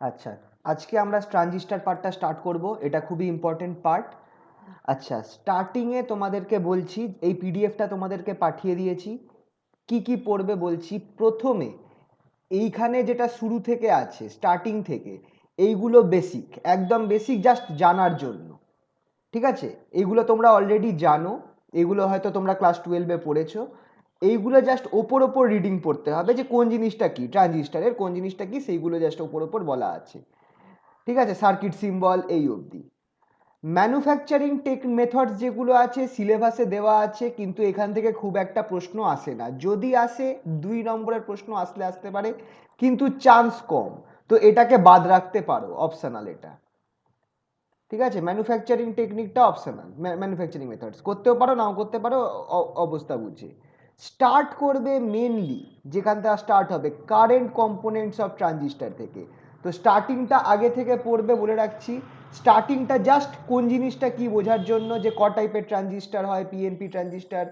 আচ্ছা, আজকে আমরা ট্রানজিস্টার পার্টটা স্টার্ট করব। এটা খুবই ইম্পর্টেন্ট পার্ট। আচ্ছা, স্টার্টিংয়ে তোমাদেরকে বলছি, এই পিডিএফটা তোমাদেরকে পাঠিয়ে দিয়েছি। কি কি পড়বে বলছি। প্রথমে এইখানে যেটা শুরু থেকে আছে, স্টার্টিং থেকে, এইগুলো বেসিক, একদম বেসিক, জাস্ট জানার জন্য। ঠিক আছে, এইগুলো তোমরা অলরেডি জানো, এগুলো হয়তো তোমরা ক্লাস 12-এ পড়েছো। এইগুলো জাস্ট ওপর ওপর রিডিং পড়তে হবে, যে কোন জিনিসটা কি, ট্রানজিস্টারের কোন জিনিসটা কি, সেইগুলো জাস্ট ওপর ওপর বলা আছে। ঠিক আছে, সার্কিট সিম্বল এই অবধি। ম্যানুফ্যাকচারিং মেথডস যেগুলো আছে সিলেবাসে দেওয়া আছে, কিন্তু এখান থেকে খুব একটা প্রশ্ন আসে না। যদি আসে 2 নম্বরের প্রশ্ন আসতে পারে, কিন্তু চান্স কম। তো এটাকে বাদ রাখতে পারো, অপশনাল এটা। ঠিক আছে, ম্যানুফ্যাকচারিং টেকনিকটা অপশনাল, ম্যানুফ্যাকচারিং মেথডস করতেও পারো, নাও করতে পারো, অবস্থা বুঝে। স্টার্ট করবে মেনলি, যেখান থেকে স্টার্ট হবে কারেন্ট কম্পোনেন্টস অফ ট্রানজিস্টার থেকে। তো স্টার্টিংটা আগে থেকে পড়বে, বলে রাখছি। স্টার্টিংটা জাস্ট কোন জিনিসটা কি বোঝার জন্য, যে ক টাইপের ট্রানজিস্টার হয়, পিএনপি ট্রানজিস্টার,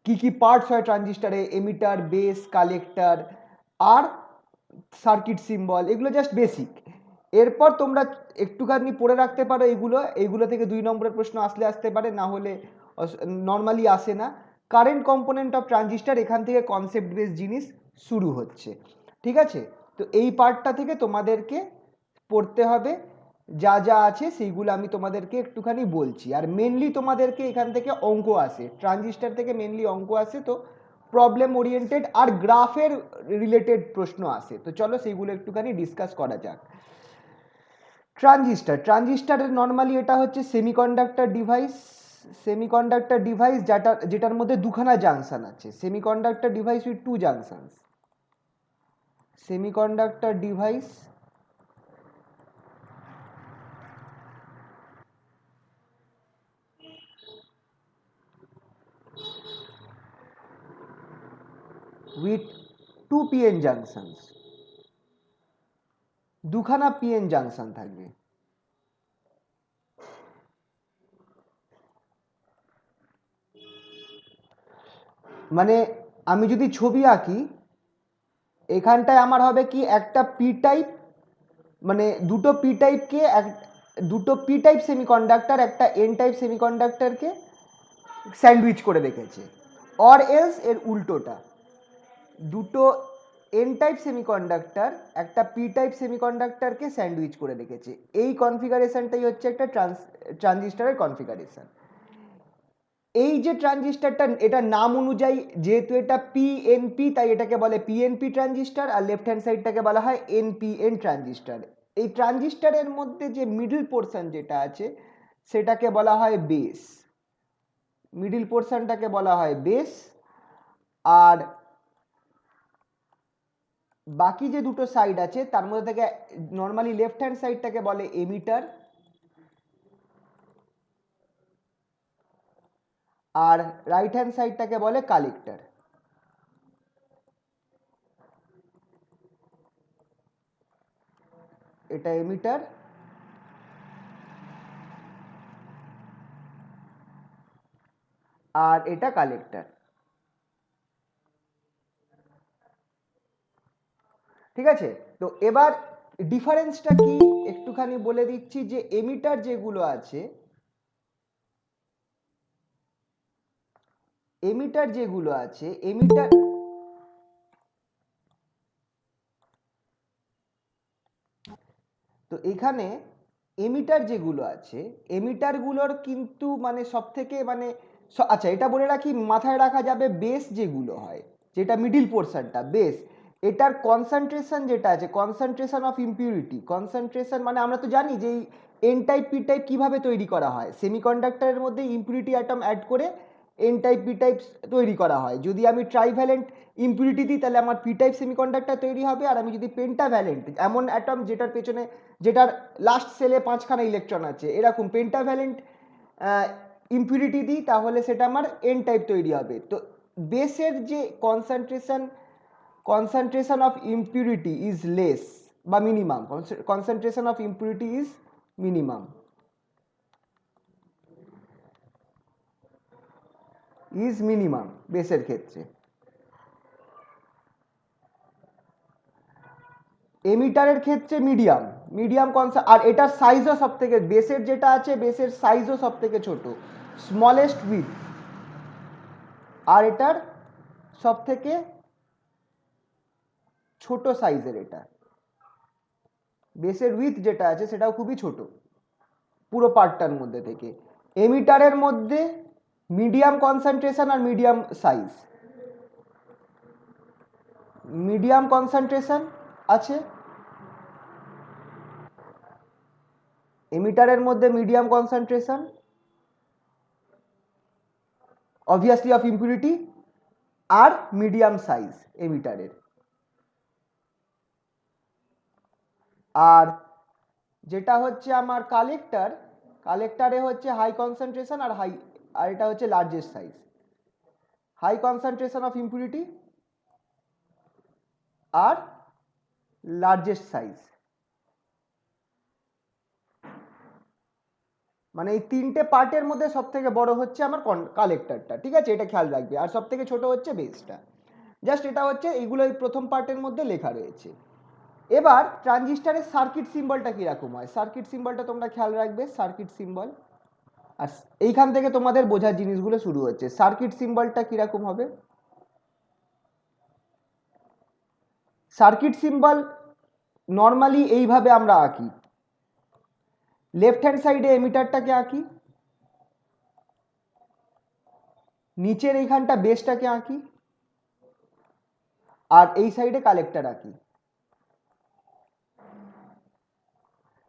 কি কি পার্টস হয় ট্রানজিস্টারে, এমিটার, বেস, কালেক্টর, আর সার্কিট সিম্বল, এগুলো জাস্ট বেসিক। এরপর তোমরা একটুখানি পড়ে রাখতে পারো এইগুলো, এইগুলো থেকে 2 নম্বরের প্রশ্ন আসতে পারে, না হলে নর্মালি আসে না। কারেন্ট কম্পোনেন্ট অফ ট্রানজিস্টার, এখান থেকে কনসেপ্ট বেস জিনিস শুরু হচ্ছে। ঠিক আছে, তো এই পার্টটা থেকে তোমাদেরকে পড়তে হবে। যা যা আছে সেইগুলো আমি তোমাদেরকে একটুখানি বলছি। আর মেনলি তোমাদেরকে এখান থেকে অঙ্ক আসে, ট্রানজিস্টার থেকে মেনলি অঙ্ক আসে। তো প্রবলেম ওরিয়েন্টেড আর গ্রাফের রিলেটেড প্রশ্ন আসে। তো চলো সেইগুলো একটুখানি ডিসকাস করা যাক। ট্রানজিস্টারের নর্মালি এটা হচ্ছে সেমিকন্ডাক্টর ডিভাইস। সেমিকন্ডাক্টর ডিভাইস যেটার মধ্যে দুখানা জাংশন আছে। Semiconductor device with 2 junctions। Semiconductor device with 2 PN junctions। দুখানা পিএন জাংশন থাকবে। মানে আমি যদি ছবি আঁকি, এখানটায় আমার হবে কি, একটা পি টাইপ, মানে দুটো পি টাইপ সেমিকন্ডাক্টর একটা এন টাইপ সেমিকন্ডাক্টরকে স্যান্ডউইচ করে রেখেছে। অর এলস এর উল্টোটা, দুটো এন টাইপ সেমিকন্ডাক্টর একটা পি টাইপ সেমিকন্ডাক্টরকে স্যান্ডউইচ করে রেখেছে। এই কনফিগারেশনটাই হচ্ছে একটা ট্রানজিস্টারের কনফিগারেশন। এই যে ট্রানজিস্টারটা, এটা নাম অনুযায়ী, যেহেতু এটা পিএনপি, তাই এটাকে বলে পিএনপি ট্রানজিস্টার, আর লেফট হ্যান্ড সাইডটাকে বলা হয় এনপিএন ট্রানজিস্টার। এই ট্রানজিস্টারের মধ্যে যে মিডল পোর্শন যেটা আছে, সেটাকে বলা হয় বেস। মিডল পোর্শনটাকে বলা হয় বেস। আর বাকি যে দুটো সাইড আছে তার মধ্যে থেকে নর্মালি লেফট হ্যান্ড সাইডটাকে বলে এমিটার, আর রাইট হ্যান্ড সাইডটাকে বলে কালেক্টর। এটা এমিটার, আর এটা কালেক্টর। ঠিক আছে, তো এবার ডিফারেন্সটা কি একটুখানি বলে দিচ্ছি। যে এমিটার যেগুলো আছে, এমিটার তো এখানে এমিটার যেগুলো আছে, এমিটারগুলোর কিন্তু মানে সব থেকে মানে আচ্ছা, এটা বলে রাখি, মাথায় রাখা যাবে বেস যেগুলো হয়, যেটা মিডিল পোর্শনটা বেস, এটার কনসেন্ট্রেশন যেটা আছে, কনসেন্ট্রেশন অফ ইম্পিউরিটি, কনসেন্ট্রেশন মানে আমরা তো জানি যে এন টাইপ পি টাইপ কিভাবে তৈরি করা হয়। সেমিকন্ডাক্টরের মধ্যে ইম্পিউরিটি অ্যাটম অ্যাড করে এন টাইপ পি টাইপ তৈরি করা হয়। যদি আমি ট্রাইভ্যালেন্ট ইম্পিউরিটি দিই, তাহলে আমার পি টাইপ সেমিকন্ডাক্টর তৈরি হবে। আর আমি যদি পেন্টাভ্যালেন্ট, এমন অ্যাটম যেটার পেছনে, যেটার লাস্ট সেলে 5খানা ইলেকট্রন আছে, এরকম পেন্টাভ্যালেন্ট ইম্পিউরিটি দিই, তাহলে সেটা আমার এন টাইপ তৈরি হবে। তো বেসের যে concentration of impurity is less বা minimum, concentration of impurity is minimum, বেসের ক্ষেত্রে। এমিটারের ক্ষেত্রে মিডিয়াম আর এটার সাইজও সব থেকে, বেসের যেটা আছে বেসের সাইজও সব থেকে ছোট, স্মলেস্ট উইথ, আর এটার সব থেকে ছোট সাইজের, এটা বেসের উইথ যেটা আছে সেটাও খুবই ছোট পুরো পার্টটার মধ্যে থেকে। এমিটারের মধ্যে মিডিয়াম কনসেন্ট্রেশন আর মিডিয়াম সাইজ, মিডিয়াম কনসেন্ট্রেশন আছে এমিটারের মধ্যে, medium concentration obviously of impurity, আর মিডিয়াম সাইজ এমিটারের। আর যেটা হচ্ছে আমার কালেক্টারে হচ্ছে হাই কনসেন্ট্রেশন আর এটা হচ্ছে largest size, high concentration of impurity আর লার্জেস্ট সাইজ। মানে এই তিনটে পার্টের মধ্যে সব থেকে বড় হচ্ছে আমার কালেক্টরটা, ঠিক আছে, এটা খেয়াল রাখবে। আর সব থেকে ছোট হচ্ছে বেসটা। জাস্ট এটা হচ্ছে এইগুলো এই প্রথম পার্টের মধ্যে লেখা রয়েছে। এবার ট্রানজিস্টারের সার্কিট সিম্বলটা কিরকম হয়, সার্কিট সিম্বলটা তোমরা খেয়াল রাখবে, সার্কিট সিম্বল। আর এইখান থেকে তোমাদের বোঝার জিনিসগুলো শুরু হচ্ছে। সার্কিট সিম্বলটা কিরকম হবে, সার্কিট সিম্বল নর্মালি এইভাবে আমরা আঁকি। লেফট হ্যান্ড সাইডে এমিটারটাকে আঁকি, নিচের এইখানটা বেসটাকে আঁকি, আর এই সাইডে কালেক্টর আঁকি।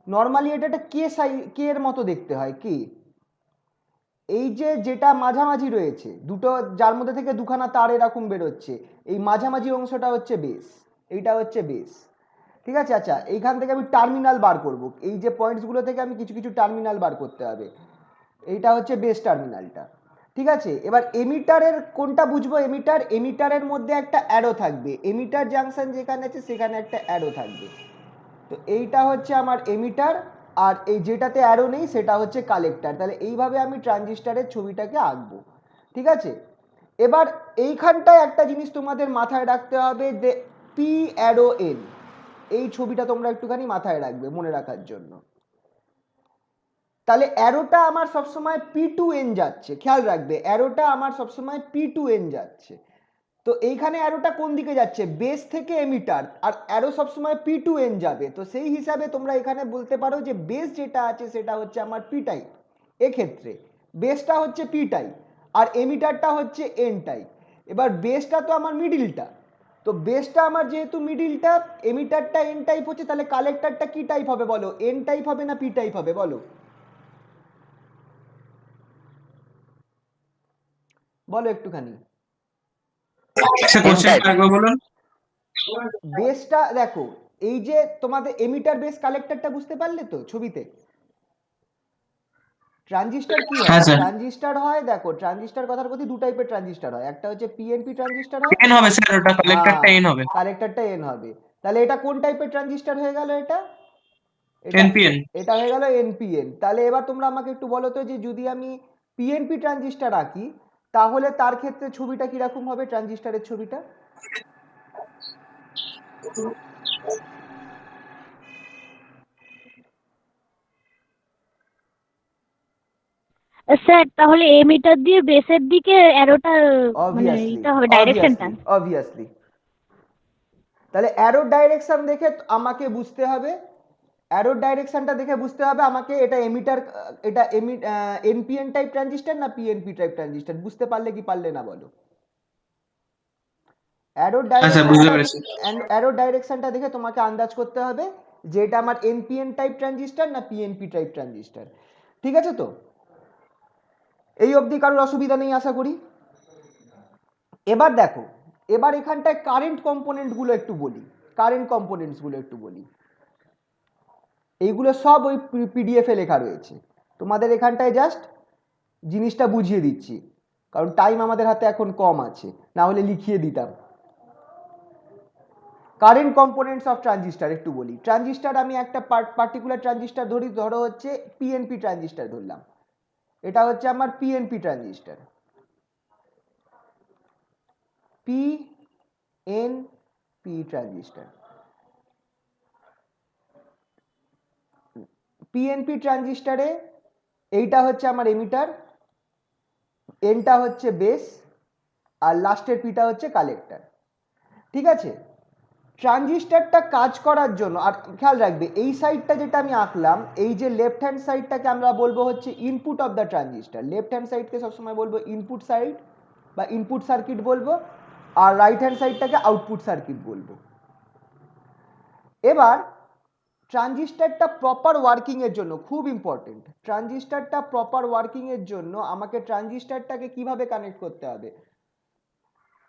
নর্মালি এটা একটা কে এর মতো দেখতে হয়, কে। এই যে যেটা মাঝামাঝি রয়েছে দুটো, যার মধ্যে থেকে দুখানা তার এরকম বেরোচ্ছে, এই মাঝামাঝি অংশটা হচ্ছে বেস, এইটা হচ্ছে বেস, ঠিক আছে। আচ্ছা, এইখান থেকে আমি টার্মিনাল বার করব, এই যে পয়েন্টসগুলো থেকে আমি কিছু কিছু টার্মিনাল বার করতে হবে, এইটা হচ্ছে বেস টার্মিনালটা, ঠিক আছে। এবার এমিটারের কোনটা বুঝবো, এমিটারের মধ্যে একটা অ্যারো থাকবে, এমিটার জাংশন যেখানে আছে সেখানে একটা অ্যারো থাকবে। তো এইটা হচ্ছে আমার এমিটার, আর এই যেটাতে অ্যারো নেই সেটা হচ্ছে কালেক্টর। তাহলে এইভাবে আমি ট্রানজিস্টারের ছবিটাকে আঁকবো, ঠিক আছে। এবার এইখানটায় একটা জিনিস তোমাদের মাথায় রাখতে হবে, যে পি অ্যারো এন, এই ছবিটা তোমরা একটুখানি মাথায় রাখবে মনে রাখার জন্য। তাহলে অ্যারোটা আমার সবসময় পি টু এন যাচ্ছে, খেয়াল রাখবে অ্যারোটা আমার সবসময় পি টু এন যাচ্ছে। তো এইখানে অ্যারোটা কোন দিকে যাচ্ছে, বেস থেকে এমিটার, আর অ্যারো সবসময় পি টু এন যাবে। তো সেই হিসাবে তোমরা এখানে বলতে পারো যে বেস যেটা আছে সেটা হচ্ছে আমার পি টাইপ, এক্ষেত্রে বেসটা হচ্ছে পি টাইপ আর এমিটারটা হচ্ছে এন টাইপ। এবার বেসটা তো আমার মিডিলটা, তো বেসটা আমার যেহেতু মিডিলটা, এমিটারটা এন টাইপ হচ্ছে, তাহলে কালেক্টরটা কি টাইপ হবে বলো, এন টাইপ হবে না পি টাইপ হবে বলো, বলো একটুখানি। বেসটা দেখো, এই যে তোমাদের এমিটার বেস কালেক্টরটা বুঝতে পারলে তো ছবিতে। ট্রানজিস্টার কি হয়, ট্রানজিস্টার হয়, দেখো ট্রানজিস্টার কথার কথা, দু টাইপের ট্রানজিস্টার হয়, একটা হচ্ছে পিএনপি ট্রানজিস্টার হয়, এন হবে স্যার, ওটা কালেক্টরটা এন হবে, কালেক্টরটা এন হবে। তাহলে এটা কোন টাইপের ট্রানজিস্টার হয়ে গেল, এটা এটা এনপিএন। এটা হয়ে গেল এনপিএন। তাহলে এবার তোমরা আমাকে একটু বলো তো, যে যদি আমি পিএনপি ট্রানজিস্টার আঁকি তাহলে তার ক্ষেত্রে ছবিটা কিরকম হবে, ট্রানজিস্টারের ছবিটা। স্যার তাহলে এমিটার দিয়ে বেসের দিকে অ্যারোটা, মানে অবভিয়াসলি, এটা হবে ডাইরেকশনটা। অবভিয়াসলি। তাহলে অ্যারো ডাইরেকশন দেখে আমাকে বুঝতে হবে, অ্যারো ডাইরেকশনটা দেখে বুঝতে হবে আমাকে এটা এমিটার, এটা এনপিএন টাইপ ট্রানজিস্টার না পিএনপি টাইপ ট্রানজিস্টার, বুঝতে পারলে কি পারলে না বলো। অ্যারো ডাইরেকশনটা, অ্যারো ডাইরেকশনটা দেখে তোমাকে আন্দাজ করতে হবে যে এটা আমার এনপিএন টাইপ ট্রানজিস্টার না পিএনপি টাইপ ট্রানজিস্টার, ঠিক আছে। তো এই অবধি কারোর অসুবিধা নেই আশা করি। এবার দেখো, এবার এখানটায় কারেন্ট কম্পোনেন্টগুলো একটু বলি, কারেন্ট কম্পোনেন্টসগুলো একটু বলি। এইগুলো সব ওই পিডিএফে লেখা রয়েছে, তোমাদের এখানটায় জাস্ট জিনিসটা বুঝিয়ে দিচ্ছি, কারণ টাইম আমাদের হাতে এখন কম আছে, না হলে লিখিয়ে দিতাম। কারেন্ট কম্পোনেন্টস অফ ট্রানজিস্টার একটু বলি। ট্রানজিস্টার আমি একটা পার্টিকুলার ট্রানজিস্টার ধরো হচ্ছে পিএনপি ট্রানজিস্টার ধরলাম, এটা হচ্ছে আমার PNP transistor, PNP transistor. PNP ট্রানজিস্টারে এইটা হচ্ছে আমার এমিটার, এনটা হচ্ছে বেস, আর লাস্টের পিটা হচ্ছে কালেক্টর। ঠিক আছে, ট্রানজিস্টারটা কাজ করার জন্য, আর খেয়াল রাখবে এই সাইডটা যেটা আমি আঁকলাম, এই যে লেফট হ্যান্ড সাইডটাকে আমরা বলবো হচ্ছে input of the transistor. Left hand সাইডকে সবসময় বলবো ইনপুট সাইড বা ইনপুট সার্কিট বলবো, আর রাইট হ্যান্ড সাইডটাকে আউটপুট সার্কিট বলবো। এবার ট্রানজিস্টারটা প্রপার ওয়ার্কিং এর জন্য, খুব ইম্পর্টেন্ট, ট্রানজিস্টারটা প্রপার ওয়ার্কিং এর জন্য আমাকে ট্রানজিস্টারটাকে কিভাবে কানেক্ট করতে হবে?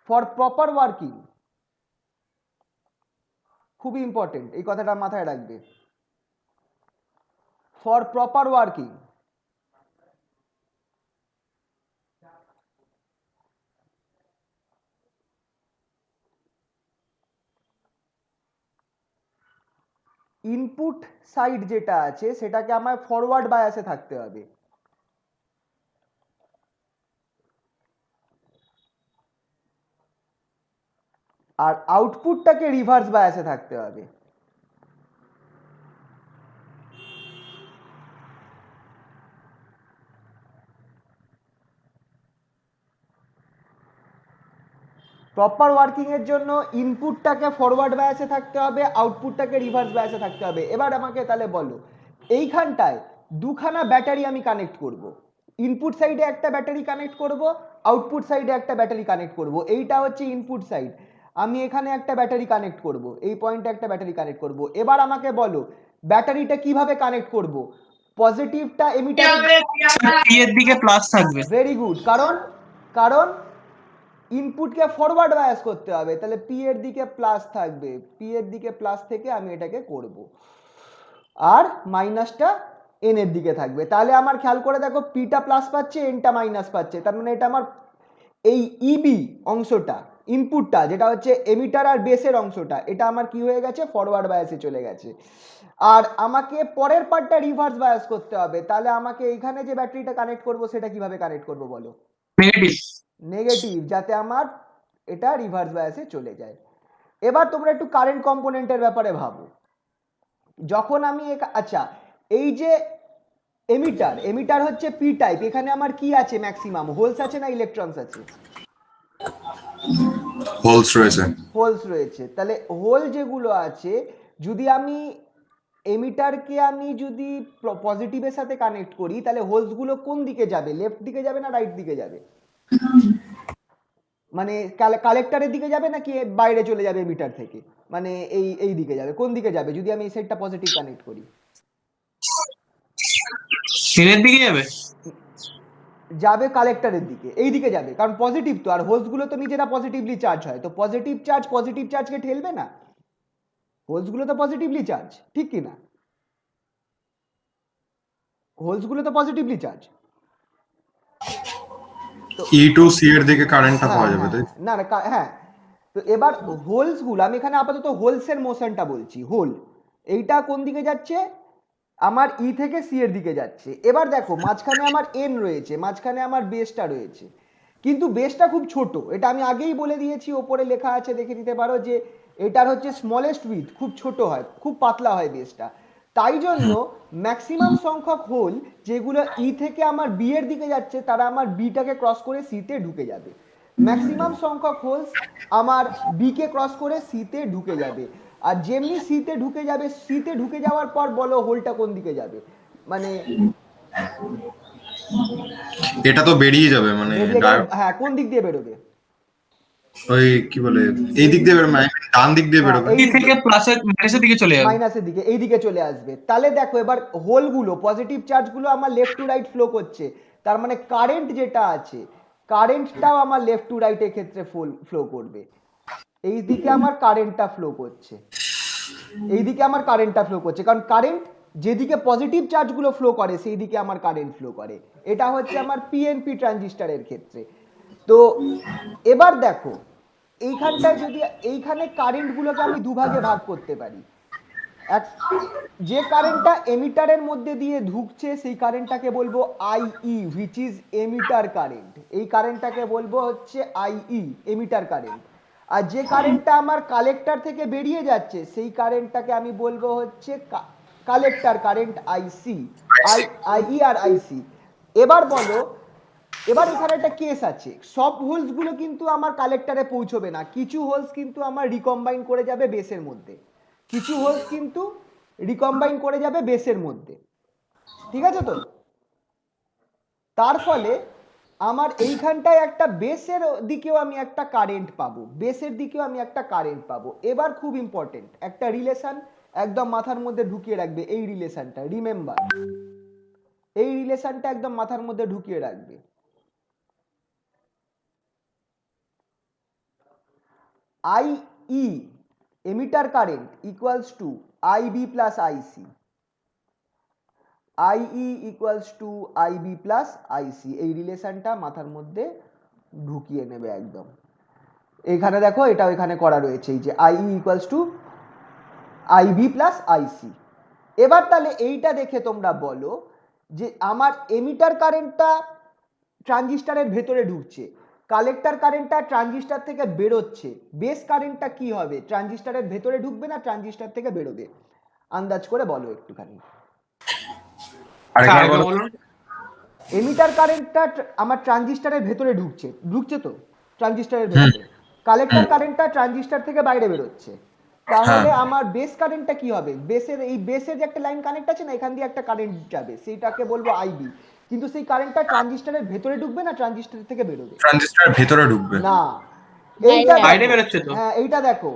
ফর প্রপার ওয়ার্কিং, খুবই ইম্পর্টেন্ট, এই কথাটা মাথায় রাখবে। For proper working input side যেটা আছে সেটাকে আমার ফরওয়ার্ড বায়াসে থাকতে হবে, আর আউটপুটটাকে রিভার্স বায়াসে থাকতে হবে। প্রপার ওয়ার্কিং এর জন্য ইনপুটটাকে ফরওয়ার্ড বায়াসে থাকতে হবে, আউটপুটটাকে রিভার্স বায়াসে থাকতে হবে। এবার আমাকে তাহলে বলো, এইখানটায় দুখানা ব্যাটারি আমি কানেক্ট করব, ইনপুট সাইডে একটা ব্যাটারি কানেক্ট করব, আউটপুট সাইডে একটা ব্যাটারি কানেক্ট করব। এইটা হচ্ছে ইনপুট সাইড, আমি এখানে একটা ব্যাটারি কানেক্ট করব, এই পয়েন্টে একটা ব্যাটারি কানেক্ট করব। এবার আমাকে বলো ব্যাটারিটা কিভাবে কানেক্ট করব? পজিটিভটা এমিটারে, পি এর দিকে প্লাস থাকবে। ভেরি গুড, কারণ কারণ ইনপুটকে ফরওয়ার্ড বায়াস করতে হবে, তাহলে পি এর দিকে প্লাস থাকবে, পি এর দিকে প্লাস থেকে আমি এটাকে করব, আর মাইনাসটা এন এর দিকে থাকবে। তাহলে আমার খেয়াল করে দেখো, পিটা প্লাস পাচ্ছে, এনটা মাইনাস পাচ্ছে, তার মানে এটা আমার এই ইবি অংশটা, ইনপুটটা যেটা হচ্ছে এমিটার আর বেসের অংশটা, এটা আমার কি হয়ে গেছে? ফরওয়ার্ড বায়াসে চলে গেছে। আর আমাকে পরের পার্টটা রিভার্স বায়াস করতে হবে, তাহলে আমাকে এইখানে যে ব্যাটারিটা কানেক্ট করব সেটা কিভাবে কানেক্ট করব বলো? নেগেটিভ। নেগেটিভ, যাতে আমার এটা রিভার্স বায়াসে চলে যায়। এবার তোমরা একটু কারেন্ট কম্পোনেন্টের ব্যাপারে ভাবো। যখন আমি আচ্ছা, এই যে এমিটার, এমিটার হচ্ছে পি টাইপ, এখানে আমার কি আছে? ম্যাক্সিমাম হোলস আছে না ইলেকট্রনস আছে? হোলস রয়েছে। হোলস রয়েছে। তাহলে হোল যেগুলো আছে, যদি আমি এমিটারকে আমি যদি পজিটিভের সাথে কানেক্ট করি, তাহলে হোলসগুলো কোন দিকে যাবে? লেফট দিকে যাবে না রাইট দিকে যাবে? মানে কালেক্টরের দিকে যাবে নাকি বাইরে চলে যাবে মিটার থেকে? মানে এই এই দিকে যাবে, কোন দিকে যাবে যদি আমি এই সাইডটা পজিটিভ কানেক্ট করি? এর দিকে যাবে। যাবে কালেক্টরের দিকে, এই দিকে যাবে, কারণ পজিটিভ তো, আর হোলসগুলো তো নিজেরা পজিটিভলি চার্জ হয়, তো পজিটিভ চার্জকে ঠেলবে না, হোলসগুলো তো পজিটিভলি চার্জ, ঠিক কি না? হোলসগুলো তো positively charge. E to C এর দিকে কারেন্টটা পাওয়া যাবে, তাই? না না, হ্যাঁ। তো এবার হোলসগুলো, আমি এখানে আপাতত হোলসের মোশনটা বলছি, হোল এইটা কোন দিকে যাচ্ছে? আমার ই থেকে সি এর দিকে যাচ্ছে। এবার দেখো মাঝখানে আমার এন রয়েছে, মাঝখানে আমার বেসটা রয়েছে, কিন্তু বেসটা খুব ছোট, এটা আমি আগেই বলে দিয়েছি, ওপরে লেখা আছে দেখে নিতে পারো, যে এটার হচ্ছে স্মলেস্ট উইথ, খুব ছোট হয়, খুব পাতলা হয় বেসটা। তাই জন্য ম্যাক্সিমাম সংখ্যক হোল যেগুলো ই থেকে আমার বি এর দিকে যাচ্ছে, তারা আমার বিটাকে ক্রস করে সিতে ঢুকে যাবে। ম্যাক্সিমাম সংখ্যক হোলস আমার বি কে ক্রস করে সিতে ঢুকে যাবে। আর যেমনি সিতে ঢুকে যাবে, সিতে ঢুকে যাওয়ার পর বলো হোলটা কোন দিকে যাবে? মানে এটা তো বেরিয়ে যাবে, মানে বেরিয়ে গেলে, হ্যাঁ, কোন দিক দিয়ে বেরোবে? ওই কি বলে, এই দিক দিয়ে বেরোবে, মানে ডান দিক দিয়ে বেরোবে। ই থেকে প্লাসের মাইনাসের দিকে চলে যাবে। মাইনাসের দিকে, এই দিকে চলে আসবে। তাহলে দেখো এবার হোলগুলো, পজিটিভ চার্জগুলো আমার লেফট টু রাইট ফ্লো করছে, তার মানে কারেন্ট যেটা আছে, কারেন্টটাও আমার লেফট টু রাইটের ক্ষেত্রে ফ্লো করবে। এই দিকে আমার কারেন্টটা ফ্লো করছে, এই দিকে আমার কারেন্টটা ফ্লো করছে, কারণ কারেন্ট যেদিকে পজিটিভ চার্জগুলো ফ্লো করে সেই দিকে আমার কারেন্ট ফ্লো করে। এটা হচ্ছে আমার পিএনপি ট্রানজিস্টারের ক্ষেত্রে। তো এবার দেখো এইখানটায় যদি এইখানে কারেন্টগুলোকে আমি দুভাগে ভাগ করতে পারি, এক, যে কারেন্টটা এমিটারের মধ্যে দিয়ে ঢুকছে সেই কারেন্টটাকে বলবো আইই, হুইচ ইজ এমিটার কারেন্ট, এই কারেন্টটাকে বলবো হচ্ছে আইই, এমিটার কারেন্ট। আর যে কারেন্টটা আমার কালেক্টর থেকে বেরিয়ে যাচ্ছে সেই কারেন্টটাকে আমি বলবো হচ্ছে কালেক্টর কারেন্ট আইসি, আইই আর আইসি। এবার বলো, এবার এখানে একটা কেস আছে, সব হোলস গুলো কিন্তু আমার কালেক্টরে পৌঁছবে না, কিছু হোলস কিন্তু আমার রিকম্বাইন করে যাবে বেসের মধ্যে, কিছু হোলস কিন্তু রিকম্বাইন করে যাবে বেসের মধ্যে, ঠিক আছে তো? তার ফলে আমার এইখানটায় একটা বেসের দিকেও আমি একটা কারেন্ট পাবো, বেসের দিকেও আমি একটা কারেন্ট পাবো। এবার খুব ইম্পর্টেন্ট একটা রিলেশন একদম মাথার মধ্যে ঢুকিয়ে রাখবে, এই রিলেশনটা রিমেম্বার, এই রিলেশনটা একদম মাথার মধ্যে ঢুকিয়ে রাখবে। IE emitter current equals to IB plus IC, IE equals to IB plus IC, এই রিলেশনটা মাথার মধ্যে ঢুকিয়ে নেবে একদম। এখানে দেখো এটাও এখানে করা রয়েছে, এই যে IE equals to IB plus IC. এবার তাহলে এইটা দেখে তোমরা বলো যে আমার এমিটার কারেন্টটা ট্রানজিস্টরের ভেতরে ঢুকছে, কালেক্টর কারেন্টটা ট্রানজিস্টর থেকে বেরোচ্ছে, বেস কারেন্টটা কি হবে, ট্রানজিস্টরের ভেতরে ঢুকবে না ট্রানজিস্টর থেকে বেরোবে? আন্দাজ করে বলো একটুখানি। আরেকবার বলো। এমিটার কারেন্টটা আমার ট্রানজিস্টরের ভেতরে ঢুকছে, ঢুকছে তো ট্রানজিস্টরের ভেতরে, কালেক্টর কারেন্টটা ট্রানজিস্টর থেকে বাইরে বেরোচ্ছে, তাহলে আমার বেস কারেন্টটা কি হবে? বেসের এই বেসের যে একটা লাইন কানেক্ট আছে না, এখান দিয়ে একটা কারেন্ট যাবে, সেইটাকে বলবো আইবি, কিন্তু সেই কারেন্টটা ট্রানজিস্টরের ভেতরে ঢুকবে না ট্রানজিস্টর থেকে বেরোবে? ট্রানজিস্টরের ভেতরে ঢুকবে না, এইটা বাইরে দেখো, বেরোচ্ছে তো। হ্যাঁ এইটা দেখো,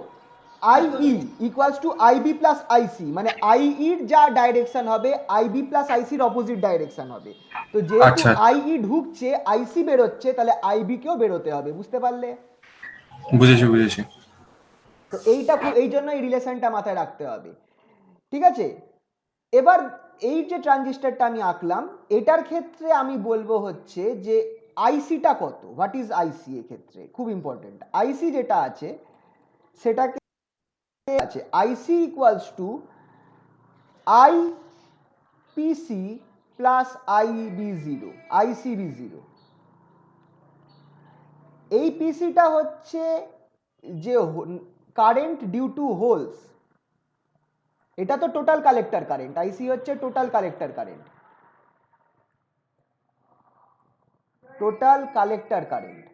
IE equals to IB plus IC, মানে আইইর যা ডাইরেকশন হবে আইবি প্লাস আইসির অপোজিট ডাইরেকশন হবে। তো যেহেতু আচ্ছা। আইই ঢুকছে আইসি বেরোচ্ছে, তাহলে আইবি কেও বেরোতে হবে, বুঝতে পারলে? বুঝেছি বুঝেছি। তো এইটা এই জন্য এই রিলেশনটা মাথায় রাখতে হবে, ঠিক আছে? এবার এই যে ট্রানজিস্টরটা আমি আঁকলাম, এটার ক্ষেত্রে আমি বলবো হচ্ছে যে আইসিটা কত, হোয়াট ইজ আইসি, এক্ষেত্রে খুব ইম্পর্টেন্ট। আইসি যেটা আছে সেটাকে আছে IC equals to IPC plus IB zero, ICB zero. এই পিসিটা হচ্ছে যে কারেন্ট ডিউ টু হোলস, এটা তো টোটাল কালেক্টর কারেন্ট, আইসি হচ্ছে total collector current, total collector current.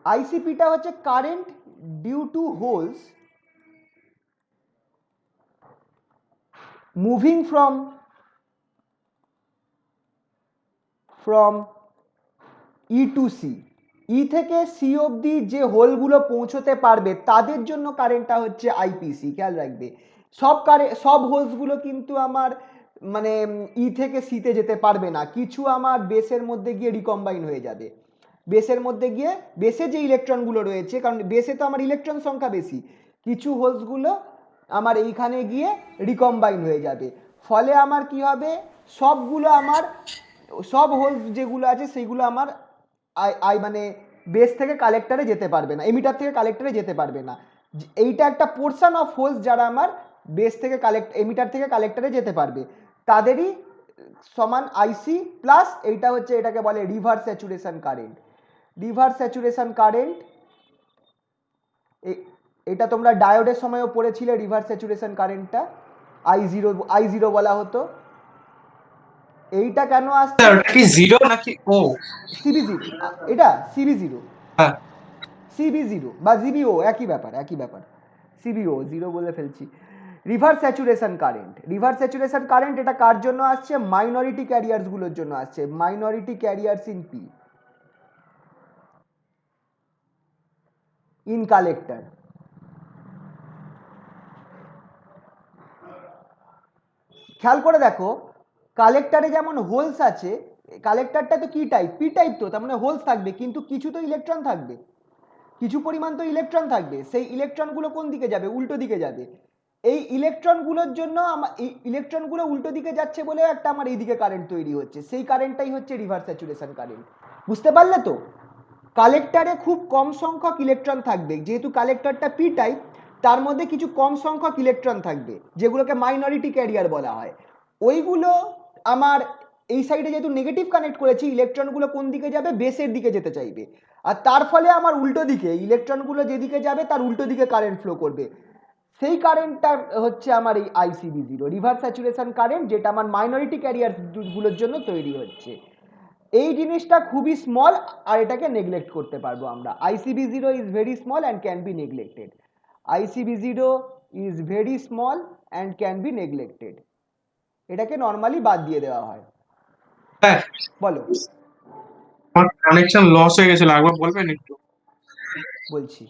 আইসিপিটা হচ্ছে current due to holes moving from E to C, E থেকে সি অবধি যে হোলগুলো পৌঁছতে পারবে তাদের জন্য কারেন্টটা হচ্ছে আইপিসি। খেয়াল রাখবে, সব হোলসগুলো কিন্তু আমার মানে ই থেকে সিতে যেতে পারবে না, কিছু আমার বেসের মধ্যে গিয়ে রিকম্বাইন হয়ে যাবে, বেসের মধ্যে গিয়ে বেসে যে ইলেকট্রনগুলো রয়েছে, কারণ বেসে তো আমার ইলেকট্রন সংখ্যা বেশি, কিছু হোলসগুলো আমার এইখানে গিয়ে রিকম্বাইন হয়ে যাবে, ফলে আমার কি হবে, সবগুলো আমার সব হোলস যেগুলো আছে সেইগুলো আমার মানে বেস থেকে কালেক্টরে যেতে পারবে না, এমিটার থেকে কালেক্টরে যেতে পারবে না। এইটা একটা পোর্শন অফ হোলস যারা আমার বেস থেকে এমিটার থেকে কালেক্টরে যেতে পারবে, তাদেরই সমান আইসি প্লাস এইটা হচ্ছে, এটাকে বলে reverse saturation current. Reverse saturation current, এটা তোমরা ডায়োডের সময়ও পড়েছিলে, রিভার্স স্যাচুরেশন কারেন্টটা আই জিরো বলা হতো। এইটা কেন আসছে, ওটা কি জিরো নাকি ও? সিবি জিরো, এটা সিবি জিরো, হ্যাঁ, সিবি জিরো বা জিবিও একই ব্যাপার, একই ব্যাপার, সিবিও জিরো বলে ফেলছি। Reverse saturation current, reverse saturation current এটা কার জন্য আসছে, মাইনরিটি ক্যারিয়ার্স গুলোর জন্য আসছে, minority carriers in P, in collector. খেয়াল করে দেখো, কালেক্টরে যেমন হোলস আছে, কালেক্টরটা তো কি টাইপ, পি টাইপ, তো তার মানে হোলস থাকবে, কিন্তু কিছু তো ইলেকট্রন থাকবে, কিছু পরিমাণ তো ইলেকট্রন থাকবে, সেই ইলেকট্রনগুলো কোন দিকে যাবে, উল্টো দিকে যাবে। এই ইলেকট্রনগুলোর জন্য এই ইলেকট্রনগুলো উল্টো দিকে যাচ্ছে বলে একটা আমার এইদিকে কারেন্ট তৈরি হচ্ছে, সেই কারেন্টটাই হচ্ছে রিভার্স স্যাচুরেশন কারেন্ট। বুঝতে পারলে তো? কালেক্টরে খুব কম সংখ্যক ইলেকট্রন থাকবে, যেহেতু কালেক্টরটা পি টাইপ, তার মধ্যে কিছু কম সংখ্যক ইলেকট্রন থাকবে যেগুলোকে মাইনরিটি ক্যারিয়ার বলা হয়, ওইগুলো আমার এই সাইডে যেহেতু নেগেটিভ কানেক্ট করেছি, ইলেকট্রনগুলো কোন দিকে যাবে? বেসের দিকে যেতে চাইবে, আর তার ফলে আমার উল্টো দিকে ইলেকট্রনগুলো যেদিকে যাবে তার উল্টো দিকে কারেন্ট ফ্লো করবে। সেই কারেন্টটা হচ্ছে আমার এই ICB0, রিভার্স স্যাচুরেশন কারেন্ট, যেটা আমার মাইনরিটি ক্যারিয়ার গুলোর জন্য তৈরি হচ্ছে। এই জিনিসটা খুবই স্মল, আর এটাকে নেগলেক্ট করতে পারবো আমরা। ICB0 is very small and can be neglected. ICB0 is very small and can be neglected. এটাকে নর্মালি বাদ দিয়ে দেওয়া হয়। স্যার বলো। আমার কানেকশন লস হয়ে গেছিল, একবার বলবেন একটু? বলছি,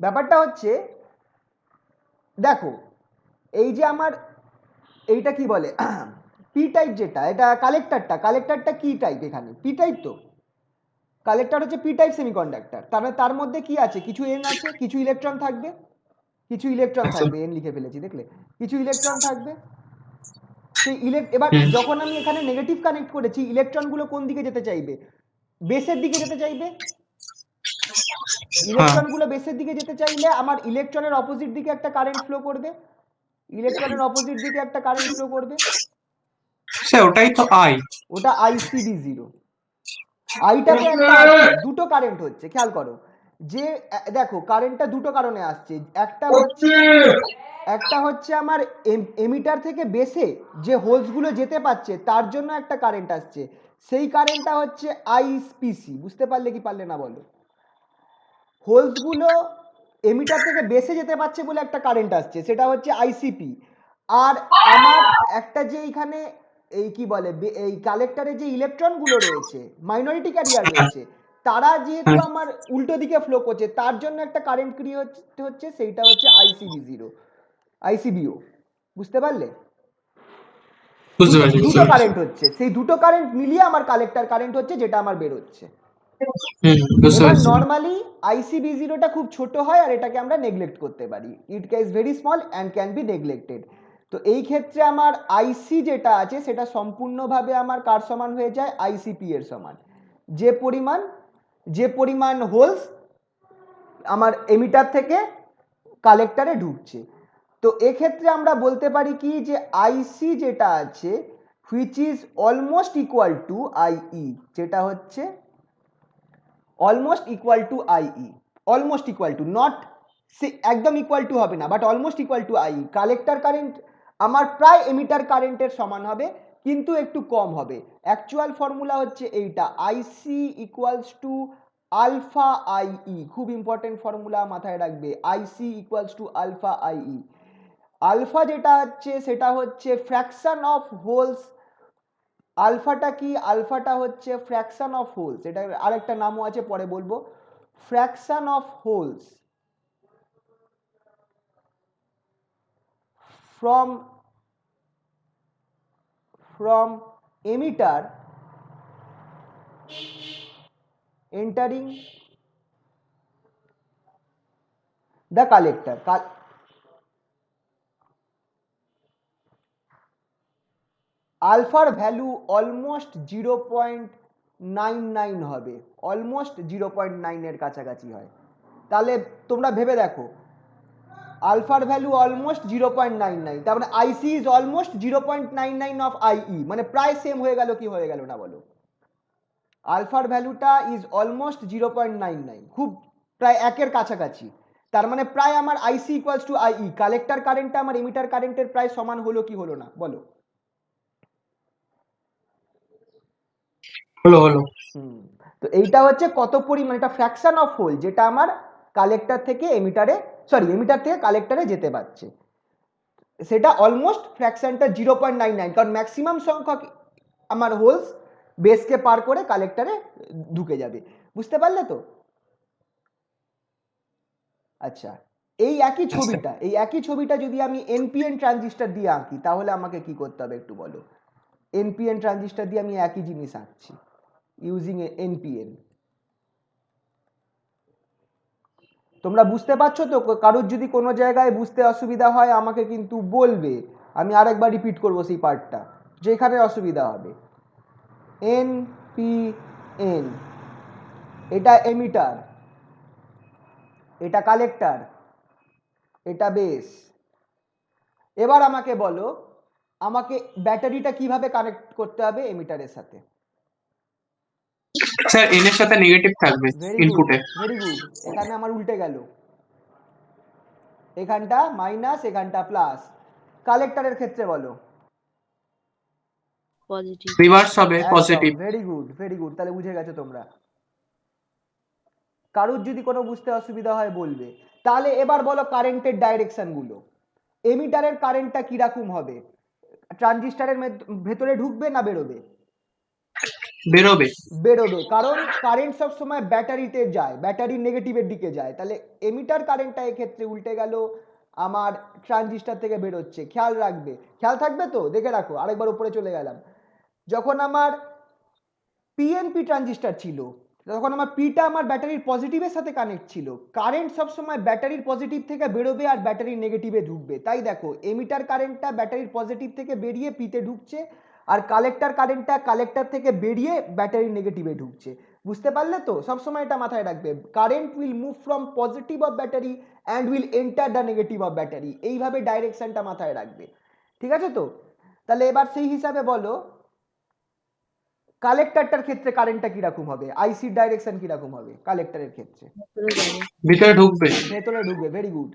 ব্যাপারটা হচ্ছে, দেখো এই যে আমার এইটা কি বলে পি টাইপ, যেটা এটা কালেক্টরটা কি টাইপ? এখানে পি টাইপ। তো কালেক্টর হচ্ছে পি টাইপ সেমিকন্ডাক্টর, তার মানে তার মধ্যে কি আছে? কিছু এন আছে, কিছু ইলেকট্রন থাকবে, আচ্ছা। এন লিখে ফেলেছি দেখলে, কিছু ইলেকট্রন থাকবে। সেই এবার হুম। যখন আমি এখানে নেগেটিভ কানেক্ট করেছি, ইলেকট্রনগুলো কোন দিকে যেতে চাইবে? বেসের দিকে যেতে চাইবে। হ্যাঁ ইলেকট্রনগুলো বেসের দিকে যেতে চাইলে আমার ইলেকট্রনের অপোজিট দিকে একটা কারেন্ট ফ্লো করবে, স্যার, ওটাই তো আই। ওটা ICB0। আইটাতে একটা আছে, দুটো কারেন্ট হচ্ছে, খেয়াল করো যে দেখো কারেন্টটা দুটো কারণে আসছে। একটা হচ্ছে আমার এমিটার থেকে বেসে যে হোলসগুলো যেতে পারছে তার জন্য একটা কারেন্ট আসছে, সেই কারেন্টটা হচ্ছে IPC। বুঝতে পারলে কি পারলে না বলো? হোলসগুলো এমিটার থেকে বেসে যেতে পারছে বলে একটা কারেন্ট আসছে, সেটা হচ্ছে ICP। আর আমার একটা যে এইখানে এই কি বলে এই কালেক্টরে যে ইলেকট্রনগুলো রয়েছে, মাইনরিটি ক্যারিয়ার রয়েছে, তারা যেহেতু আমার উল্টো দিকে ফ্লো করছে, তার জন্য একটা কারেন্ট ক্রিয়েট হচ্ছে, সেইটা হচ্ছে ICBO। বুঝতে পারলে? বুঝতে পারছি, বুঝতে দুটো পারছি। কারেন্ট হচ্ছে, সেই দুটো কারেন্ট মিলিয়ে আমার কালেক্টর কারেন্ট হচ্ছে, যেটা আমার বেরোচ্ছে। বুঝতে এবার পারছি। নর্মালি ICB0টা খুব ছোট হয়, আর এটাকে আমরা নেগলেক্ট করতে পারি। It is very small and can be neglected. তো এই ক্ষেত্রে আমার আইসি যেটা আছে সেটা সম্পূর্ণভাবে আমার কার সমান হয়ে যায়? ICP এর সমান। যে পরিমাণ হোলস আমার এমিটার থেকে কালেক্টরে ঢুকছে। তো এক্ষেত্রে আমরা বলতে পারি কি, যে আইসি যেটা আছে which is almost equal to IE, যেটা হচ্ছে almost equal to IE, almost equal to, not একদম ইকুয়াল টু হবে না, but almost equal to IE। Collector current আমার প্রায় এমিটার কারেন্টের সমান হবে, কিন্তু একটু কম হবে। অ্যাকচুয়াল ফর্মুলা হচ্ছে এইটা, IC equals to alpha IE। খুব ইম্পর্টেন্ট ফর্মুলা, মাথায় রাখবে, IC equals to alpha IE। Alpha যেটা হচ্ছে সেটা হচ্ছে ফ্র্যাকশন অফ হোলস। আলফাটা কি? আলফাটা হচ্ছে ফ্র্যাকশন অফ হোলস, এটা আরেকটা নামও আছে, পরে বলবো। Fraction of holes from emitter entering the collector। আলফার ভ্যালু অলমোস্ট 0.99 হবে, অলমোস্ট 0.9 এর কাছাকাছি হয়। তাহলে তোমরা ভেবে দেখো, আলফার ভ্যালু অলমোস্ট 0.99, তার মানে IC is almost 0.99 of IE, মানে প্রায় সেম হয়ে গেল কি হয়ে গেল না বলো? আলফার ভ্যালুটা ইজ অলমোস্ট 0.99, খুব প্রায় একের কাছাকাছি। তার মানে প্রায় আমার IC equals two IE, collector কারেন্টটা আমার এমিটার কারেন্টের প্রায় সমান হলো কি হলো না বলো? হলো হলো। তো এইটা হচ্ছে কত পরিমাণ, এটা ফ্র্যাকশন অফ হোল, যেটা আমার কালেক্টর থেকে এমিটারে, সরি এমিটার থেকে কালেক্টরে যেতে পারছে, সেটা অলমোস্ট ফ্র্যাকশনটা 0.99, কারণ ম্যাক্সিমাম সংখ্যক আমার হোলস বেসকে পার করে কালেক্টরে ঢুকে যাবে। বুঝতে পারলে তো? আচ্ছা, এই একই ছবিটা যদি আমি NPN ট্রানজিস্টর দিয়ে আঁকি, তাহলে আমাকে কি করতে হবে একটু বলো? NPN ট্রানজিস্টর দিয়ে আমি একই জিনিস আঁকছি ইউজিং NPN। তোমরা বুঝতে পারছো তো? কারোর যদি কোনো জায়গায় বুঝতে অসুবিধা হয় আমাকে কিন্তু বলবে, আমি আরেকবার রিপিট করবো সেই পার্টটা, যেখানে অসুবিধা হবে। NPN, এটা এমিটার, এটা কালেক্টর, এটা বেস। এবার আমাকে বলো আমাকে ব্যাটারিটা কিভাবে কানেক্ট করতে হবে এমিটারের সাথে? স্যার এন এর সাথে নেগেটিভ থাকবে ভেরি গুড, ইনপুটে। Very good. এখানে আমার উল্টে গেল, এখানটা মাইনাস এখানটা প্লাস। কালেক্টরের ক্ষেত্রে বলো। পজিটিভ। রিভার্স হবে একদম, positive. Very good, very good. তাহলে বুঝে গেছো তোমরা। কারুর যদি কোনো বুঝতে অসুবিধা হয় বলবে। তাহলে এবার বলো কারেন্টের ডাইরেকশন গুলো। এমিটারের কারেন্টটা কিরকম হবে? ট্রানজিস্টারের ভেতরে ঢুকবে না বেরোবে? বেরোবে। বেরোবে, কারণ কারেন্ট সব সময় ব্যাটারিতে যায়, ব্যাটারির নেগেটিভের দিকে যায়। তাহলে এমিটার কারেন্টটা এক্ষেত্রে উল্টে গেল, আমার ট্রানজিস্টার থেকে বেরোচ্ছে। খেয়াল রাখবে, খেয়াল থাকবে তো, দেখে রাখো। আরেকবার উপরে চলে গেলাম। যখন আমার পিএনপি ট্রানজিস্টার ছিল, তখন আমার পিটা আমার ব্যাটারির পজিটিভের সাথে কানেক্ট ছিল। কারেন্ট সবসময় ব্যাটারির পজিটিভ থেকে বেরোবে আর ব্যাটারির নেগেটিভে ঢুকবে। তাই দেখো এমিটার কারেন্টটা ব্যাটারির পজিটিভ থেকে বেরিয়ে পিতে ঢুকছে, আর কালেক্টর কারেন্টটা কালেক্টর থেকে বেরিয়ে ব্যাটারির নেগেটিভে ঢুকছে। বুঝতে পারলে তো? সবসময় এটা মাথায় রাখবে, current will move from positive of battery and will enter the negative of battery. এইভাবে ডাইরেকশনটা মাথায় রাখবে। ঠিক আছে তো? তাহলে এবার সেই হিসাবে বলো কালেক্টরটার ক্ষেত্রে কারেন্টটা কিরকম হবে, আইসির ডাইরেকশন কিরকম হবে কালেক্টরের ক্ষেত্রে? ভিতরে ঢুকবে। ভেতরে ঢুকবে, ভেরি গুড।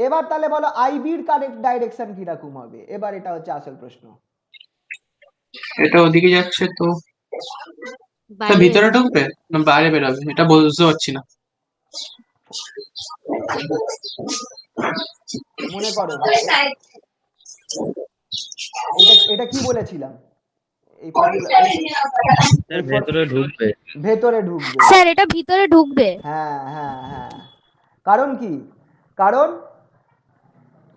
এবার তাহলে বলো আইবির কারেক্ট ডাইরেকশন কিরকম হবে? এবার এটা হচ্ছে আসল প্রশ্ন। এটা ওদিকে যাচ্ছে তো এটা বাইরে ভিতরে ঢুকবে না বাইরে বেরোবে, এটা বুঝতে পারছি না। মনে করো এটা এটা কি বলেছিলাম, এই ফর্মুলা, স্যার এই ভেতরে ঢুকবে। ভেতরে ঢুকবে। স্যার এটা ভিতরে ঢুকবে। হ্যাঁ হ্যাঁ হ্যাঁ। কারণ কি? কারণ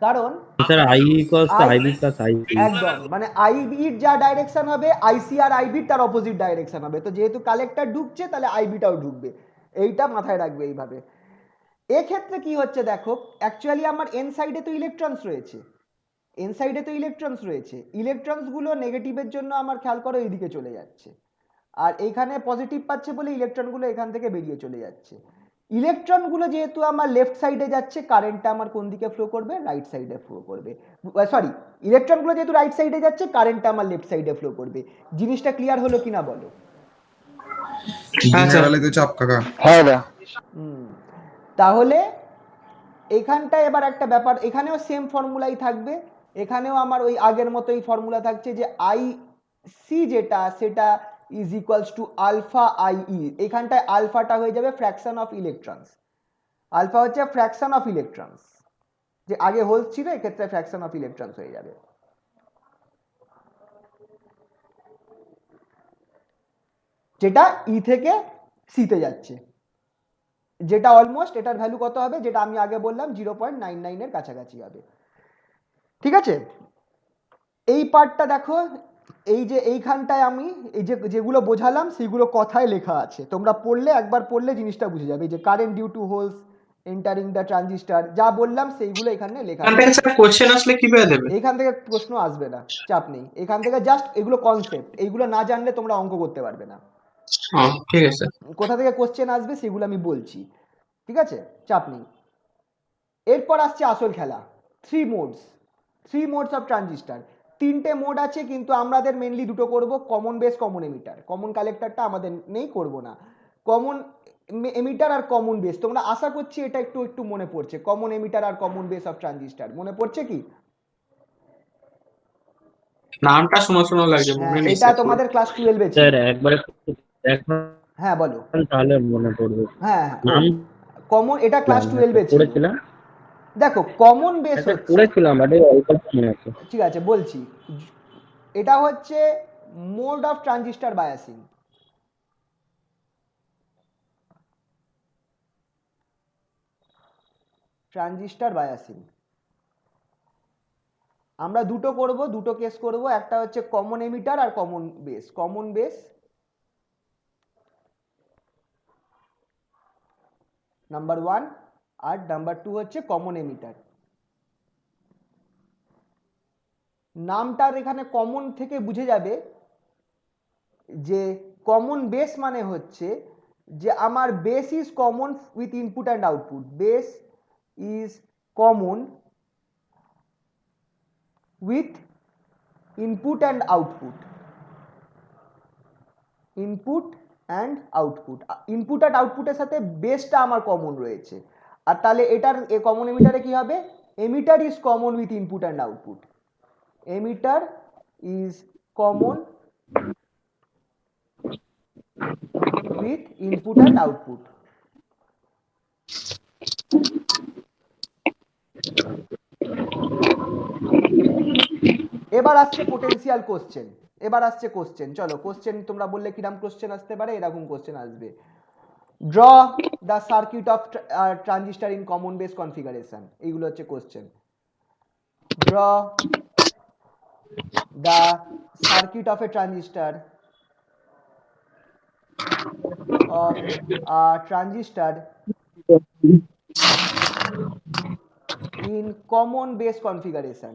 কারণ sir I equals to I, IB plus IB. একদম, মানে আইবির যা ডাইরেকশন হবে আইসি আর আইবির তার অপোজিট ডাইরেকশন হবে। তো যেহেতু কালেক্টর ঢুকছে তাহলে আইবিটাও ঢুকবে। এইটা মাথায় রাখবে এইভাবে। এক্ষেত্রে কি হচ্ছে দেখো, অ্যাকচুয়ালি আমার এন সাইডে তো ইলেকট্রনস রয়েছে, এন সাইডে তো ইলেকট্রনস রয়েছে। ইলেকট্রনস গুলো নেগেটিভের জন্য আমার খেয়াল করো এইদিকে চলে যাচ্ছে, আর এইখানে পজিটিভ পাচ্ছে বলে ইলেকট্রনগুলো এখান থেকে বেরিয়ে চলে যাচ্ছে। ইলেকট্রনগুলো যেহেতু আমার লেফট সাইডে যাচ্ছে, কারেন্টটা আমার কোন দিকে ফ্লো করবে? রাইট সাইডে ফ্লো করবে। সরি, ইলেকট্রনগুলো যেহেতু রাইট সাইডে যাচ্ছে, কারেন্টটা আমার লেফট সাইডে ফ্লো করবে। জিনিসটা ক্লিয়ার হলো কিনা বলো? হ্যাঁ দিনের স্যার। বেলায় তো চাপ কাকা। হুম। তাহলে এখানটায় এবার একটা ব্যাপার, এখানেও সেম ফর্মুলাই থাকবে। এখানেও আমার ওই আগের মতোই ফর্মুলা থাকছে যে আই সি যেটা সেটা is equals to alpha I E. এখানটায় আলফাটা হয়ে যাবে ফ্র্যাকশন অফ ইলেকট্রনস। আলফা হচ্ছে ফ্র্যাকশন অফ ইলেকট্রনস, যে আগে হোলস ছিল এক্ষেত্রে ফ্র্যাকশন অফ ইলেকট্রনস হয়ে যাবে। যেটা ই থেকে সিতে যাচ্ছে, যেটা অলমোস্ট এটার ভ্যালু কত হবে, যেটা আমি আগে বললাম 0.99 এর কাছাকাছি হবে। ঠিক আছে? এই পার্টটা দেখো, এই যে এইখানটায় আমি এই যে যেগুলো বোঝালাম সেগুলো কথায় লেখা আছে, তোমরা পড়লে, একবার পড়লে জিনিসটা বুঝে যাবে। এই যে current due to holes entering the transistor, যা বললাম সেইগুলো এখানে লেখা এখান আছে। থেকে স্যার কোশ্চেন আসলে কিভাবে দেবে? এখান থেকে প্রশ্ন আসবে না, চাপ নেই। এখান থেকে জাস্ট এগুলো কনসেপ্ট, এইগুলো না জানলে তোমরা অঙ্ক করতে পারবে না। ঠিক আছে। কোথা থেকে কোশ্চেন আসবে সেগুলো আমি বলছি, ঠিক আছে? চাপ নেই। এরপর আসছে আসল খেলা, থ্রি মোডস অফ ট্রানজিস্টার। তিনটে মোড আছে, কিন্তু আমাদের মেনলি দুটো করব, common base, common emitter. Common কালেক্টরটা আমাদের নেই, করব না। কমন এমিটার আর কমন বেস, তোমরা আশা করছি এটা একটু একটু মনে পড়ছে। কমন এমিটার আর কমন বেস অফ ট্রানজিস্টার মনে পড়ছে কি? নামটা শোনা শোনা লাগছে, হ্যাঁ, মনে নেই এটা স্যার। তোমাদের ক্লাস 12 ছিল। স্যার একবার একটু দেখান হ্যাঁ বলো। তাহলে মনে পড়বে। হ্যাঁ হ্যাঁ, ও নাম কমন, এটা ক্লাস 12 ছিল। পড়েছিলাম। দেখো কমন বেস স্যার হচ্ছে, পড়েছিলাম বাট অল্প অল্প মনে আছে। ঠিক আছে বলছি, এটা হচ্ছে mode of transistor biasing. Transistor biasing আমরা দুটো করব, দুটো কেস করব। একটা হচ্ছে কমন এমিটার আর common base. Common base number 1, আর নাম্বার 2 হচ্ছে কমন এমিটার। নামটার এখানে কমন থেকে বুঝে যাবে যে কমন বেস মানে হচ্ছে যে আমার base is common with input and output. Base is common with input and output, input and output, input and আউটপুটের সাথে বেসটা আমার কমন রয়েছে। আর তাহলে এটার কমন এমিটারে কি হবে? Emitter is common with input and output, emitter is common with input and output. এবার আসছে পোটেনশিয়াল কোশ্চেন, এবার আসছে কোশ্চেন। চলো কোশ্চেন তোমরা বললে কিরকম কোশ্চেন আসতে পারে, এরকম কোশ্চেন আসবে। Draw the circuit of transistor in common base configuration, এইগুলো হচ্ছে question. Draw the circuit of A transistor of a transistor in common base configuration.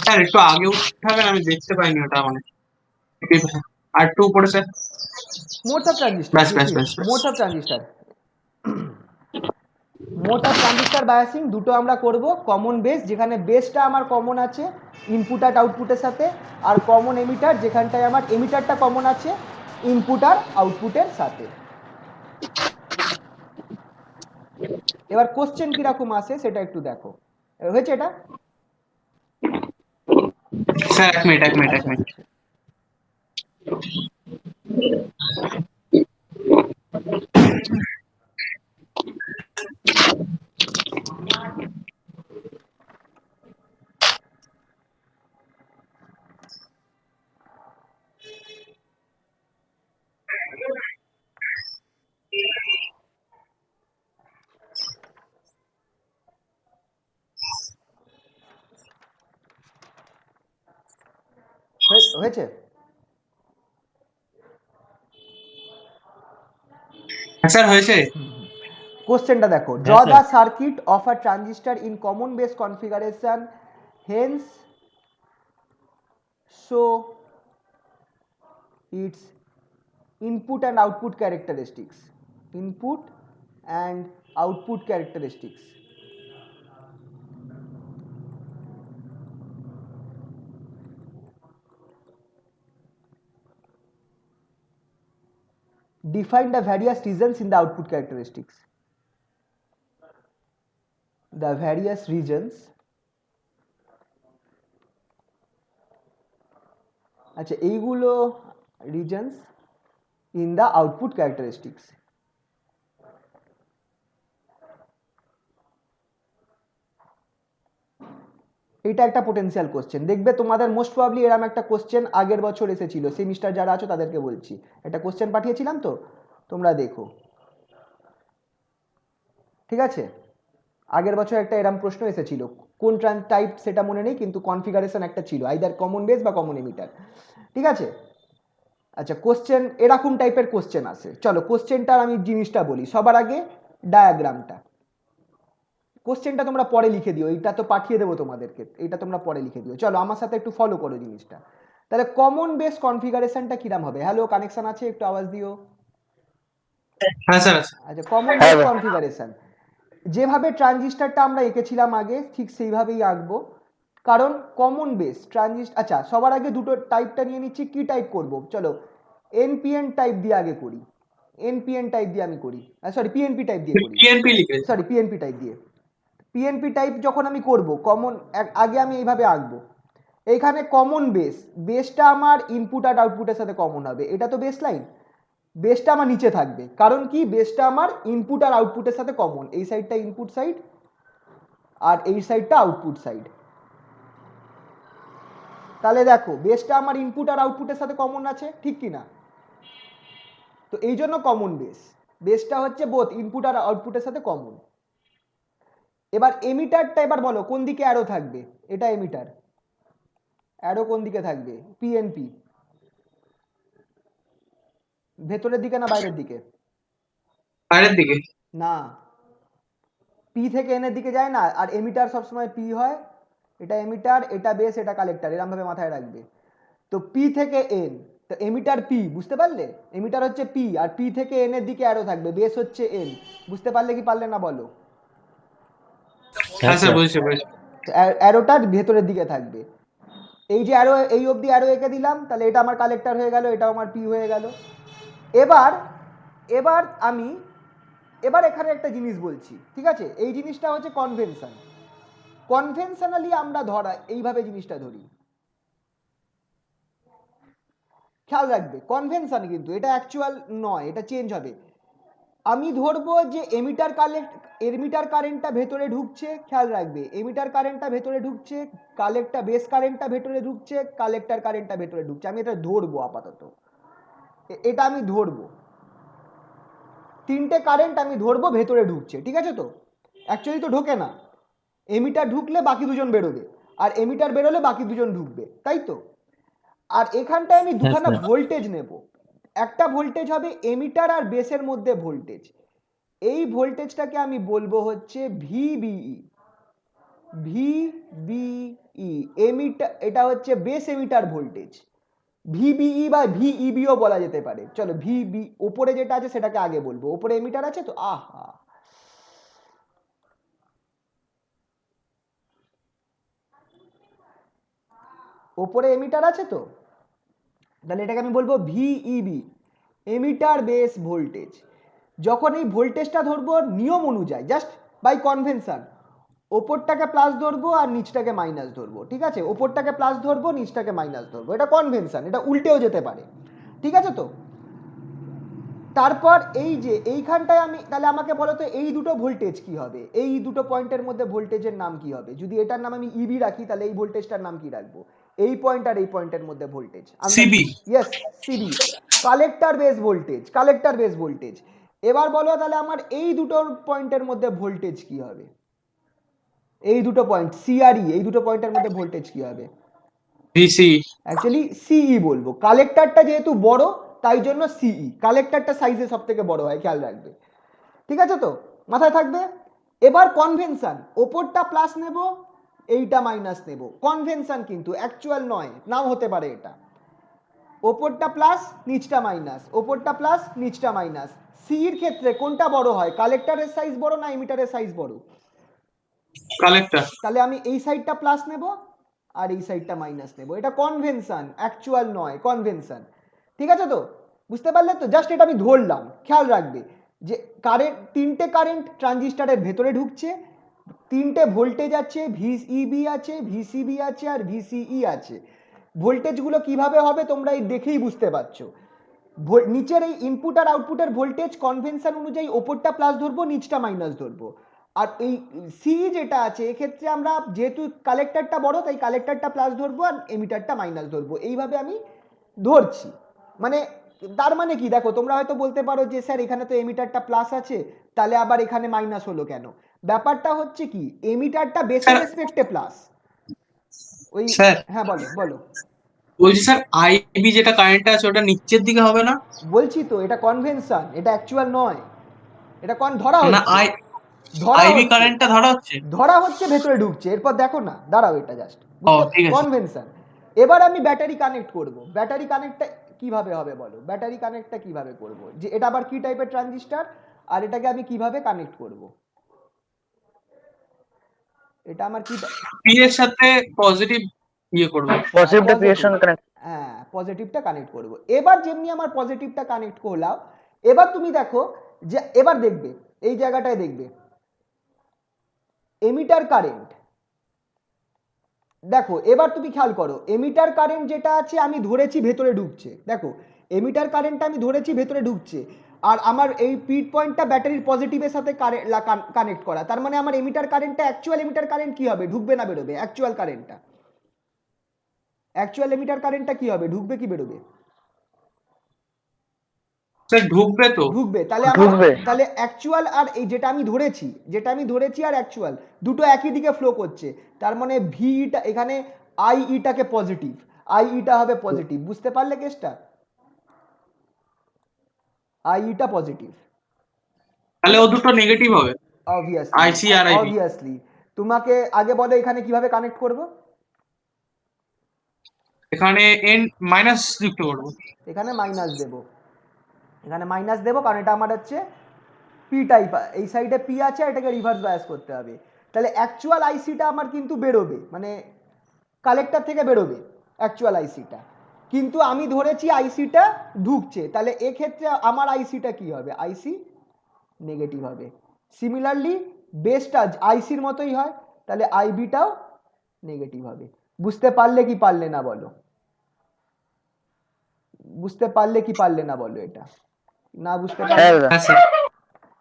Sir একটু আগে উঠাবেন, আমি দেখতে পাইনি ওটা মানে। আর একটু উপরে স্যার। Modes of transistor, ব্যাস this ব্যাস is ব্যাস ব্যাস। modes of transistor. Mode of transistor biasing দুটো আমরা করব, কমন বেস যেখানে বেসটা আমার কমন আছে ইনপুট আর আউটপুটের সাথে, আর কমন এমিটার যেখানটায় আমার এমিটারটা কমন আছে ইনপুট আর আউটপুটের সাথে। এবার কোশ্চেন কিরকম আসে সেটা একটু দেখো, হয়েছে এটা? স্যার এক মিনিট এক মিনিট এক আচ্ছা মিনিট। হয়েছে? স্যার হয়েছে। কোশ্চেনটা দেখো, ড্র হ্যাঁ, the sir. Circuit of a transistor in common base configuration, hence show its input and output characteristics, input and output characteristics. Define the various regions in the output characteristics. The various regions, আচ্ছা এইগুলো regions in the output characteristics. এটা একটা potential question, দেখবে তোমাদের most probably এরকম একটা question আগের বছর এসেছিল, সেমিস্টার যারা আছো তাদেরকে বলছি, একটা কোশ্চেন পাঠিয়েছিলাম তো তোমরা দেখো, ঠিক আছে? আগের বছর একটা এরকম প্রশ্ন এসেছিল, কোন টাইপ সেটা মনে নেই, কিন্তু কনফিগারেশন একটা ছিল, আইদার কমন বেস বা কমন এমিটার, ঠিক আছে? আচ্ছা কোশ্চেন এরকম টাইপের কোশ্চেন আসে। চলো কোশ্চেনটার আমি জিনিসটা বলি, সবার আগে ডায়াগ্রামটা, কোশ্চেনটা তোমরা পরে লিখে দিও, এইটা তো পাঠিয়ে দেবো তোমাদেরকে, এইটা তোমরা পরে লিখে দিও। চলো আমার সাথে একটু ফলো করো জিনিসটা। তাহলে কমন বেস কনফিগারেশনটা কিরাম হবে? হ্যালো কানেকশন আছে, একটু আওয়াজ দিও। হ্যাঁ স্যার আছে। আচ্ছা কমন বেস কনফিগারেশন যেভাবে ট্রানজিস্টারটা আমরা এঁকেছিলাম আগে ঠিক সেইভাবেই আঁকবো, কারণ কমন বেস ট্রানজিস্টার। আচ্ছা সবার আগে দুটো টাইপটা নিয়ে নিচ্ছি, কি টাইপ করব? চলো এনপিএন টাইপ দিয়ে আগে করি, এনপিএন টাইপ দিয়ে আমি করি, সরি পিএনপি টাইপ দিয়ে করি, পিএনপি লিখে। সরি পিএনপি টাইপ দিয়ে। পিএনপি টাইপ যখন আমি করব কমন, আগে আমি এইভাবে আঁকবো, এইখানে কমন বেস, বেসটা আমার ইনপুট আর আউটপুটের সাথে কমন হবে, এটা তো বেস লাইন, বেসটা আমার নিচে থাকবে, কারণ কি বেসটা আমার ইনপুট আর আউটপুটের সাথে কমন, এই সাইডটা ইনপুট সাইড আর এই সাইডটা আউটপুট সাইড। তাহলে দেখো বেসটা আমার ইনপুট আর আউটপুটের সাথে কমন আছে, ঠিক কি না? তো এই জন্য কমন বেস, বেসটা হচ্ছে বোথ ইনপুট আর আউটপুটের সাথে কমন। এবার এমিটারটা এবার বলো কোন দিকে অ্যারো থাকবে? এটা এমিটার, অ্যারো কোন দিকে থাকবে? পিএনপি, ভেতরের দিকে না বাইরের দিকে? বাইরের দিকে। না, পি থেকে এন এর দিকে যায় না, আর এমিটার সবসময় পি হয়, এটা এমিটার, এটা বেস, এটা কালেক্টর, এরকম ভাবে মাথায় রাখবে। তো পি থেকে এন, তো এমিটার পি, বুঝতে পারলে? এমিটার হচ্ছে পি আর পি থেকে এন এর দিকে অ্যারো থাকবে, বেস হচ্ছে এন। বুঝতে পারলে কি পারলে না বলো? হ্যাঁ হ্যাঁ স্যার স্যার। বুঝেছি বুঝেছি। অ্যারোটার ভেতরের দিকে থাকবে। এই যে অ্যারো, এই অবধি অ্যারো এঁকে দিলাম, তাহলে এটা আমার কালেক্টর হয়ে গেল, এটাও আমার পি হয়ে গেল। এবার এবার আমি এবার এখানে একটা জিনিস বলছি, ঠিক আছে? এই জিনিসটা হচ্ছে কনভেনশন। কনভেনশনালি আমরা ধরা এইভাবে জিনিসটা ধরি, খেয়াল রাখবে কনভেনশন, কিন্তু এটা অ্যাকচুয়াল নয়, এটা চেঞ্জ হবে। আমি ধরবো যে এমিটার কারেন্টটা ভেতরে ঢুকছে, খেয়াল রাখবে এমিটার কারেন্টটা ভেতরে ঢুকছে, কালেক্টর বেস কারেন্টটা ভেতরে ঢুকছে, কালেক্টর কারেন্টটা ভেতরে ঢুকছে। আমি এটা ধরবো আপাতত, এটা আমি ধরবো, তিনটে কারেন্ট আমি ধরবো ভেতরে ঢুকছে, ঠিক আছে? তো অ্যাকচুয়ালি তো ঢোকে না, এমিটার ঢুকলে বাকি দুজন বেরোবে, আর এমিটার বেরোলে বাকি দুজন ঢুকবে, তাই তো? আর এখানটায় আমি হ্যাঁ দুখানা স্যার। ভোল্টেজ নেব। একটা ভোল্টেজ হবে এমিটার আর বেসের মধ্যে ভোল্টেজ, এই ভোল্টেজটাকে আমি বলবো হচ্ছে ভিবিই। ভিবিই এমিটার, এটা হচ্ছে বেস এমিটার ভোল্টেজ। ভিবিই বা ভিইবিও বলা যেতে পারে। চলো ভিবি, ওপরে যেটা আছে সেটাকে আগে বলবো। ওপরে এমিটার আছে তো, আহা, ওপরে এমিটার আছে তো, তাহলে এটাকে আমি বলবো ভিইবি, এমিটার বেস ভোল্টেজ। যখন এই ভোল্টেজটা ধরবো নিয়ম অনুযায়ী, জাস্ট বাই কনভেনশন, ওপরটাকে প্লাস ধরবো আর নিচটাকে মাইনাস ধরবো, ঠিক আছে? ওপরটাকে প্লাস ধরবো, নিচটাকে মাইনাস ধরবো, এটা কনভেনশন, এটা উল্টেও যেতে পারে, ঠিক আছে? তো তারপর এই যে এইখানটায় আমি, তাহলে আমাকে বলো তো এই দুটো ভোল্টেজ কি হবে, এই দুটো পয়েন্টের মধ্যে ভোল্টেজের নাম কি হবে? যদি এটার নাম আমি ইবি রাখি, তাহলে এই ভোল্টেজটার নাম কি রাখবো? এই পয়েন্ট আর এই পয়েন্টের মধ্যে voltage, CB. Yes, CB, collector base voltage, collector base voltage. এবার বলো তাহলে আমার এই দুটো পয়েন্টের মধ্যে ভোল্টেজ কি হবে? এই দুটো পয়েন্ট সি আর ই, এই দুটো পয়েন্টের মধ্যে ভোল্টেজ কি হবে? ভিসি। অ্যাকচুয়ালি সিই বলবো, কালেক্টরটা যেহেতু বড় তাই জন্য সিই, কালেক্টরটা সাইজে সব থেকে বড় হয়, খেয়াল রাখবে, ঠিক আছে? তো মাথায় থাকবে। এবার কনভেনশন, ওপরটা প্লাস নেব, এইটা মাইনাস নেব, কনভেনশন কিন্তু অ্যাকচুয়াল নয়, নাও হতে পারে এটা। ওপরটা প্লাস নিচটা মাইনাস, ওপরটা প্লাস নিচটা মাইনাস। সিইর ক্ষেত্রে কোনটা বড় হয়, কালেক্টরের সাইজ বড় না এমিটারের সাইজ বড়? কালেক্টর। তাহলে আমি এই সাইডটা প্লাস নেব আর এই সাইডটা মাইনাস নেব, এটা কনভেনশন, অ্যাকচুয়াল নয়, কনভেনশন, ঠিক আছে? তো বুঝতে পারলে তো? জাস্ট এটা আমি ধরলাম, খেয়াল রাখবে যে কারেন্ট, তিনটে কারেন্ট ট্রানজিস্টারের ভেতরে ঢুকছে, তিনটে ভোল্টেজ আছে, ভিইবি আছে, ভিসিবি আছে আর ভিসিই আছে। ভোল্টেজগুলো কিভাবে হবে তোমরা এই দেখেই বুঝতে পারছো। নিচের এই ইনপুট আর আউটপুটের ভোল্টেজ কনভেনশন অনুযায়ী ওপরটা প্লাস ধরবো, নিচটা মাইনাস ধরবো। আর এই সি যেটা আছে এক্ষেত্রে আমরা যেহেতু কালেক্টরটা বড় তাই কালেক্টরটা প্লাস ধরবো আর এমিটারটা মাইনাস ধরবো, এইভাবে আমি ধরছি। মানে তার মানে কি, দেখো তোমরা হয়তো বলতে পারো যে স্যার এখানে তো এমিটারটা প্লাস আছে, তাহলে আবার এখানে মাইনাস হলো কেন? ব্যাপারটা হচ্ছে কি, এমিটারটা বেসের স্যার রেসপেক্টে প্লাস, ওই, স্যার হ্যাঁ বলো বলো। বলছি স্যার আইবি যেটা কারেন্টটা আছে ওটা নিচের দিকে হবে না? বলছি তো এটা কনভেনশন, এটা অ্যাকচুয়াল নয়, এটা ধরা না হচ্ছে, আই ধরা আইবি হচ্ছে, কারেন্টটা ধরা হচ্ছে। ধরা হচ্ছে ভেতরে ঢুকছে। এরপর দেখো না, দাঁড়াও, এটা জাস্ট ও বুঝতে, ঠিক আছে। কনভেনশন। এবার আমি ব্যাটারি কানেক্ট করব, ব্যাটারি কানেক্টটা কিভাবে হবে বলো? ব্যাটারি কানেক্টটা কিভাবে করব, যে এটা আবার কি টাইপের ট্রানজিস্টর আর এটাকে আমি কিভাবে কানেক্ট করব? এটা আমার কি, পি এর সাথে পজিটিভ ইয়ে করবে। পজিটিভটা পি এর সঙ্গে কানেক্ট। হ্যাঁ, পজিটিভটা কানেক্ট করব। এবার যেমনি আমার পজিটিভটা কানেক্ট করলাম, এবার তুমি দেখো যে এবার দেখবে এই জায়গাটায় দেখবে এমিটার কারেন্ট, দেখো এবার তুমি খেয়াল করো, এমিটার কারেন্ট যেটা আছে আমি ধরেছি ভেতরে ঢুকছে, দেখো এমিটার কারেন্টটা আমি ধরেছি ভেতরে ঢুকছে, আর আমার এই পিট পয়েন্টটা ব্যাটারির পজিটিভের সাথে কানেক্ট করা, তার মানে আমার এমিটার কারেন্টটা, অ্যাকচুয়াল এমিটার কারেন্ট কি হবে, ঢুকবে না বেরোবে? অ্যাকচুয়াল কারেন্টটা, অ্যাকচুয়াল এমিটার কারেন্টটা কি হবে, ঢুকবে কি বেরোবে? স্যার ঢুকবে তো। ঢুকবে। তাহলে আমার, ঢুকবে। তাহলে অ্যাকচুয়াল আর এই যেটা আমি ধরেছি, যেটা আমি ধরেছি আর অ্যাকচুয়াল দুটো একই দিকে ফ্লো করছে, তার মানে ভিটা এখানে আই ইটাকে পজিটিভ, আই ইটা হবে পজিটিভ, বুঝতে পারলে কেসটা? আই ইটা পজিটিভ, তাহলে ও দুটো নেগেটিভ হবে, অবভিয়াসলি, আইসি আর আইবি। অবভিয়াসলি। তোমাকে আগে বলো এখানে কিভাবে কানেক্ট করব? এখানে এন মাইনাস যুক্ত করবো। এখানে মাইনাস দেবো, এখানে মাইনাস দেবো, কারণ এটা আমার হচ্ছে পি টাইপ, এই সাইডে পি আছে, এটাকে রিভার্স বায়াস করতে হবে। তাহলে অ্যাকচুয়াল আইসিটা আমার কিন্তু বেরোবে, মানে কালেক্টর থেকে বেরোবে অ্যাকচুয়াল আইসিটা, কিন্তু আমি ধরেছি আইসিটা ঢুকছে, তাহলে এক্ষেত্রে আমার আইসিটা কি হবে? আইসি নেগেটিভ হবে। সিমিলারলি বেসটা আইসির মতোই হয়, তাহলে আইবিটাও নেগেটিভ হবে। বুঝতে পারলে কি পারলে না বলো? বুঝতে পারলে কি পারলে না বলো? এটা না বুঝতে পারলে, হ্যাঁ দাদা। হ্যাঁ স্যার।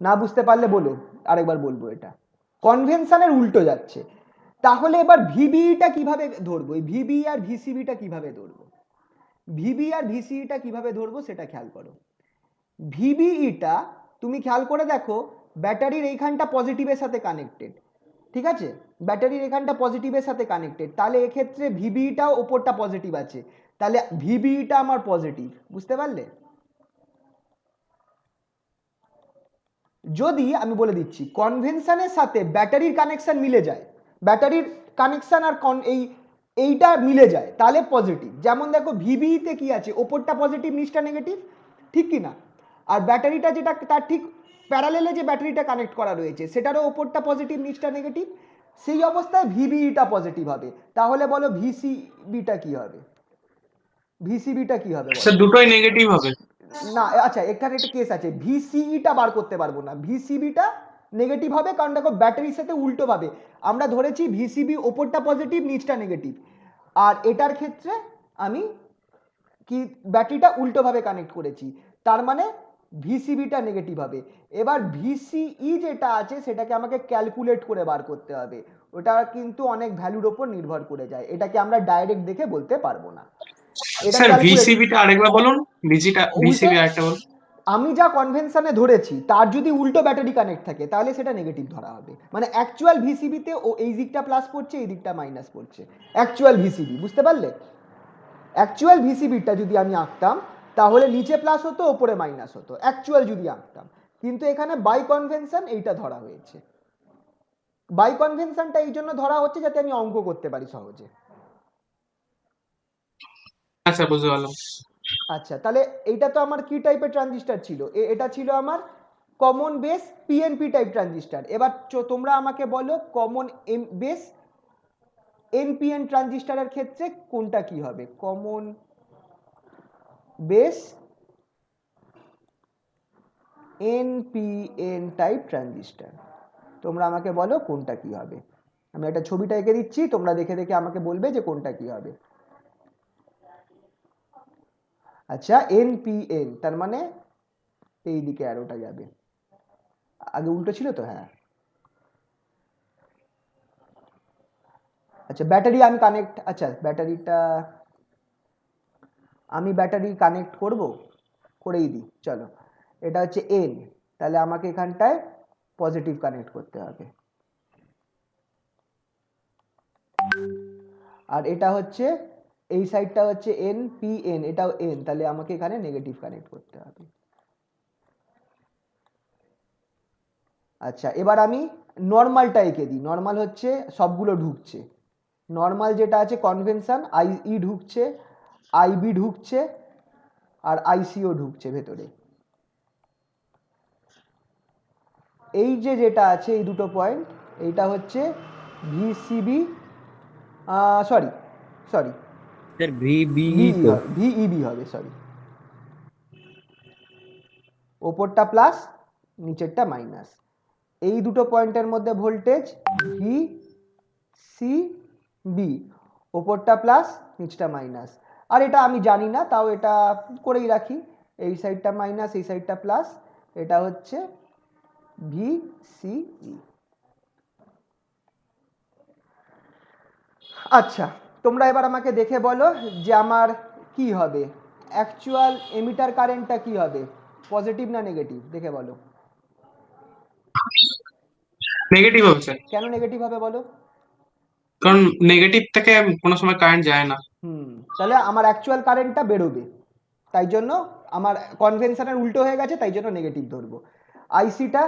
না বুঝতে পারলে বলো, আরেকবার বলবো। এটা কনভেনশনের উল্টো যাচ্ছে। তাহলে এবার ভিবিইটা কিভাবে ধরবো? এই ভিবিই আর ভিসিবিটা কিভাবে ধরবো? ভিবি আর ভিসিইটা কিভাবে ধরবো সেটা খেয়াল করো। ভিবিইটা তুমি খেয়াল করে দেখো, ব্যাটারির এইখানটা পজিটিভের সাথে কানেক্টেড, ঠিক আছে? ব্যাটারির এখানটা পজিটিভের সাথে কানেক্টেড, তাহলে এক্ষেত্রে ভিবিইটাও ওপরটা পজিটিভ আছে, তাহলে ভিবিইটা আমার পজিটিভ। বুঝতে পারলে? যদি আমি বলে দিচ্ছি কনভেনশনের সাথে ব্যাটারির কানেকশন মিলে যায়, ব্যাটারির কানেকশন আর এইটা মিলে যায়, তাহলে পজিটিভ। যেমন দেখো ভিবিইতে কি আছে, ওপরটা পজিটিভ নিচটা নেগেটিভ, ঠিক কি না? আর ব্যাটারিটা যেটা তার ঠিক প্যারালেলে যে ব্যাটারিটা কানেক্ট করা রয়েছে সেটারও ওপরটা পজিটিভ নিচটা নেগেটিভ, সেই অবস্থায় ভিবিইটা পজিটিভ হবে। তাহলে বলো ভিসিবিটা কি হবে? ভিসিবিটা কি হবে স্যার বলো? দুটোই নেগেটিভ হবে। না, আচ্ছা এখানে একটা কেস আছে, ভিসিইটা বার করতে পারবো না, ভিসিবিটা নেগেটিভ হবে, কারণ দেখো ব্যাটারির সাথে উল্টো ভাবে আমরা ধরেছি ভিসিবি ওপরটা পজিটিভ নিচটা নেগেটিভ, আর এটার ক্ষেত্রে আমি কি ব্যাটারিটা উল্টোভাবে কানেক্ট করেছি, তার মানে ভিসিবিটা নেগেটিভ হবে। এবার ভিসিই যেটা আছে সেটাকে আমাকে ক্যালকুলেট করে বার করতে হবে, ওটা কিন্তু অনেক ভ্যালুর ওপর নির্ভর করে যায়, এটাকে আমরা ডাইরেক্ট দেখে বলতে পারবো না। এটা স্যার ক্যালকুলেট ভিসিবিটা আরেকবার বলুন, উল্টো, ভিসিবি আরেকটা বলুন। আমি যা কনভেনশনে ধরেছি তার যদি উল্টো ব্যাটারি কানেক্ট থাকে তাহলে সেটা নেগেটিভ ধরা হবে, মানে অ্যাকচুয়াল ভিসিবিতে ও এই দিকটা প্লাস পড়ছে এই দিকটা মাইনাস পড়ছে, অ্যাকচুয়াল ভিসিবি। বুঝতে পারলে? অ্যাকচুয়াল ভিসিবিটা যদি আমি আঁকতাম তাহলে নিচে প্লাস হতো ওপরে মাইনাস হতো, অ্যাকচুয়াল যদি আঁকতাম, কিন্তু এখানে বাই কনভেনশন এইটা ধরা হয়েছে। বাই কনভেনশনটা এই জন্য ধরা হচ্ছে যাতে আমি অঙ্ক করতে পারি সহজে। আচ্ছা বুঝতে পারলাম। আচ্ছা, তাহলে এইটা তো আমার কি টাইপের ট্রানজিস্টার ছিল? এটা ছিল আমার common base PNP type transistor. এবার তোমরা আমাকে বলো কমন বেস এনপিএন ট্রানজিস্টারের ক্ষেত্রে কোনটা কি হবে? Common base NPN type transistor, তোমরা আমাকে বলো কোনটা কি হবে? আমি একটা ছবিটা এঁকে দিচ্ছি, তোমরা দেখে দেখে আমাকে বলবে যে কোনটা কি হবে। আচ্ছা, এনপিএন তার মানে এই দিকে অ্যারোটা যাবে, আগে উল্টো ছিল তো? হ্যাঁ। আচ্ছা ব্যাটারি আমি কানেক্ট, আচ্ছা ব্যাটারিটা আমি ব্যাটারি কানেক্ট করব, করেই দিই চলো। এটা হচ্ছে এন, তাহলে আমাকে এখানটায় পজিটিভ কানেক্ট করতে হবে, আর এটা হচ্ছে এই সাইডটা হচ্ছে এন পি এন, এটাও এন, তাহলে আমাকে এখানে নেগেটিভ কানেক্ট করতে হবে। আচ্ছা এবার আমি নর্মালটা এঁকে দিই। নর্মাল হচ্ছে সবগুলো ঢুকছে, নর্মাল যেটা আছে কনভেনশন, আইই ঢুকছে, আইবি ঢুকছে, আর আইসিও ঢুকছে ভেতরে। এই যে যেটা আছে এই দুটো পয়েন্ট, এইটা হচ্ছে VCB, sorry sorry sir VBE ভিই তো। হবে, ভিইবি হবে, সরি। ওপরটা প্লাস নিচেরটা মাইনাস, এই দুটো পয়েন্টের মধ্যে ভোল্টেজ ভি সি বি, ওপরটা প্লাস নিচটা মাইনাস। আর এটা আমি জানি না, তাও এটা করেই রাখি, এই সাইডটা মাইনাস এই সাইডটা প্লাস, এটা হচ্ছে ভি সি ই। আচ্ছা তোমরা এবার আমাকে দেখে বলো যে আমার কি হবে, অ্যাকচুয়াল এমিটার কারেন্টটা কি হবে, পজিটিভ না নেগেটিভ? দেখে বলো। নেগেটিভ হবে স্যার, কেন নেগেটিভ হবে বলো? কারণ নেগেটিভ থেকে কোনো সময় কারেন্ট যায় না। তাহলে আমার অ্যাকচুয়াল কারেন্টটা বেরোবে, তাই জন্য আমার কনভেনশনের উল্টো হয়ে গেছে, তাই জন্য নেগেটিভ ধরবো। আইসিটা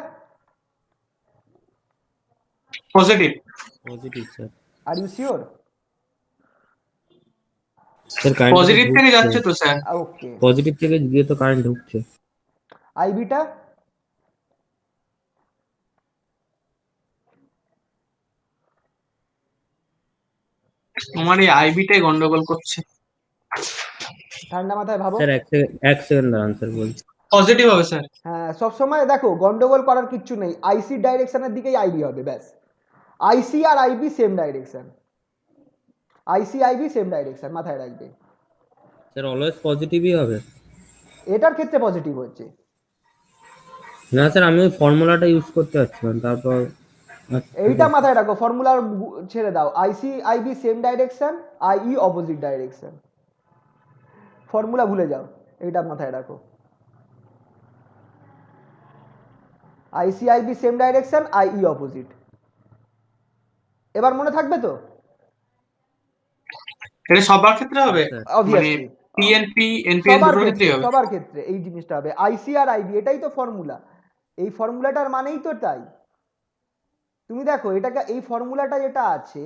positive. Positive sir. Are you sure? Sir current positive থেকে যাচ্ছে তো স্যার। ওকে, পজিটিভ থেকে গিয়ে তো কারেন্ট ঢুকছে। আইবিটা আমার এই আইবিটাই গন্ডগোল করছে। ঠান্ডা মাথায় ভাবো। স্যার এক সেকেন্ড দাঁড়ান স্যার বলছি। পজিটিভ হবে স্যার। হ্যাঁ, সবসময় দেখো গন্ডগোল করার কিচ্ছু নেই, আইসি ডাইরেকশনের দিকেই আইবি হবে ব্যাস। আইসি আর আইবি সেম ডাইরেকশন, আইসি আইবি সেম ডাইরেকশন, মাথায় রাখবে। স্যার অলওয়েজ পজিটিভই হবে? এটার ক্ষেত্রে পজিটিভ হচ্ছে। না স্যার, আমি ওই ফর্মুলাটা ইউজ করতে পারছিলাম, তারপর এইটা মাথায় রাখো, ফর্মুলা ছেড়ে দাও। IC IB same direction, IE opposite direction, formula ভুলে যাও, এইটা মাথায় রাখো। IC IB same direction, IE opposite. এবার মনে থাকবে তো? এটা সবার ক্ষেত্রে হবে? স্যার মানে অবভিয়াসলি পিএনপি এনপিএন সবার দুটোর ক্ষেত্রে, ক্ষেত্রেই হবে? সবার ক্ষেত্রে এই জিনিসটা হবে, আইসি আর আইবি, এটাই তো ফর্মুলা। এই ফর্মুলাটার মানেই তো তাই। তুমি দেখো এটাকে, এই ফর্মুলাটা যেটা আছে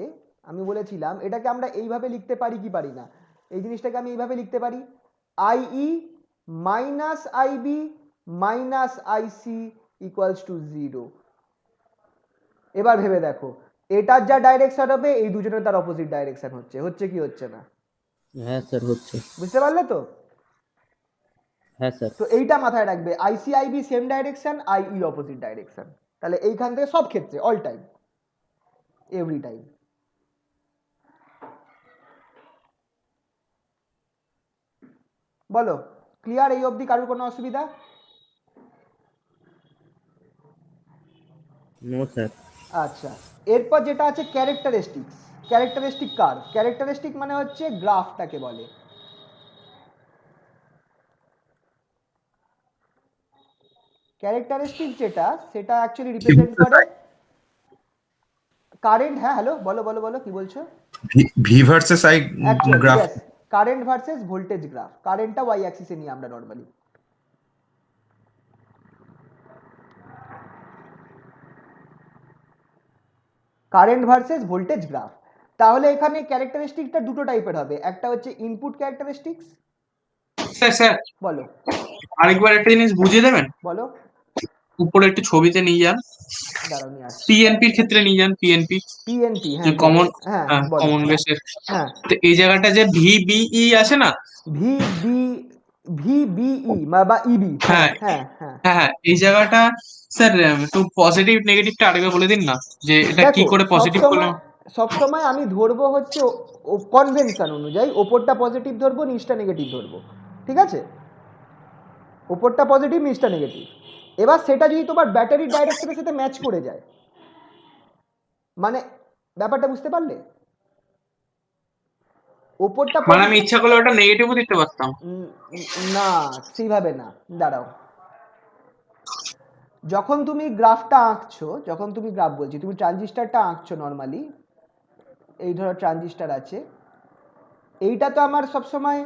আমি বলেছিলাম, এটাকে আমরা এইভাবে লিখতে পারি কি পারি না? এই জিনিসটাকে আমি এইভাবে লিখতে পারি, IE minus IB minus IC equals to 0। এবার ভেবে দেখো, এটার যা ডাইরেকশন হবে এই দুজনের তার অপোজিট ডাইরেকশন হচ্ছে, হচ্ছে কি হচ্ছে না? হ্যাঁ স্যার হচ্ছে। বুঝতে পারলে তো? হ্যাঁ স্যার। তো এইটা মাথায় রাখবে, IC IB same direction, IE opposite direction. তাহলে এইখান থেকে সব ক্ষেত্রে, অল টাইম, এভরি টাইম। বলো, ক্লিয়ার এই অবধি? কারোর কোনো অসুবিধা? No sir. আচ্ছা, এরপর যেটা আছে ক্যারেক্টারিস্টিক্স। ক্যারেক্টারিস্টিক কার? ক্যারেক্টারিস্টিক মানে হচ্ছে গ্রাফটাকে বলে। ক্যারেক্টারিস্টিক যেটা, সেটা অ্যাকচুয়ালি রিপ্রেজেন্ট করে কারেন্ট। হ্যাঁ হ্যালো, বলো বলো বলো, কি বলছো? V versus I actually graph. Yes, current versus voltage graph. কারেন্টটা ওয়াই অ্যাক্সিসে নিই আমরা normally. Current versus voltage graph. তাহলে এখানে ক্যারেক্টারিস্টিকটা দুটো টাইপের হবে, একটা হচ্ছে ইনপুট ক্যারেক্টারিস্টিক্স। স্যার স্যার বলো আরেকবার একটা জিনিস বুঝিয়ে দেবেন? বলো, উপরে একটু ছবিতে নিয়ে যান, দাঁড়াও নিয়ে আসছি। পিএনপির ক্ষেত্রে নিয়ে যান, পিএনপি পিএনপি, যে হ্যাঁ কমন, হ্যাঁ হ্যাঁ বলো। কমন বেসের। হ্যাঁ, তো এই জায়গাটা যে ভিবিই আছে না? ভিবি, ভিবিই বা ইবি, হ্যাঁ হ্যাঁ হ্যাঁ হ্যাঁ। হ্যাঁ হ্যাঁ, এই জায়গাটা স্যার একটু পজিটিভ নেগেটিভটা আরেকবার বলে দিন না, যে এটা কি দেখো করে পজিটিভ করলাম? সবসময় আমি ধরবো হচ্ছে কনভেনশন অনুযায়ী, ওপরটা পজিটিভ ধরবো, নিচটা নেগেটিভ ধরবো, ঠিক আছে? ওপরটা পজিটিভ, নিচটা নেগেটিভ। এবার সেটা যদি তোমার ব্যাটারির ডাইরেকশনের সাথে ম্যাচ করে যায়, মানে ব্যাপারটা বুঝতে পারলে? ওপরটা মানে আমি পজিটিভ, ইচ্ছা করলে ওটা নেগেটিভও দিতে পারতাম। না সেইভাবে না, দাঁড়াও। যখন তুমি গ্রাফটা আঁকছো, যখন তুমি গ্রাফ বলছি, তুমি ট্রানজিস্টারটা আঁকছো নর্মালি, এই ধরো ট্রানজিস্টার আছে, এইটা তো আমার সবসময়,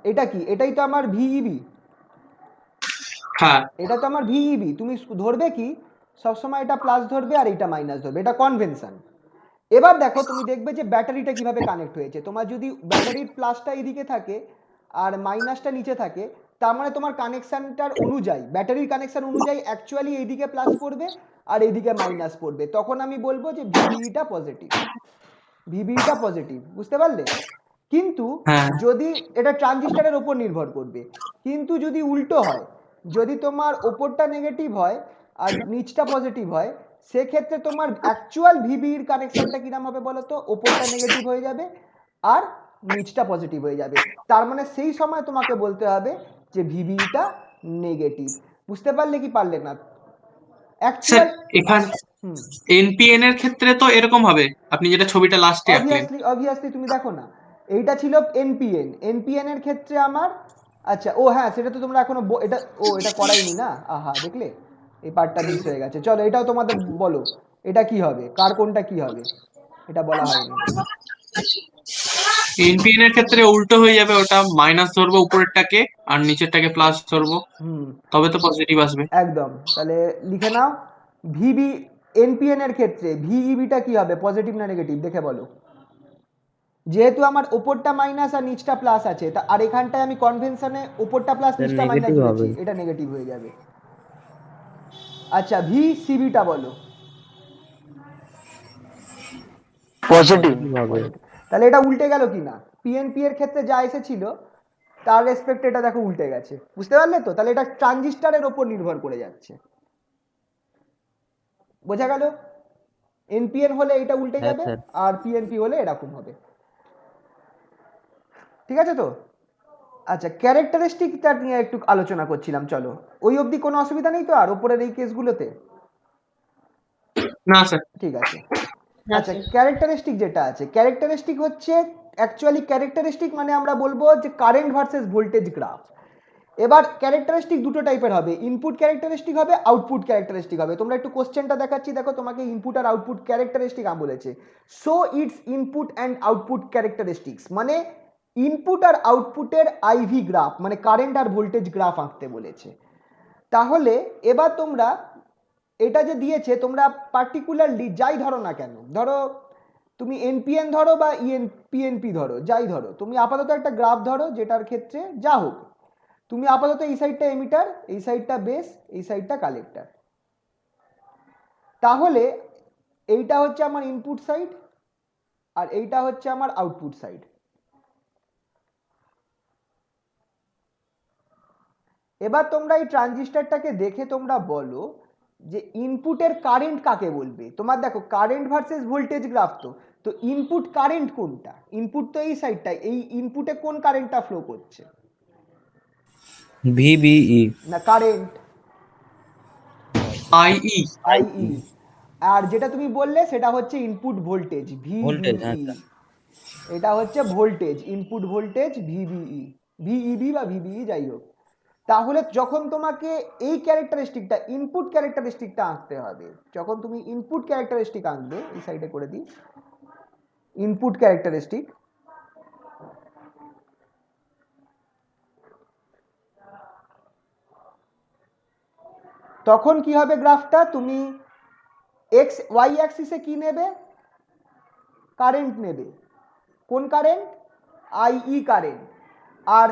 এটা কি, এটাই তো আমার ভিইবি, হ্যাঁ এটা তো আমার ভিইবি। তুমি ধরবে কি, সবসময় এটা প্লাস ধরবে আর এটা মাইনাস ধরবে, এটা কনভেনশন। এবার দেখো, তুমি দেখবে যে ব্যাটারিটা কিভাবে কানেক্ট হয়েছে। তোমার যদি ব্যাটারির প্লাসটা এইদিকে থাকে আর মাইনাসটা নিচে থাকে, তার মানে তোমার কানেকশনটার অনুযায়ী, ব্যাটারির কানেকশন অনুযায়ী অ্যাকচুয়ালি এইদিকে প্লাস পড়বে আর এইদিকে মাইনাস পড়বে। তখন আমি বলবো যে ভিবিইটা পজিটিভ, ভিবিইটা পজিটিভ। বুঝতে পারলে? কিন্তু হ্যাঁ যদি এটা ট্রানজিস্টারের ওপর নির্ভর করবে, কিন্তু যদি উল্টো হয়, যদি তোমার ওপরটা নেগেটিভ হয় আর নিচটা পজিটিভ হয়, সেক্ষেত্রে তোমার অ্যাকচুয়াল ভিবির কানেকশনটা কিরম হবে বলো তো? ওপরটা নেগেটিভ হয়ে যাবে আর নিচটা পজিটিভ হয়ে যাবে। তার মানে সেই সময় তোমাকে বলতে হবে যে ভিবিটা নেগেটিভ। বুঝতে পারলে কি পারলে না? স্যার, অ্যাকচুয়াল, এখান হুম, এনপিএন এর ক্ষেত্রে তো এরকম হবে, আপনি যেটা ছবিটা লাস্টে আঁকলেন। অবভিয়াসলি তুমি দেখো না, এইটা ছিল এনপিএন, এনপিএন এর ক্ষেত্রে আমার, আচ্ছা ও হ্যাঁ, সেটা তো তোমরা এখনো এটা, ও এটা করাইনি না, আহা দেখলে এই পার্টটা মিস হয়ে গেছে। চলো এটাও তোমাদের বলো, এটা কি হবে, কার কোনটা কি হবে, এটা বলা হয়নি। এনপিএন এর ক্ষেত্রে উল্টো হয়ে যাবে, ওটা মাইনাস ধরবো উপরেরটাকে আর নিচেরটাকে প্লাস ধরবো, হুম, তবে তো পজিটিভ আসবে। একদম। তাহলে লিখে নাও, ভিবি, এনপিএন এর ক্ষেত্রে ভিইবিটা কি হবে, পজিটিভ না নেগেটিভ, দেখে বলো। যেহেতু আমার ওপরটা মাইনাস আর নিচটা প্লাস আছে, তা আর এখানটায় আমি কনভেনশনে ওপরটা প্লাস স্যার নিচটা মাইনাস নেগেটিভ বলেছি, হবে। এটা নেগেটিভ হয়ে যাবে। আচ্ছা ভি সিবিটা বলো। পজিটিভ। নেগেটিভ হবে। তাহলে এটা উল্টে গেল কি না, পিএনপি এর ক্ষেত্রে যা এসেছিল তার রেসপেক্টে এটা দেখো উল্টে গেছে, বুঝতে পারলে তো? তাহলে এটা ট্রানজিস্টরের ওপর নির্ভর করে যাচ্ছে, বোঝা গেল? এনপিএন হলে এটা উল্টে হ্যাঁ যাবে স্যার। আর পিএনপি হলে এরকম হবে, ঠিক আছে তো? আচ্ছা ক্যারেক্টারিস্টিকটা নিয়ে একটু আলোচনা করছিলাম, চলো ওই অবধি কোনো অসুবিধা নেই তো আর ওপরের এই কেসগুলোতে? না স্যার। ঠিক আছে। আচ্ছা ক্যারেক্টারিস্টিক যেটা আছে, ক্যারেক্টারিস্টিক হচ্ছে অ্যাকচুয়ালি ক্যারেক্টারিস্টিক মানে আমরা বলবো যে কারেন্ট ভার্সেস ভোল্টেজ গ্রাফ। এবার ক্যারেক্টারিস্টিক দুটো টাইপের হবে, ইনপুট ক্যারেক্টারিস্টিক হবে, আউটপুট ক্যারেক্টারিস্টিক হবে। তোমরা একটু কোশ্চেনটা দেখাচ্ছি, দেখো তোমাকে ইনপুট আর আউটপুট ক্যারেক্টারিস্টিক বলেছে। So it's input and output characteristics, মানে ইনপুট আর আউটপুটের আইভি গ্রাফ মানে কারেন্ট আর ভোল্টেজ গ্রাফ আঁকতে বলেছে। তাহলে এবার তোমরা এটা যে দিয়েছে, তোমরা পার্টিকুলারলি যাই ধরো না কেন, ধরো তুমি এনপিএন ধরো বা পিএনপি ধরো, যাই ধরো, তুমি আপাতত একটা গ্রাফ ধরো যেটার ক্ষেত্রে যা হোক, তুমি আপাতত এই সাইডটা এমিটার, এই সাইডটা বেস, এই সাইডটা কালেক্টর। তাহলে এইটা হচ্ছে আমার ইনপুট সাইড আর এইটা হচ্ছে আমার আউটপুট সাইড। এবার তোমরা এই ট্রানজিস্টরটাকে দেখে তোমরা বলো যে ইনপুটের কারেন্ট কাকে বলবে। তোমার দেখো কারেন্ট ভার্সেস ভোল্টেজ গ্রাফ, তো ইনপুট কারেন্ট কোনটা? ইনপুট তো এই সাইডটা, এই ইনপুটে কোন কারেন্টটা ফ্লো করছে? ভিবিই। না কারেন্ট, আইই। আইই। আর যেটা তুমি বললে সেটা হচ্ছে ইনপুট ভোল্টেজ ভোল্টেজ, হ্যাঁ ভিবিই। স্যার। এটা হচ্ছে ভোল্টেজ, ইনপুট ভোল্টেজ ভিবিই, ভিইবি বা ভিবিই যাই হোক। তাহলে যখন তোমাকে এই ক্যারেক্টারিস্টিকটা ইনপুট ক্যারেক্টারিস্টিকটা আঁকতে হবে, যখন তুমি ইনপুট ক্যারেক্টারিস্টিক আঁকবে, এই সাইডে করে দিই ইনপুট ক্যারেক্টারিস্টিক, তখন কি হবে গ্রাফটা? তুমি এক্স ওয়াই অ্যাক্সিসে কি নেবে? কারেন্ট নেবে। কোন কারেন্ট? আইই কারেন্ট। আর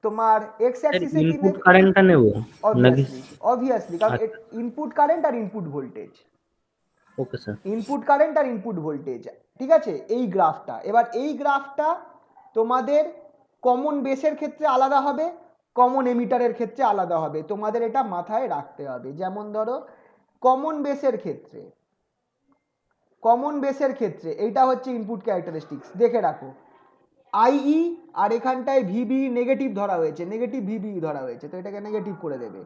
তোমার এক্স স্যার অ্যাক্সিসে কি ইনপুট নেবে? কারেন্টটা নেব নাকি? অবভিয়াসলি কারণ আচ্ছা, ইনপুট কারেন্ট আর input voltage, okay sir. Input current আর ইনপুট ভোল্টেজ, ঠিক আছে? এই গ্রাফটা, এবার এই গ্রাফটা তোমাদের কমন বেসের ক্ষেত্রে আলাদা হবে, কমন এমিটারের ক্ষেত্রে আলাদা হবে, তোমাদের এটা মাথায় রাখতে হবে। যেমন ধরো কমন বেসের ক্ষেত্রে, কমন বেসের ক্ষেত্রে এইটা হচ্ছে ইনপুট ক্যারেক্টারিস্টিক্স, দেখে রাখো আইই আর এখানটায় ভিবি নেগেটিভ ধরা হয়েছে, নেগেটিভ ভিবি ধরা হয়েছে, তো এটাকে নেগেটিভ করে দেবে।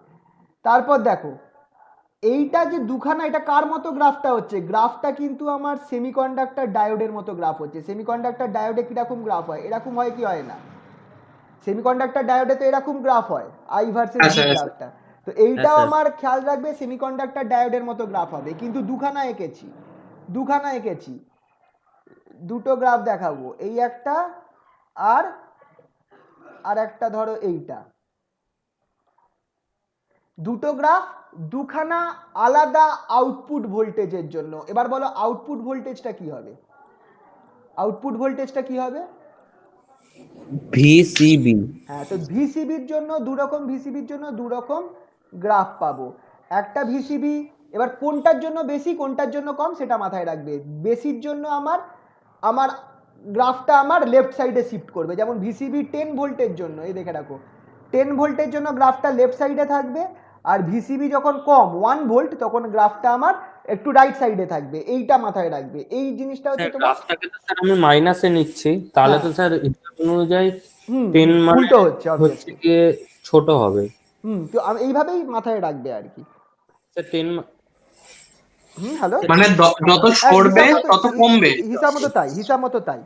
তারপর দেখো এইটা যে দুখানা, এটা কার মতো গ্রাফটা হচ্ছে? গ্রাফটা কিন্তু আমার সেমিকন্ডাক্টর ডায়োডের মতো গ্রাফ হচ্ছে। সেমিকন্ডাক্টর ডায়োডে কিরকম গ্রাফ হয়? এরকম হয় কি হয় না? সেমিকন্ডাক্টর ডায়োডে তো এরকম গ্রাফ হয়, আই ভার্সেস হ্যাঁ ভি স্যার, হ্যাঁ স্যার। গ্রাফটা। তো হ্যাঁ এইটাও স্যার। আমার খেয়াল রাখবে, সেমিকন্ডাক্টর ডায়োডের মতো গ্রাফ হবে, কিন্তু দুখানা এঁকেছি, দুখানা এঁকেছি, দুটো গ্রাফ দেখাবো, এই একটা আর আর একটা ধরো এইটা, দুটো গ্রাফ, দুখানা আলাদা আউটপুট ভোল্টেজের জন্য। এবার বলো আউটপুট ভোল্টেজটা কি হবে? আউটপুট ভোল্টেজটা কি হবে? ভিসিবি। হ্যাঁ, তো ভিসিবির জন্য দুরকম, ভিসিবির জন্য দুরকম গ্রাফ পাবো। একটা ভিসিবি, এবার কোনটার জন্য বেশি কোনটার জন্য কম সেটা মাথায় রাখবে। বেশির জন্য আমার আমার গ্রাফটা আমার লেফট সাইডে শিফট করবে, যেমন ভিসিবি 10 ভোল্টের জন্য, এই দেখে রাখো 10 ভোল্টের জন্য গ্রাফটা লেফট সাইডে থাকবে, আর ভিসিবি যখন কম 1 ভোল্ট তখন গ্রাফটা আমার একটু রাইট সাইডে থাকবে, এইটা মাথায় রাখবে। এই জিনিসটা হচ্ছে স্যার তোমার, গ্রাফটাকে তো স্যার আমি মাইনাসে নিচ্ছি, তাহলে তো হ্যাঁ স্যার হিসাব অনুযায়ী হুম 10 মানে উল্টো হচ্ছে হচ্ছে অবভিয়াসলি। গিয়ে ছোট হবে। তো এইভাবেই মাথায় রাখবে আর কি। স্যার 10 হ্যালো, মানে যত সরবে তত কমবে। হিসাব মতো তাই, হিসাব মতো তাই।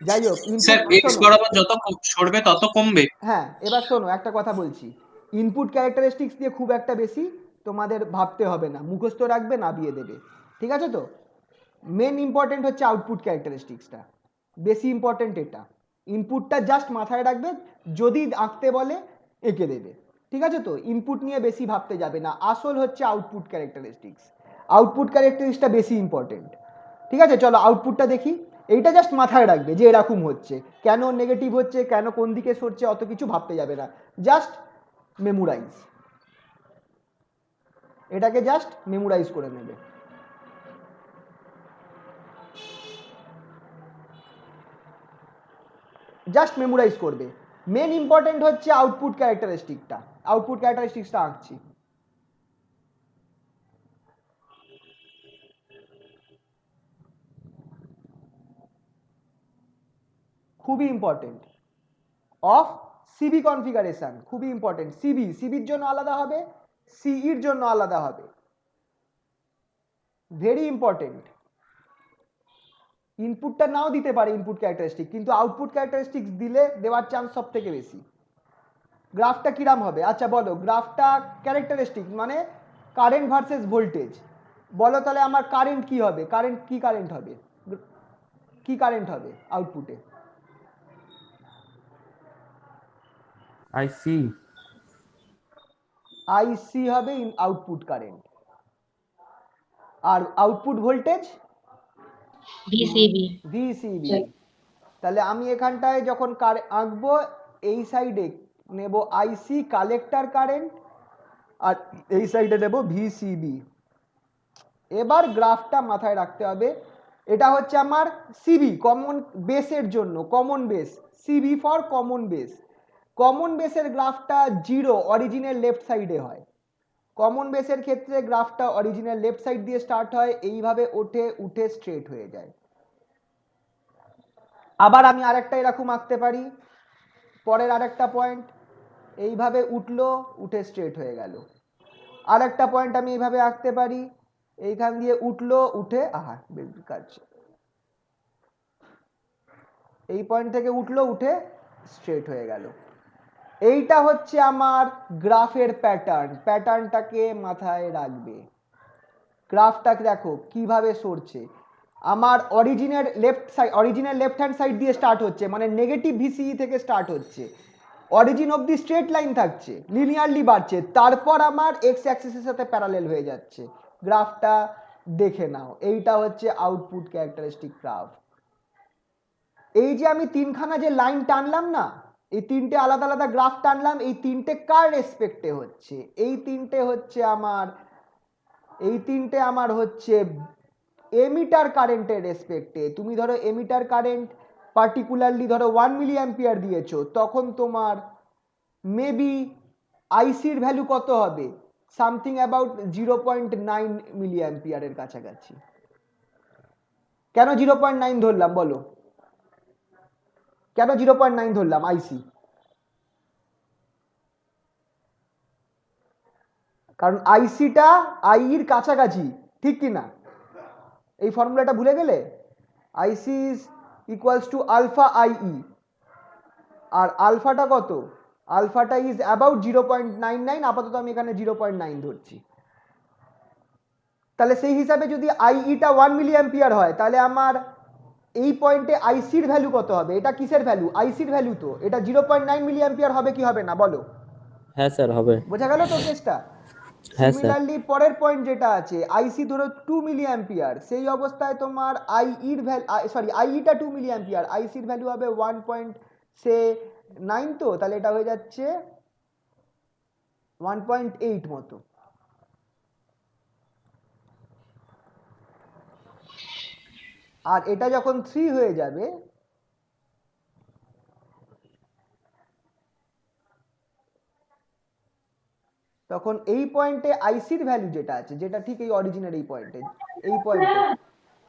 যাই হোক স্যার ইনপুট, এক্স শোনো, বরাবর যত সরবে তত কমবে। হ্যাঁ এবার শোনো একটা কথা বলছি, ইনপুট ক্যারেক্টারিস্টিক্স দিয়ে খুব একটা বেশি তোমাদের ভাবতে হবে না, মুখস্থ রাখবে, নামিয়ে দেবে, ঠিক আছে তো? মেন ইম্পর্টেন্ট হচ্ছে আউটপুট ক্যারেক্টারিস্টিক্সটা, বেশি ইম্পর্টেন্ট এটা। ইনপুটটা জাস্ট মাথায় রাখবে, যদি আঁকতে বলে এঁকে দেবে, ঠিক আছে তো? ইনপুট নিয়ে বেশি ভাবতে যাবে না, আসল হচ্ছে আউটপুট ক্যারেক্টারিস্টিক্স, আউটপুট ক্যারেক্টারিস্টিক্সটা বেশি ইম্পর্টেন্ট। ঠিক আছে, চলো আউটপুটটা দেখি। এইটা জাস্ট মাথায় রাখবে যে এরকম হচ্ছে, কেন নেগেটিভ হচ্ছে, কেন কোন দিকে সরছে, অত কিছু ভাবতে যাবে না, জাস্ট মেমোরাইজ, এটাকে জাস্ট মেমোরাইজ করে নেবে। জাস্ট মেমোরাইজ করবে। মেন ইম্পর্টেন্ট হচ্ছে আউটপুট ক্যারেক্টারিস্টিকটা, আউটপুট ক্যারেক্টারিস্টিক্সটা আঁকছি। খুবই ইম্পর্টেন্ট অফ সিবি কনফিগারেশন, খুবই ইম্পর্টেন্ট। সিবির জন্য আলাদা হবে, সিইর জন্য আলাদা হবে, ভেরি ইম্পর্টেন্ট। ইনপুটটা নাও দিতে পারে ইনপুট ক্যারেক্টারিস্টিক, কিন্তু আউটপুট ক্যারেক্টারিস্টিক দিলে দেওয়ার চান্স সব থেকে বেশি। গ্রাফটা কিরাম হবে? আচ্ছা বলো, গ্রাফটা ক্যারেক্টারিস্টিক মানে কারেন্ট ভার্সেস ভোল্টেজ, বলো তাহলে আমার কারেন্ট কি হবে, কি কারেন্ট হবে, কি কারেন্ট হবে আউটপুটে? আইসি আইসি হবে আউটপুট কারেন্ট। আর আউটপুট ভোল্টেজ ভিসিবি। ভিসিবি। তাহলে আমি এখানটায় যখন আঁকবো, এই সাইডে নেব আইসি কালেক্টর কারেন্ট, আর এই সাইডে নেব ভিসিবি। এবার গ্রাফটা মাথায় রাখতে হবে, এটা হচ্ছে আমার সিবি কমন বেসের জন্য, common base, CB for common base. Common বেসের গ্রাফটা জিরো অরিজিনের লেফট সাইডে হয়। কমন বেসের ক্ষেত্রে গ্রাফটা অরিজিনাল লেফট সাইড দিয়ে স্টার্ট হয়, এইভাবে ওঠে, উঠে স্ট্রেট হয়ে যায়। আবার আমি আরেকটা এরকম আঁকতে পারি, পরের আরেকটা পয়েন্ট এইভাবে উঠলো, উঠে স্ট্রেট হয়ে গেল। আরেকটা পয়েন্ট আমি এইভাবে আঁকতে পারি, এইখান দিয়ে উঠলো, উঠে কাটছে, এই পয়েন্ট থেকে উঠলো, উঠে স্ট্রেট হয়ে গেল। এইটা হচ্ছে আমার গ্রাফের প্যাটার্ন, প্যাটার্নটাকে মাথায় রাখবে। গ্রাফটা দেখো কিভাবে সরছে, আমার অরিজিনের লেফট হ্যান্ড সাইড দিয়ে স্টার্ট হচ্ছে, মানে নেগেটিভ ভিসিই থেকে স্টার্ট হচ্ছে, অরিজিন অবধি স্ট্রেট লাইন থাকছে, লিনিয়ারলি বাড়ছে, তারপর আমার এক্স অ্যাক্সিসের সাথে প্যারালেল হয়ে যাচ্ছে। গ্রাফটা দেখে নাও, এইটা হচ্ছে আউটপুট ক্যারেক্টারিস্টিক গ্রাফ। এই যে আমি তিনখানা যে লাইন টানলাম না, এই তিনটে আলাদা আলাদা গ্রাফ টানলাম, এই তিনটে কার রেসপেক্টে হচ্ছে? এই তিনটে আমার হচ্ছে এমিটার কারেন্টের রেসপেক্টে। তুমি ধরো এমিটার কারেন্ট পার্টিকুলারলি ধরো 1 মিলি অ্যাম্পিয়ার দিয়েছো, তখন তোমার মেবি আইসির ভ্যালু কত হবে? সামথিং অ্যাবাউট 0.9 মিলি অ্যাম্পিয়ারের কাছাকাছি। কেন 0.9 ধরলাম বলো, কেন 0.9 ধরলাম আইসি? কারণ আইসিটা আইর কাছাকাছি, ঠিক কি না? এই ফর্মুলাটা ভুলে গেলে? IC is equals to alpha IE, আর আলফাটা কত? আলফাটা ইজ অ্যাবাউট 0.99, আপাতত আমি এখানে 0.9 ধরছি। তাহলে সেই হিসাবে যদি আইইটা 1 মিলি অ্যাম্পিয়ার হয়, তাহলে আমার এই পয়েন্টে আইসির ভ্যালু কত হবে? এটা কিসের ভ্যালু? আইসির ভ্যালু। তো এটা 0.9 মিলি অ্যাম্পিয়ার হবে কি হবে না বলো? হ্যাঁ স্যার হবে। বোঝা গেল তো কেসটা? হ্যাঁ স্যার। সিমিলারলি পরের পয়েন্ট যেটা আছে, আইসি ধরো 2 মিলি অ্যাম্পিয়ার, সেই অবস্থায় তোমার আইইর ভ্যালু, সরি আইইটা 2 মিলি অ্যাম্পিয়ার, আইসির ভ্যালু হবে 1.9, তো তাহলে এটা হয়ে যাচ্ছে 1.8 মতো। আর এটা যখন 3 হয়ে যাবে, তখন এই পয়েন্টে আইসির ভ্যালু যেটা আছে, যেটা ঠিক এই অরিজিনাল এই পয়েন্টে,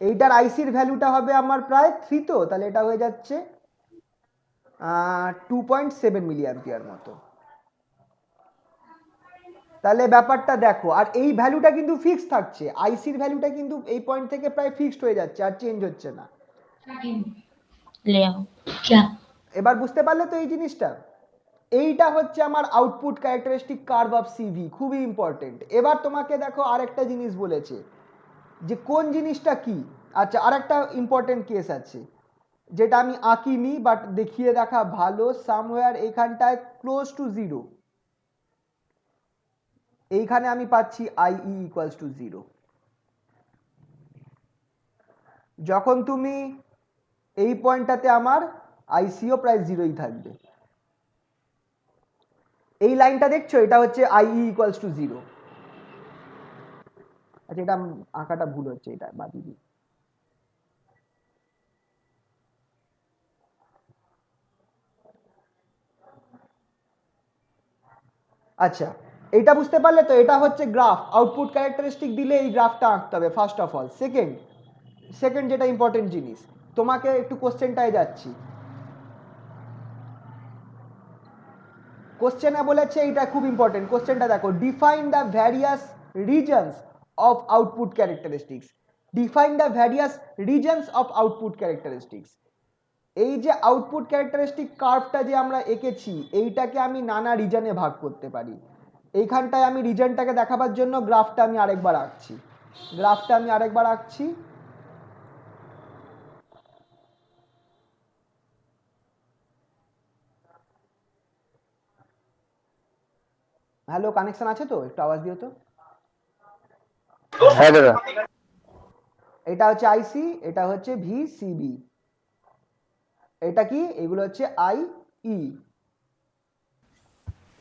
এইটার আইসির ভ্যালুটা হবে আমার প্রায় 3, তো তাহলে এটা হয়ে যাচ্ছে 2.7 মিলি অ্যাম্পিয়ার মতো। তাহলে ব্যাপারটা দেখো, আর এই ভ্যালুটা কিন্তু ফিক্স থাকছে, আইসির ভ্যালুটা কিন্তু এই পয়েন্ট থেকে প্রায় ফিক্সড হয়ে যাচ্ছে, আর চেঞ্জ হচ্ছে না। এবার বুঝতে পারলে তো এই জিনিসটা? এইটা হচ্ছে আমার output characteristic curve of CV, খুবই ইম্পর্টেন্ট। এবার তোমাকে দেখো আরেকটা জিনিস বলেছে, যে কোন জিনিসটা কি। আচ্ছা, আরেকটা ইম্পর্টেন্ট কেস আছে, যেটা আমি আঁকিনি বাট দেখিয়ে দেখা ভালো। সামওয়্যার এইখানটায় ক্লোজ টু 0, এইখানে আমি পাচ্ছি আইই ইকুয়ালস টু 0। যখন তুমি এই পয়েন্টটাতে আমার আইসিও প্রায় জিরোই থাকবে। এই লাইনটা দেখছো, এটা হচ্ছে আইই ইকুয়ালস টু জিরো। আচ্ছা, এটা আঁকাটা ভুল হচ্ছে, এটা বাদ দিই। আচ্ছা, এটা বুঝতে পারলে তো? এটা হচ্ছে গ্রাফ। আউটপুট ক্যারেক্টারিস্টিক দিলে এই গ্রাফটা আঁকতে হবে ফার্স্ট অফ অল। সেকেন্ড যেটা ইম্পর্টেন্ট জিনিস, তোমাকে একটু কোশ্চেনটায় যাচ্ছি। কোশ্চেনে বলেছে, এটা খুব ইম্পর্টেন্ট কোশ্চেনটা দেখো, define the various reasons of output characteristics. Define the various reasons of output characteristics. এই যে আউটপুট ক্যারেক্টারিস্টিক কার্ভটা যে আমরা এঁকেছি, এইটাকে আমি নানা রিজনে ভাগ করতে পারি। এইখানটায় আমি রিজনটাকে দেখাবার জন্য গ্রাফটা আমি আরেকবার আঁকছি। হ্যালো, কানেকশন আছে তো? একটু আওয়াজ দিও তো। হ্যাঁ দাদা। এটা হচ্ছে আইসি, এটা হচ্ছে ভিসিবি, এটা কি? এগুলো হচ্ছে আইই।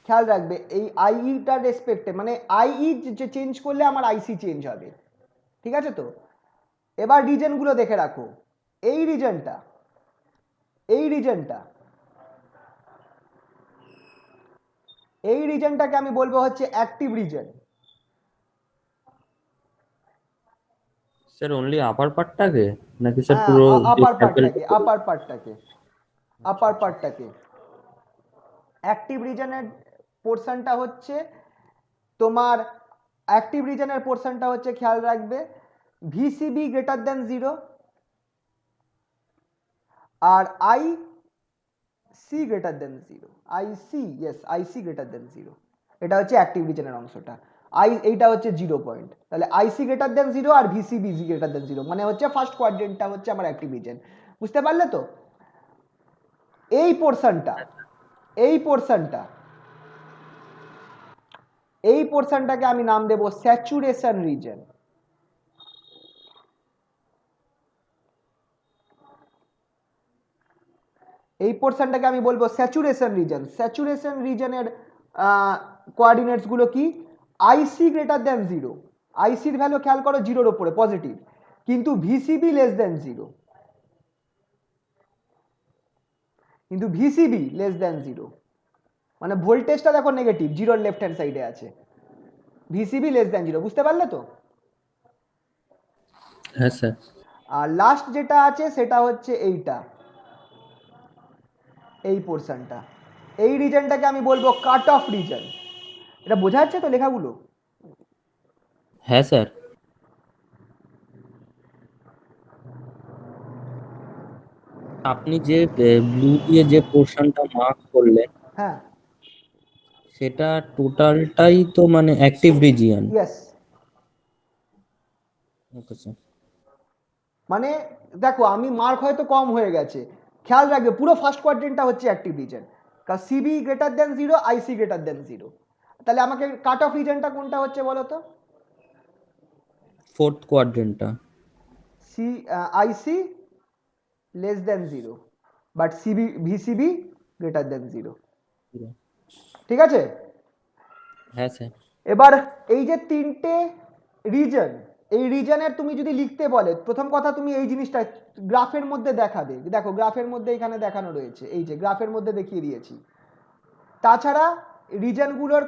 খেয়াল রাখবে এই আইইটার রেসপেক্টে, মানে আইই যে চেঞ্জ করলে আমার আইসি চেঞ্জ হবে, ঠিক আছে তো? এবার রিজনগুলো দেখে রাখো। এই রিজনটাকে আমি বলবো হচ্ছে অ্যাক্টিভ রিজন। স্যার অনলি আপার পার্টটাকে নাকি স্যার পুরো হ্যাঁ, আপার আচ্ছা। পার্টটাকে। অ্যাক্টিভ রিজনের পোর্শনটা হচ্ছে তোমার, খেয়াল রাখবে ভিসিবি গ্রেটার দেন 0 আর আইসি গ্রেটার দেন 0। আইসি গ্রেটার দেন 0, এটা হচ্ছে অ্যাক্টিভ রিজনের অংশটা। এইটা হচ্ছে 0 পয়েন্ট, তাহলে আইসি গ্রেটার দেন 0 আর ভিসিবি গ্রেটার দেন 0, মানে হচ্ছে ফার্স্ট কোয়াড্রেন্টটা হচ্ছে আমার অ্যাক্টিভ রিজন। বুঝতে পারলে তো? এই পোর্শনটাকে আমি নাম দেব স্যাচুরেশন রিজন। এই পোর্শনটাকে আমি বলবো স্যাচুরেশন রিজনের কোঅর্ডিনেটস গুলো কি? আইসি গ্রেটার দেন 0। আইসির ভ্যালু খেয়াল করো 0-র উপরে পজিটিভ, কিন্তু ভিসিবি লেস দেন 0। মানে ভোল্টেজটা দেখো নেগেটিভ, 0-র লেফট হ্যান্ড সাইডে আছে। ভিসিবি লেস দেন 0, বুঝতে পারলে তো? হ্যাঁ স্যার। আর লাস্ট যেটা আছে সেটা হচ্ছে এই পোর্শনটা। এই রিজনটাকে আমি বলবো কাট অফ রিজন। এটা বোঝা যাচ্ছে তো লেখাগুলো? হ্যাঁ স্যার। আপনি যে ব্লু দিয়ে যে পোর্শনটা মার্ক করলেন হ্যাঁ, সেটা টোটালটাই তো মানে active region. Yes. Okay sir. মানে দেখো, আমি মার্ক হয়তো কম হয়ে গেছে, খেয়াল রাখবে পুরো ফার্স্ট কোয়াড্রেন্টটা হচ্ছে অ্যাক্টিভ রিজন, কারণ সিবি গ্রেটার দেন 0, আইসি গ্রেটার দেন 0। তাহলে আমাকে কাট অফ রিজনটা কোনটা হচ্ছে বলো তো? ফোর্থ কোয়াড্রেন্টটা। IC less than 0 but VCB greater than 0, ঠিক আছে? হ্যাঁ স্যার। এবার এই যে তিনটে রিজন, এই রিজনের তুমি যদি লিখতে বলে, প্রথম কথা তুমি এই জিনিসটা গ্রাফের মধ্যে দেখাবে। দেখো গ্রাফের মধ্যে এখানে দেখানো রয়েছে, এই যে গ্রাফের মধ্যে দেখিয়ে দিয়েছি। তাছাড়া রিজনগুলোর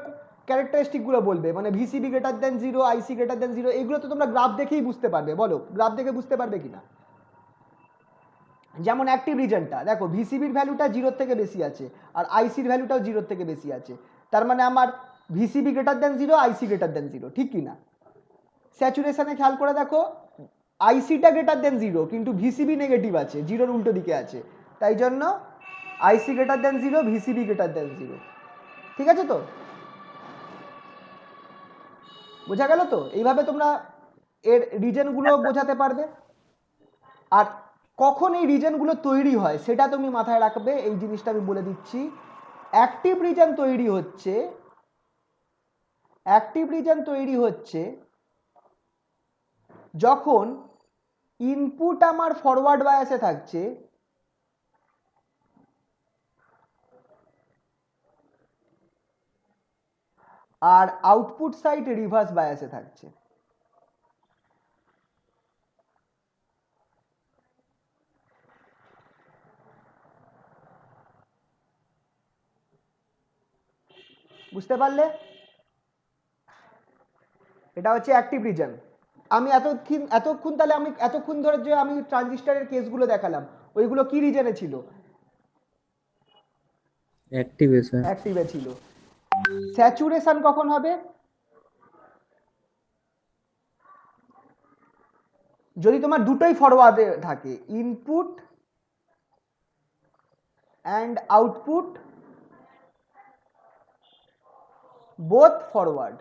ক্যারেক্টারিস্টিকগুলো বলবে, মানে ভিসিবি গ্রেটার দেন 0, আইসি গ্রেটার দেন 0, এগুলো তো তোমরা গ্রাফ দেখেই বুঝতে পারবে। বলো, গ্রাফ দেখে বুঝতে পারবে কিনা? যেমন অ্যাক্টিভ রিজনটা দেখো, ভিসিবির ভ্যালুটা 0-র থেকে বেশি আছে আর আইসির ভ্যালুটাও 0-র থেকে বেশি আছে, তার মানে আমার ভিসিবি গ্রেটার দেন 0, আইসি গ্রেটার দেন 0, ঠিক কিনা? স্যাচুরেশনে খেয়াল করে দেখো, আইসিটা গ্রেটার দেন 0 কিন্তু ভিসিবি নেগেটিভ আছে, 0-র উল্টো দিকে আছে, তাই জন্য IC greater than 0, VCB greater than 0, ঠিক আছে তো? বোঝা গেল তো? এইভাবে তোমরা এর রিজনগুলো বোঝাতে পারবে। আর কখন এই রিজনগুলো তৈরি হয় সেটা তুমি মাথায় রাখবে, এই জিনিসটা আমি বলে দিচ্ছি। অ্যাক্টিভ রিজন তৈরি হচ্ছে যখন ইনপুট আমার ফরওয়ার্ড বায়াসে থাকছে আর আউটপুট সাইড রিভার্স বায়াসে থাকছে। বুঝতে পারলে? এটা হচ্ছে অ্যাক্টিভ রিজন। আমি এতক্ষণ তাহলে আমি এতক্ষণ ধরে যে আমি ট্রানজিস্টরের কেসগুলো দেখালাম ওইগুলো কি রিজনে ছিল? অ্যাক্টিভে স্যার। অ্যাক্টিভে ছিল। স্যাচুরেশন কখন হবে? যদি তোমার দুটোই ফরওয়ার্ডে থাকে, input and output both forward.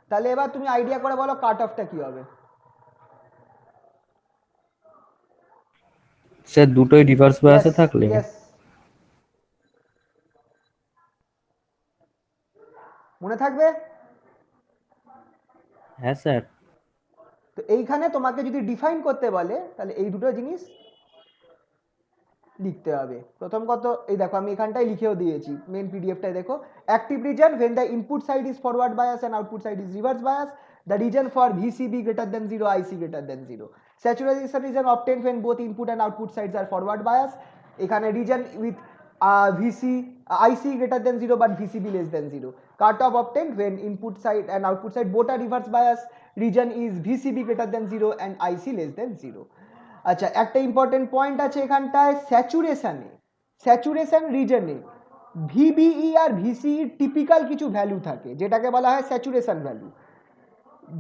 তাহলে এবার তুমি আইডিয়া করে বলো কাট অফটা কি হবে? স্যার দুটোই রিভার্স বায়াসে থাকলে? Yes. মনে থাকবে? হ্যাঁ স্যার। তো এইখানে তোমাকে যদি ডিফাইন করতে বলে তাহলে এই দুটো জিনিস লিখতে হবে। প্রথম কত, এই দেখো আমি এখানটায় লিখেও দিয়েছি, মেন পিডিএফটাই দেখো। Active reason when the input side is forward bias and output side is reverse bias, the region for VCB greater than 0, IC greater than 0. Saturation region obtained when both input and output sides are forward bias. এখানে region with IC greater than 0 but VCB less than 0. Cutoff obtained when input side and output side both are reverse bias. Region is VCB greater than 0 and IC less than 0. আচ্ছা, একটা important point আছে এখানটায়, saturation রিজনে VBE আর VCE typical কিছু value থাকে যেটাকে বলা হয় saturation value.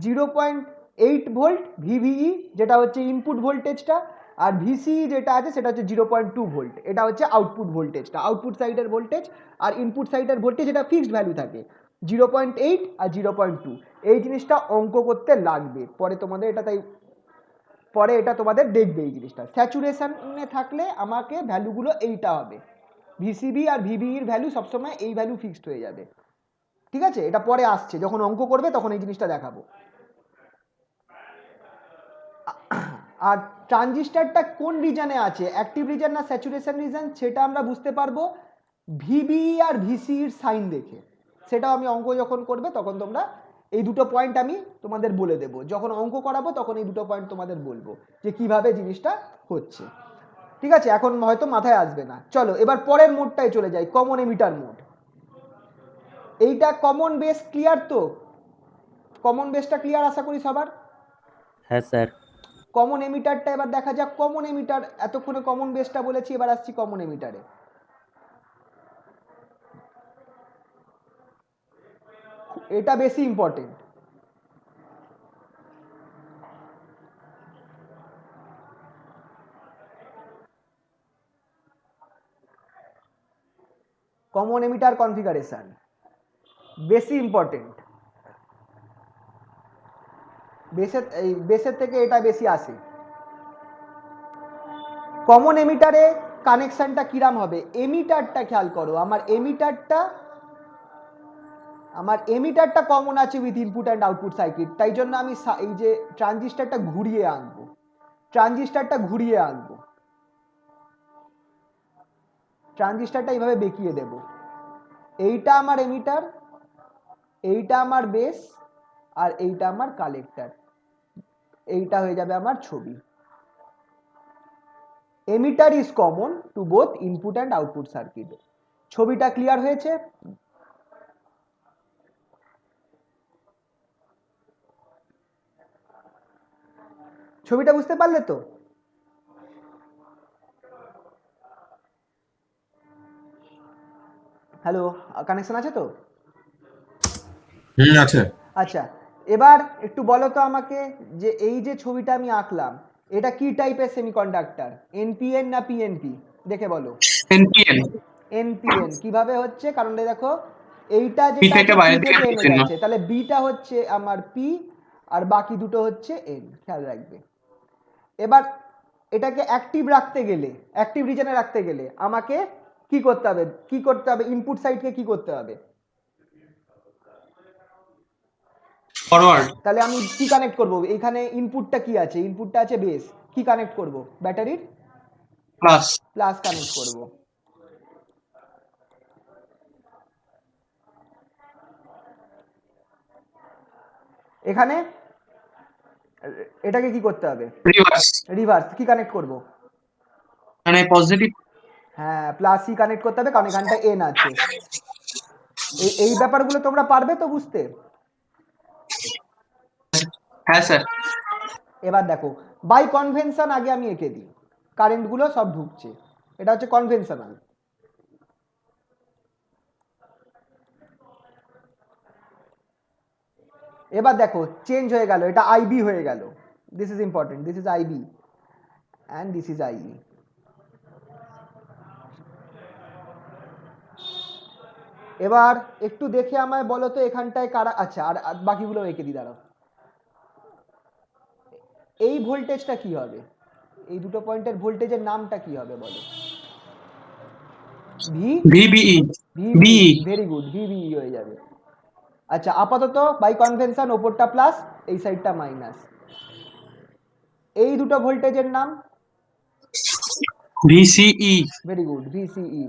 0.8 volt VBE যেটা হচ্ছে ইনপুট ভোল্টেজটা, আর ভিসিই যেটা আছে সেটা হচ্ছে 0.2 ভোল্ট, এটা হচ্ছে আউটপুট ভোল্টেজটা, আউটপুট সাইডের ভোল্টেজ। আর ইনপুট সাইডের ভোল্টেজ এটা ফিক্সড ভ্যালু থাকে 0.8 আর 0.2। এই জিনিসটা অঙ্ক করতে লাগবে পরে তোমাদের, এটা তাই পরে এটা তোমাদের দেখবে এই জিনিসটা। স্যাচুরেশনে থাকলে আমাকে ভ্যালুগুলো এইটা হবে, ভিসিবি আর ভিবিইর ভ্যালু সবসময় এই ভ্যালু ফিক্সড হয়ে যাবে। ঠিক আছে, এটা পরে আসছে, যখন অঙ্ক করবে তখন এই জিনিসটা দেখাবো। আর ট্রানজিস্টরটা কোন রিজনে আছে, অ্যাক্টিভ রিজন না স্যাচুরেশন রিজন, সেটা আমরা বুঝতে পারবো ভিবিই আর ভিসিইর সাইন দেখে। সেটাও আমি অঙ্ক যখন করবে তখন তোমরা এই দুটো পয়েন্ট আমি তোমাদের বলে দেবো, যখন অঙ্ক করাবো তখন এই দুটো পয়েন্ট তোমাদের বলবো যে কিভাবে জিনিসটা হচ্ছে। ঠিক আছে, এখন হয়তো মাথায় আসবে না। চলো এবার পরের মোডটায় চলে যাই, কমন এমিটার মোড। এইটা কমন বেস ক্লিয়ার তো? কমন বেসটা ক্লিয়ার আশা করি সবার। হ্যাঁ স্যার। কমন এমিটারটা এবার দেখা যাক। কমন এমিটার, এতক্ষণে কমন বেসটা বলেছি, এবার আসছি কমন এমিটারে। এটা বেশি ইম্পর্টেন্ট। কমন এমিটার কনফিগারেশন বেশি ইম্পর্টেন্ট। বেসের থেকে এটা বেশি আসে। কমন এমিটারে কানেকশনটা কিরাম হবে, এমিটারটা খেয়াল করো, আমার এমিটারটা কমন আছে with input and output circuit, তাই জন্য আমি এই যে ট্রানজিস্টরটা ঘুরিয়ে আনবো, ট্রানজিস্টরটা এইভাবে বেঁকিয়ে দেব। এইটা আমার এমিটার, এইটা আমার বেস, আর এইটা আমার কালেক্টর। এইটা হয়ে যাবে আমার ছবি। Emitter is common to both input and output circuit. ছবিটা ক্লিয়ার হয়েছে? ছবিটা বুঝতে পারলে তো? হ্যালো, কানেকশন আছে তো? আছে। আচ্ছা, এবার একটু বলো তো আমাকে, যে এই যে ছবিটা আমি আঁকলাম এটা কি টাইপের সেমিকন্ডাক্টর, এনপিএন না পিএনপি? দেখে বলো। এনপিএন। এনপিএন কিভাবে হচ্ছে, কারণ দেখো এইটা পি যেটা থেকে আছে বাইরে পি দিকে থেকে এনে জন্য। যাচ্ছে, তাহলে বিটা হচ্ছে আমার পি আর বাকি দুটো হচ্ছে এন, খেয়াল রাখবে। এবার এটাকে অ্যাক্টিভ রিজনে রাখতে গেলে আমাকে কি করতে হবে, ইনপুট সাইডকে কি করতে হবে? ফরওয়ার্ড। তাহলে আমি কি কানেক্ট করব, এখানে ইনপুটটা কি আছে, ইনপুটটা আছে বেস, কি কানেক্ট করব, ব্যাটারির প্লাস প্লাস কানেক্ট করব। এখানে এটাকে কি করতে হবে? রিভার্স, রিভার্স কি কানেক্ট করব? মানে পজিটিভ। হ্যাঁ, প্লাস সি কানেক্ট করতে হবে কারণ এখানটা এন আছে। এই ব্যাপারগুলো তোমরা পারবে তো বুঝতে? হ্যাঁ স্যার। এবার দেখো, বাই কনভেনশন আগে আমি এঁকে দিই, কারেন্টগুলো সব ঢুকছে, এটা হচ্ছে কনভেনশনাল। এবার দেখো চেঞ্জ হয়ে গেল, এটা আইবি হয়ে গেল। This is important, this is IB and this is IE. এবার একটু দেখে আমায় বলো তো এখানটায় কারা, আচ্ছা আর আর বাকিগুলো এঁকে দিই, দাঁড়াও। এই ভোল্টেজটা কি হবে? এই দুটো পয়েন্টের ভোল্টেজের নামটা কি হবে বলো? V VBE, VB, BE. Very good, VBE হয়ে যাবে। আচ্ছা আপাতত বাই কনভেনশন ওপরটা প্লাস, এই সাইডটা মাইনাস। এই দুটো ভোল্টেজের নাম? VCE. Very good, VCE.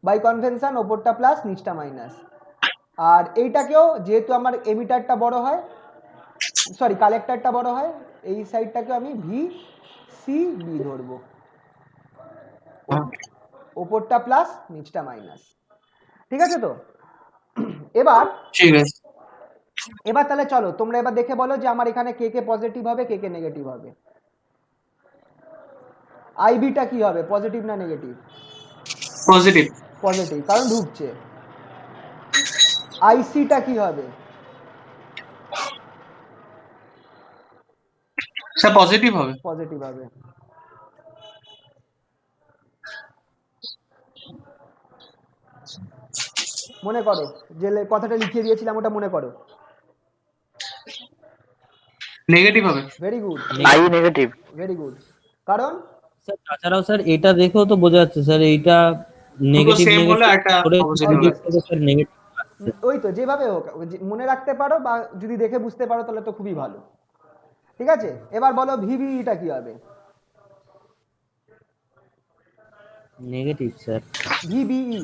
By convention ওপরটা প্লাস নিচটা মাইনাস। আর এইটাকেও যেহেতু আমার এমিটারটা বড় হয়, সরি কালেক্টরটা বড় হয়, এই সাইডটাকে আমি ভি সি বি ধরবো। ওপরটা প্লাস নিচটা মাইনাস, ঠিক আছে তো? এবার ঠিক আছে। এবার তাহলে চলো তোমরা এবার দেখে বলো যে আমার এখানে কে কে পজিটিভ হবে, কে কে নেগেটিভ হবে। আইবিটা কি হবে, পজিটিভ না নেগেটিভ? পজিটিভ। পজিটিভ, কারণ ঢুকছে। আইসিটা কি হবে? স্যার পজিটিভ হবে। পজিটিভ হবে। মনে করো যে কথাটা লিখিয়ে দিয়েছিলাম ওটা মনে করো। নেগেটিভ হবে। Very good, I negative. Very good. কারণ স্যার তাছাড়াও স্যার এটা দেখেও তো বোঝা যাচ্ছে স্যার এইটা দুটো নেগেটিভ সেম হলে নেগেটিভ একটা করে পজিটিভ হবে। স্যার নেগেটিভ আসছে। ওই তো যেভাবে হোক মনে রাখতে পারো বা যদি দেখে বুঝতে পারো তাহলে তো খুবই ভালো, ঠিক আছে? এবার বলো ভিভিইটা কি হবে? Negative sir. ভিবিই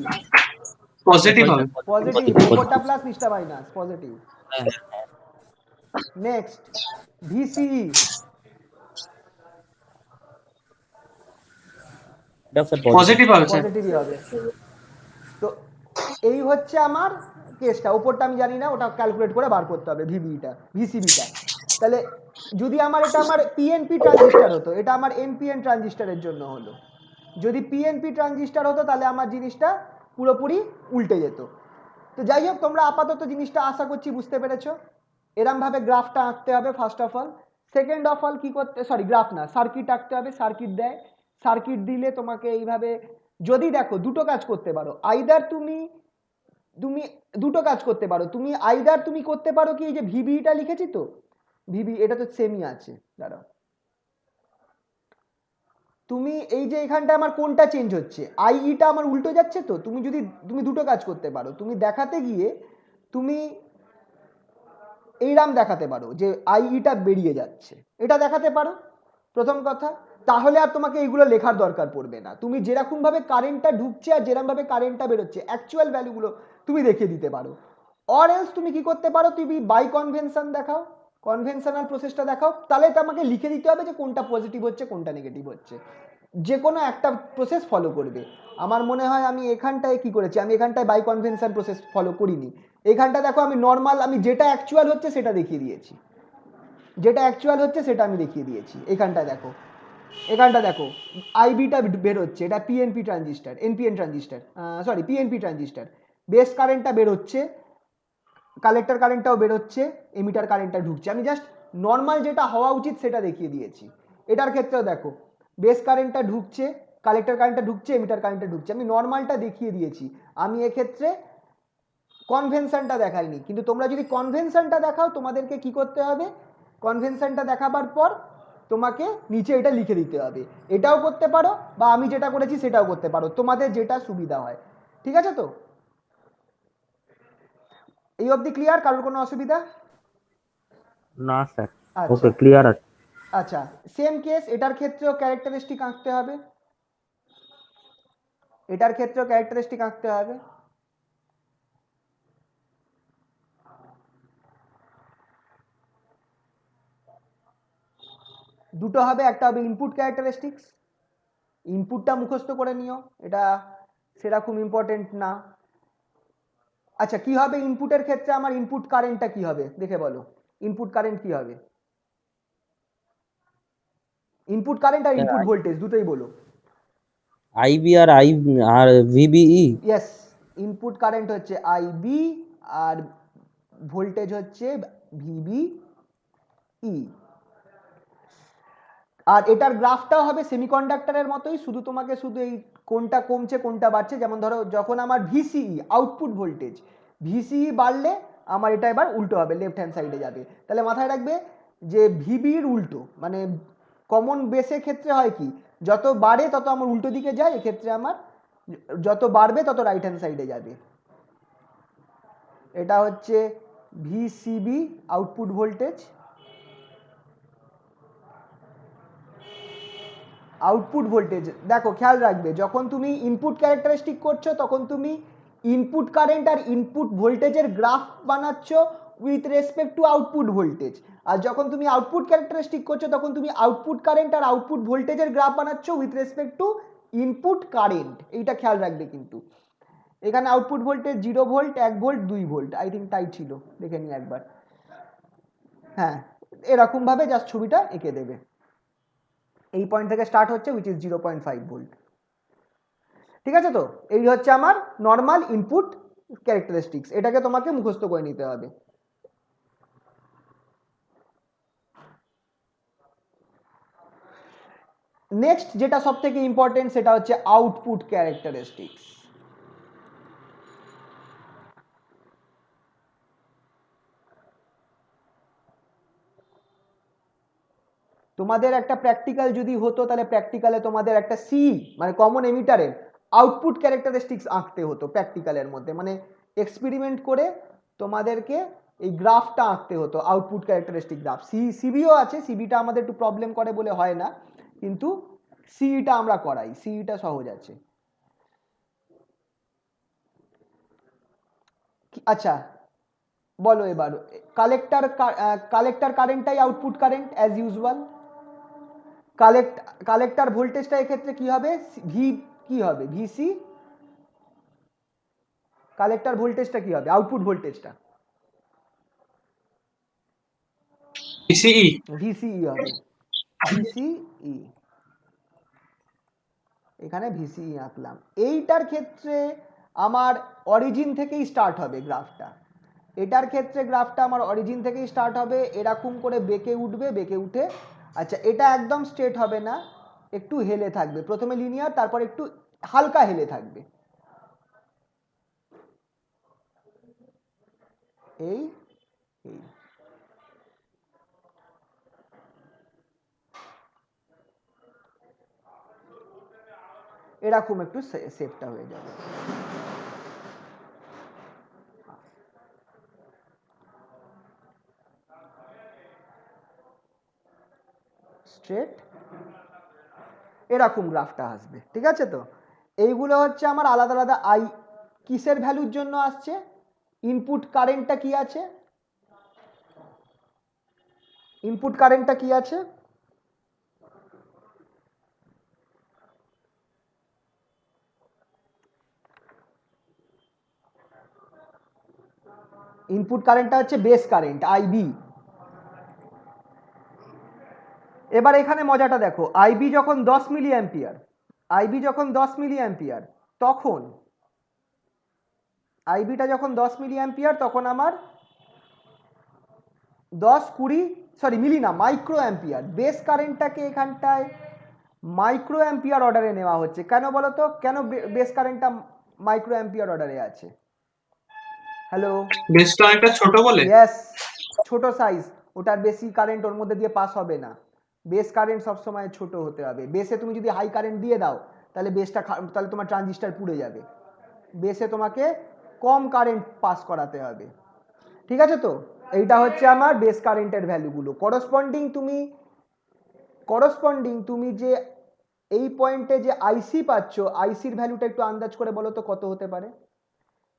পজিটিভ হবে। পজিটিভ, ওপরটা প্লাস নিচটা মাইনাস, পজিটিভ। হ্যাঁ নেক্সট ভিসিই, এটা স্যার পজিটিভ হবে স্যার। পজিটিভই হবে। তো এই হচ্ছে আমার কেসটা, ওপরটা আমি জানি না, ওটা ক্যালকুলেট করে বার করতে হবে ভিবিটা, ভিসিবিটা। তাহলে যদি আমার এটা আমার পিএনপি ট্রানজিস্টার হতো, এটা আমার এনপিএন ট্রানজিস্টারের জন্য হলো। যদি পিএনপি ট্রানজিস্টার হতো তাহলে আমার জিনিসটা পুরোপুরি উল্টে যেত। তো যাই হোক, তোমরা আপাতত জিনিসটা আশা করছি বুঝতে পেরেছো। এরমভাবে গ্রাফটা আঁকতে হবে first of all. Second of all কি করতে, সরি গ্রাফ না, সার্কিট আঁকতে হবে। সার্কিট দেয়, সার্কিট দিলে তোমাকে এইভাবে, যদি দেখো দুটো কাজ করতে পারো, আইদার তুমি তুমি দুটো কাজ করতে পারো, তুমি আইদার তুমি করতে পারো কি, এই যে ভিবিটা লিখেছি তো, ভিবি এটা তো সেমই আছে, দাঁড়াও। তুমি এই যে এখানটা আমার কোনটা চেঞ্জ হচ্ছে, আইইটা আমার উল্টো যাচ্ছে, তো তুমি দুটো কাজ করতে পারো। তুমি দেখাতে গিয়ে তুমি এইরাম দেখাতে পারো যে আইইটা বেরিয়ে যাচ্ছে, এটা দেখাতে পারো প্রথম কথা। তাহলে আর তোমাকে এইগুলো লেখার দরকার পড়বে না, তুমি যেরকম ভাবে কারেন্টটা ঢুকছে আর যেরকম ভাবে কারেন্টটা বেরোচ্ছে অ্যাকচুয়াল ভ্যালুগুলো তুমি দেখিয়ে দিতে পারো। অর এলস তুমি কি করতে পারো, তুমি বাই কনভেনশন দেখাও, কনভেনশনাল প্রসেসটা দেখাও, তাহলে তো আমাকে লিখে দিতে হবে যে কোনটা পজিটিভ হচ্ছে কোনটা নেগেটিভ হচ্ছে, যে কোনো একটা প্রসেস ফলো করবে। আমার মনে হয় আমি এখানটায় কি করেছি, আমি এখানটায় বাই কনভেনশন প্রসেস ফলো করিনি। এখানটা দেখো আমি নর্মাল, আমি যেটা অ্যাকচুয়াল হচ্ছে সেটা দেখিয়ে দিয়েছি, যেটা অ্যাকচুয়াল হচ্ছে সেটা আমি দেখিয়ে দিয়েছি। এখানটা দেখো আইবিটা বেরোচ্ছে, এটা PNP transistor, NPN transistor, sorry PNP transistor. Base কারেন্টটা বেরোচ্ছে, কালেক্টর কারেন্টটাও বেরোচ্ছে, এমিটার কারেন্টটা ঢুকছে। আমি জাস্ট নর্মাল যেটা হওয়া উচিত সেটা দেখিয়ে দিয়েছি। এটার ক্ষেত্রেও দেখো বেস কারেন্টটা ঢুকছে, কালেক্টর কারেন্টটা ঢুকছে, এমিটার কারেন্টটা ঢুকছে, আমি নর্মালটা দেখিয়ে দিয়েছি। আমি এক্ষেত্রে কনভেনশনটা দেখাইনি, কিন্তু তোমরা যদি কনভেনশনটা দেখাও তোমাদেরকে কি করতে হবে, কনভেনশনটা দেখাবার পর তোমাকে নিচে এটা লিখে দিতে হবে। এটাও করতে পারো বা আমি যেটা করেছি সেটাও করতে পারো, তোমাদের যেটা সুবিধা হয়, ঠিক আছে তো? এই অবধি ক্লিয়ার? কারোর কোনো অসুবিধা? না স্যার, আচ্ছা ওকে ক্লিয়ার আছে। আচ্ছা, সেম কেস এটার ক্ষেত্রেও ক্যারেক্টারিস্টিক আঁকতে হবে। এটার ক্ষেত্রেও ক্যারেক্টারিস্টিক আঁকতে হবে। দুটো হবে, একটা হবে ইনপুট ক্যারেক্টারিস্টিক্স, ইনপুটটা মুখস্থ করে নিও, এটা সেরকম ইম্পর্টেন্ট না। আচ্ছা কি হবে ইনপুটের ক্ষেত্রে, আমার ইনপুট কারেন্টটা কি হবে দেখে বলো, ইনপুট কারেন্ট কি হবে? ইনপুট কারেন্ট আর ইনপুট ভোল্টেজ দুটোই বলো। আইবি আর ভিবিই। ইয়েস, ইনপুট কারেন্ট হচ্ছে আইবি আর ভোল্টেজ হচ্ছে ভিবিই। আর এটার গ্রাফটাও হবে সেমিকন্ডাক্টরের মতোই, শুধু তোমাকে শুধু এই কোনটা কমছে কোনটা বাড়ছে, যেমন ধরো যখন আমার ভিসিই আউটপুট ভোল্টেজ ভিসিই বাড়লে আমার এটা এবার উল্টো হবে, লেফট হ্যান্ড সাইডে যাবে। তাহলে মাথায় রাখবে যে ভিবির উল্টো, মানে কমন বেসের ক্ষেত্রে হয় কি, যত বাড়ে তত আমার উল্টো দিকে যায়, এক্ষেত্রে আমার যত বাড়বে তত রাইট হ্যান্ড সাইডে যাবে। এটা হচ্ছে VCB output voltage. Output voltage দেখো খেয়াল রাখবে, যখন তুমি ইনপুট ক্যারেক্টারিস্টিক করছো তখন তুমি ইনপুট কারেন্ট আর ইনপুট ভোল্টেজের গ্রাফ বানাচ্ছ with respect to output voltage, আর যখন তুমি আউটপুট ক্যারেক্টারিস্টিক করছো তখন তুমি আউটপুট কারেন্ট আর আউটপুট ভোল্টেজের গ্রাফ বানাচ্ছ with respect to input current. এইটা খেয়াল রাখবে কিন্তু। এখানে output voltage 0 volt, 1 volt, 2 volt, I think তাই ছিল, দেখে নি একবার। হ্যাঁ, এরকম ভাবে জাস্ট ছবিটা এঁকে দেবে। এই পয়েন্ট থেকে স্টার্ট হচ্ছে উইচ ইজ 0.5 ভোল্ট। ঠিক আছে, তো এই হচ্ছে আমার নর্মাল ইনপুট ক্যারেক্টারিস্টিক্স, এটাকে তোমাকে মুখস্থ করে নিতে হবে। নেক্সট যেটা সব থেকে ইম্পর্টেন্ট সেটা হচ্ছে আউটপুট ক্যারেক্টারিস্টিক্স। তোমাদের একটা প্র্যাকটিক্যাল যদি হতো তাহলে প্র্যাকটিক্যালে তোমাদের একটা সি মানে কমন এমিটারের আউটপুট ক্যারেক্টারিস্টিক্স আঁকতে হতো প্র্যাকটিক্যালের মধ্যে, মানে এক্সপেরিমেন্ট করে তোমাদেরকে এই গ্রাফটা আঁকতে হতো, আউটপুট ক্যারেক্টারিস্টিক গ্রাফ। সিবিও আছে, সিবিটা আমাদের একটু প্রবলেম করে বলে হয় না, কিন্তু সিইটা আমরা করাই, সিইটা সহজ আছে। আচ্ছা বলো এবার, কালেক্টর কারেন্টটাই output current as usual. Collector ভোল্টেজটা এক্ষেত্রে কি হবে, ভি কি হবে, ভিসি। কালেক্টর ভোল্টেজটা কি হবে, আউটপুট ভোল্টেজটা ভিসিই। ভিসিই হবে, ভিসিই। এখানে ভিসিই আঁকলাম। এইটার ক্ষেত্রে আমার অরিজিন থেকেই স্টার্ট হবে গ্রাফটা, এটার ক্ষেত্রে গ্রাফটা আমার অরিজিন থেকেই স্টার্ট হবে, এরকম করে বেঁকে উঠবে, বেঁকে উঠে আচ্ছা এটা একদম স্ট্রেট হবে না, একটু হেলে থাকবে, প্রথমে লিনিয়ার তারপর একটু হালকা হেলে থাকবে, এই এই এরকম একটু শেপটা হয়ে যাবে। স্ট্রেট এরকম গ্রাফটা আসবে। ঠিক আছে, তো এইগুলো হচ্ছে আমার আলাদা আলাদা কিসের ভ্যালুর জন্য আসছে, ইনপুট কারেন্টটা কি আছে, ইনপুট কারেন্টটা কি আছে, ইনপুট কারেন্টটা হচ্ছে বেস কারেন্ট আইবি। এবার এখানে মজাটা দেখো, আইবি যখন 10 মিলি অ্যাম্পিয়ার, আইবি যখন 10 মিলি অ্যাম্পিয়ার তখন আইবিটা যখন 10 মিলি অ্যাম্পিয়ার তখন আমার 10-20 মিলি না মাইক্রো অ্যাম্পিয়ার, বেস কারেন্টটাকে এখানটায় মাইক্রো অ্যাম্পিয়ার অর্ডারে নেওয়া হচ্ছে। কেন বলো তো, কেন বেস কারেন্টটা মাইক্রো অ্যাম্পিয়ার অর্ডারে আছে? হ্যালো, বেসটা অনেকটা ছোট বলে। ইয়েস, ছোট সাইজ, ওটার বেশি কারেন্ট ওর মধ্যে দিয়ে পাস হবে না, বেস কারেন্ট সবসময় ছোট হতে হবে। বেসে তুমি যদি হাই কারেন্ট দিয়ে দাও তাহলে তাহলে তোমার ট্রানজিস্টার পুড়ে যাবে, বেসে তোমাকে কম কারেন্ট পাস করাতে হবে। ঠিক আছে, তো এইটা হচ্ছে আমার বেস কারেন্টের ভ্যালুগুলো। করসপন্ডিং তুমি যে এই পয়েন্টে যে আইসি পাচ্ছ, আইসির ভ্যালুটা একটু আন্দাজ করে বলো তো কত হতে পারে?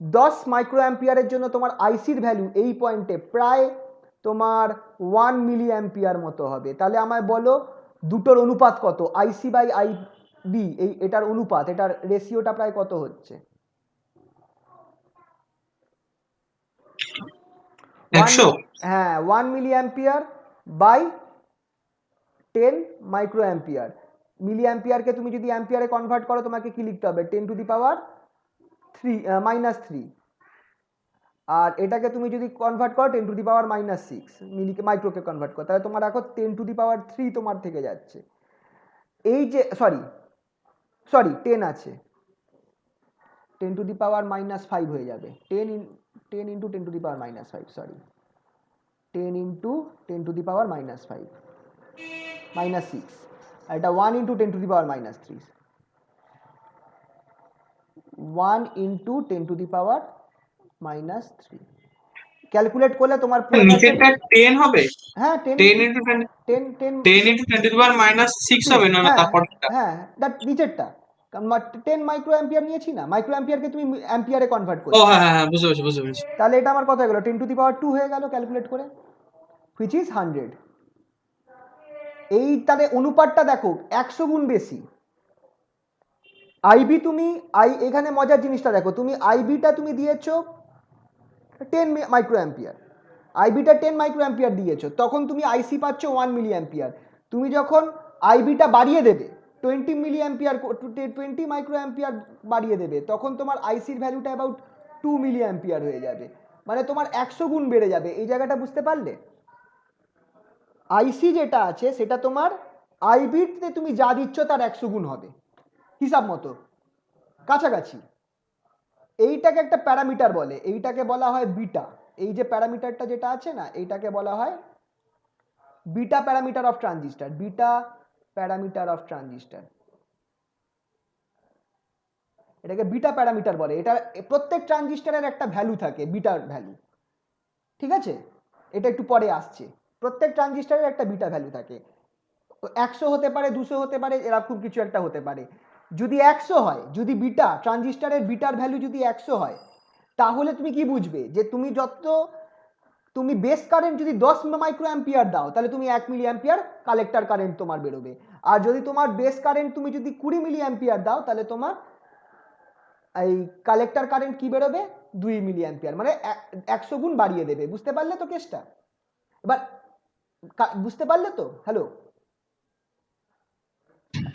10 মাইক্রো অ্যাম্পিয়ারের জন্য তোমার আইসির ভ্যালু এই পয়েন্টে প্রায় তোমার 1 মিলি অ্যাম্পিয়ার মতো হবে। তাহলে আমায় বলো দুটোর অনুপাত কত, আইসি বাই আইবি, এটার অনুপাত, এটার রেশিওটা প্রায় কত হচ্ছে? 100। হ্যাঁ, 1 milli ampere by 10 micro ampere. Milli অ্যাম্পিয়ারকে তুমি যদি অ্যাম্পিয়ারে কনভার্ট করো তোমাকে কি লিখতে হবে? 10 টু দি পাওয়ার 3 আর এটাকে তুমি যদি কনভার্ট করো 10 টু দি পাওয়ার -6 মিলিকে মাইক্রোকে কনভার্ট করো, তাহলে তোমার এখন 10 টু দি পাওয়ার 3 তোমার থেকে যাচ্ছে। এই যে সরি 10 আছে, 10 টু দি পাওয়ার -5 হয়ে যাবে। 10 into 10 to the power -5, sorry 10 into 10 to the power -5 -6, আর এটা 1 into 10 to the power -3, 1 into 10 to the power -3 calculate করলে তোমার পড়ে যাচ্ছে। নিচেরটা 10 হবে। হ্যাঁ 10 into 10 10 10 into 10 to the power -6 হবে না, হ্যাঁ তারপরটা। হ্যাঁ, দ্যাট নিচেরটা 10 মাইক্রো অ্যাম্পিয়ার নিয়েছি না, মাইক্রো অ্যাম্পিয়ারকে তুমি অ্যাম্পিয়ারে কনভার্ট ও করছো, হ্যাঁ হ্যাঁ হ্যাঁ, বুঝতে পেরেছি। তাহলে এটা আমার কত হয়ে গেল? 10 টু দি পাওয়ার 2 হয়ে গেল ক্যালকুলেট করে, হুইচ ইজ 100। এই তাহলে অনুপাতটা দেখো 100 গুণ বেশি। আইবি তুমি এখানে মজার জিনিসটা দেখো, তুমি আইবিটা তুমি দিয়েছো 10 মাইক্রো অ্যাম্পিয়ার, আইবিটা 10 মাইক্রো অ্যাম্পিয়ার দিয়েছো, তখন তুমি আইসি পাচ্ছ 1 মিলি অ্যাম্পিয়ার। তুমি যখন আইবিটা বাড়িয়ে দেবে 20 মিলি অ্যাম্পিয়ার 20 মাইক্রো অ্যাম্পিয়ার বাড়িয়ে দেবে, তখন তোমার আইসির ভ্যালুটা অ্যাবাউট 2 মিলি অ্যাম্পিয়ার হয়ে যাবে, মানে তোমার 100 গুণ বেড়ে যাবে। এই জায়গাটা বুঝতে পারলে? আইসি যেটা আছে সেটা তোমার আইবিতে তুমি যা দিচ্ছ তার 100 গুণ হবে হিসাব মতো, কাছাকাছি। এইটাকে একটা প্যারামিটার বলে, এইটাকে বলা হয় বিটা। এই যে প্যারামিটারটা যেটা আছে না, এইটাকে বলা হয় beta parameter of transistor, beta parameter of transistor, এটাকে বিটা প্যারামিটার বলে। এটা প্রত্যেক ট্রানজিস্টারের একটা ভ্যালু থাকে, বিটার ভ্যালু, ঠিক আছে? এটা একটু পরে আসছে। প্রত্যেক ট্রানজিস্টারের একটা বিটা ভ্যালু থাকে, 100 হতে পারে, 200 হতে পারে, এরকম কিছু একটা হতে পারে। যদি 100 হয়, যদি বিটা ট্রানজিস্টারের বিটার ভ্যালু যদি 100 হয়, তাহলে তুমি কি বুঝবে যে তুমি বেস কারেন্ট যদি 10 মাইক্রো অ্যাম্পিয়ার দাও তাহলে তুমি 1 মিলি অ্যাম্পিয়ার কালেক্টর কারেন্ট তোমার বেরোবে। আর যদি তোমার বেস কারেন্ট তুমি যদি 20 মিলি অ্যাম্পিয়ার দাও তাহলে তোমার এই কালেক্টর কারেন্ট কি বেরোবে? 2 মিলি অ্যাম্পিয়ার, মানে 100 গুণ বাড়িয়ে দেবে। বুঝতে পারলে তো কেসটা? এবার বুঝতে পারলে তো? হ্যালো,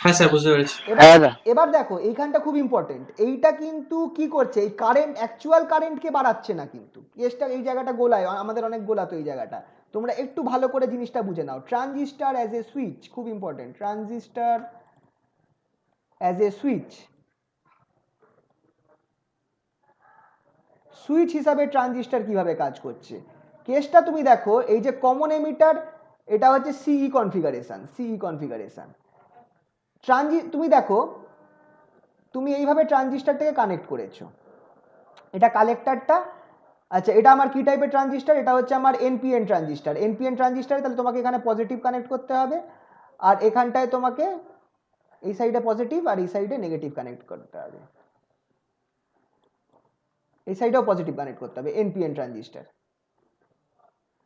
হ্যাঁ স্যার, বুঝতে পেরেছি। হ্যাঁ দাদা। এবার দেখো এইখানটা খুব ইম্পর্টেন্ট, এইটা কিন্তু কি করছে, এই কারেন্ট অ্যাকচুয়াল কারেন্টকে বাড়াচ্ছে না কিন্তু, কেসটা এই জায়গাটা গোলায়, আমাদের অনেক গোলাতো এই জায়গাটা। তোমরা একটু ভালো করে জিনিসটা বুঝে নাও। ট্রানজিস্টার অ্যাজ এ সুইচ, খুব important, transistor as a switch, switch হিসাবে ট্রানজিস্টার কিভাবে কাজ করছে কেসটা তুমি দেখো। এই যে কমন এমিটার, এটা হচ্ছে সিই কনফিগারেশন, তুমি দেখো, তুমি এইভাবে ট্রানজিস্টারটাকে কানেক্ট করেছো, এটা কালেক্টরটা। আচ্ছা, এটা আমার কি টাইপের ট্রানজিস্টার? এটা হচ্ছে আমার এনপিএন ট্রানজিস্টার। এনপিএন ট্রানজিস্টারে তাহলে তোমাকে এখানে পজিটিভ কানেক্ট করতে হবে, আর এখানটায় তোমাকে এই সাইডে পজিটিভ আর এই সাইডে নেগেটিভ কানেক্ট করতে হবে, এই সাইডেও পজিটিভ কানেক্ট করতে হবে। এনপিএন ট্রানজিস্টার,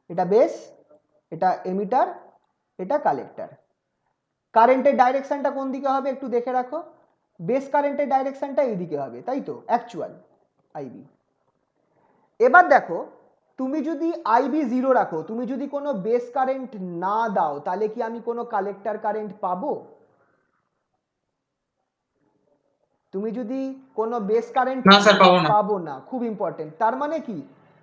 এটা বেস, এটা এমিটার, এটা কালেক্টর। কারেন্টের ডাইরেকশনটা কোন দিকে হবে একটু দেখে রাখো, বেস কারেন্টের ডাইরেকশনটা এইদিকে হবে, তাই তো? Actual IB. এবার দেখো, তুমি যদি আইবি 0 রাখো, তুমি যদি কোনো বেস কারেন্ট না দাও, তাহলে কি আমি কোনো কালেক্টর কারেন্ট পাবো? তুমি যদি কোনো বেস কারেন্ট না স্যার, পাবো না। পাবো না, খুব ইম্পর্টেন্ট। তার মানে কি,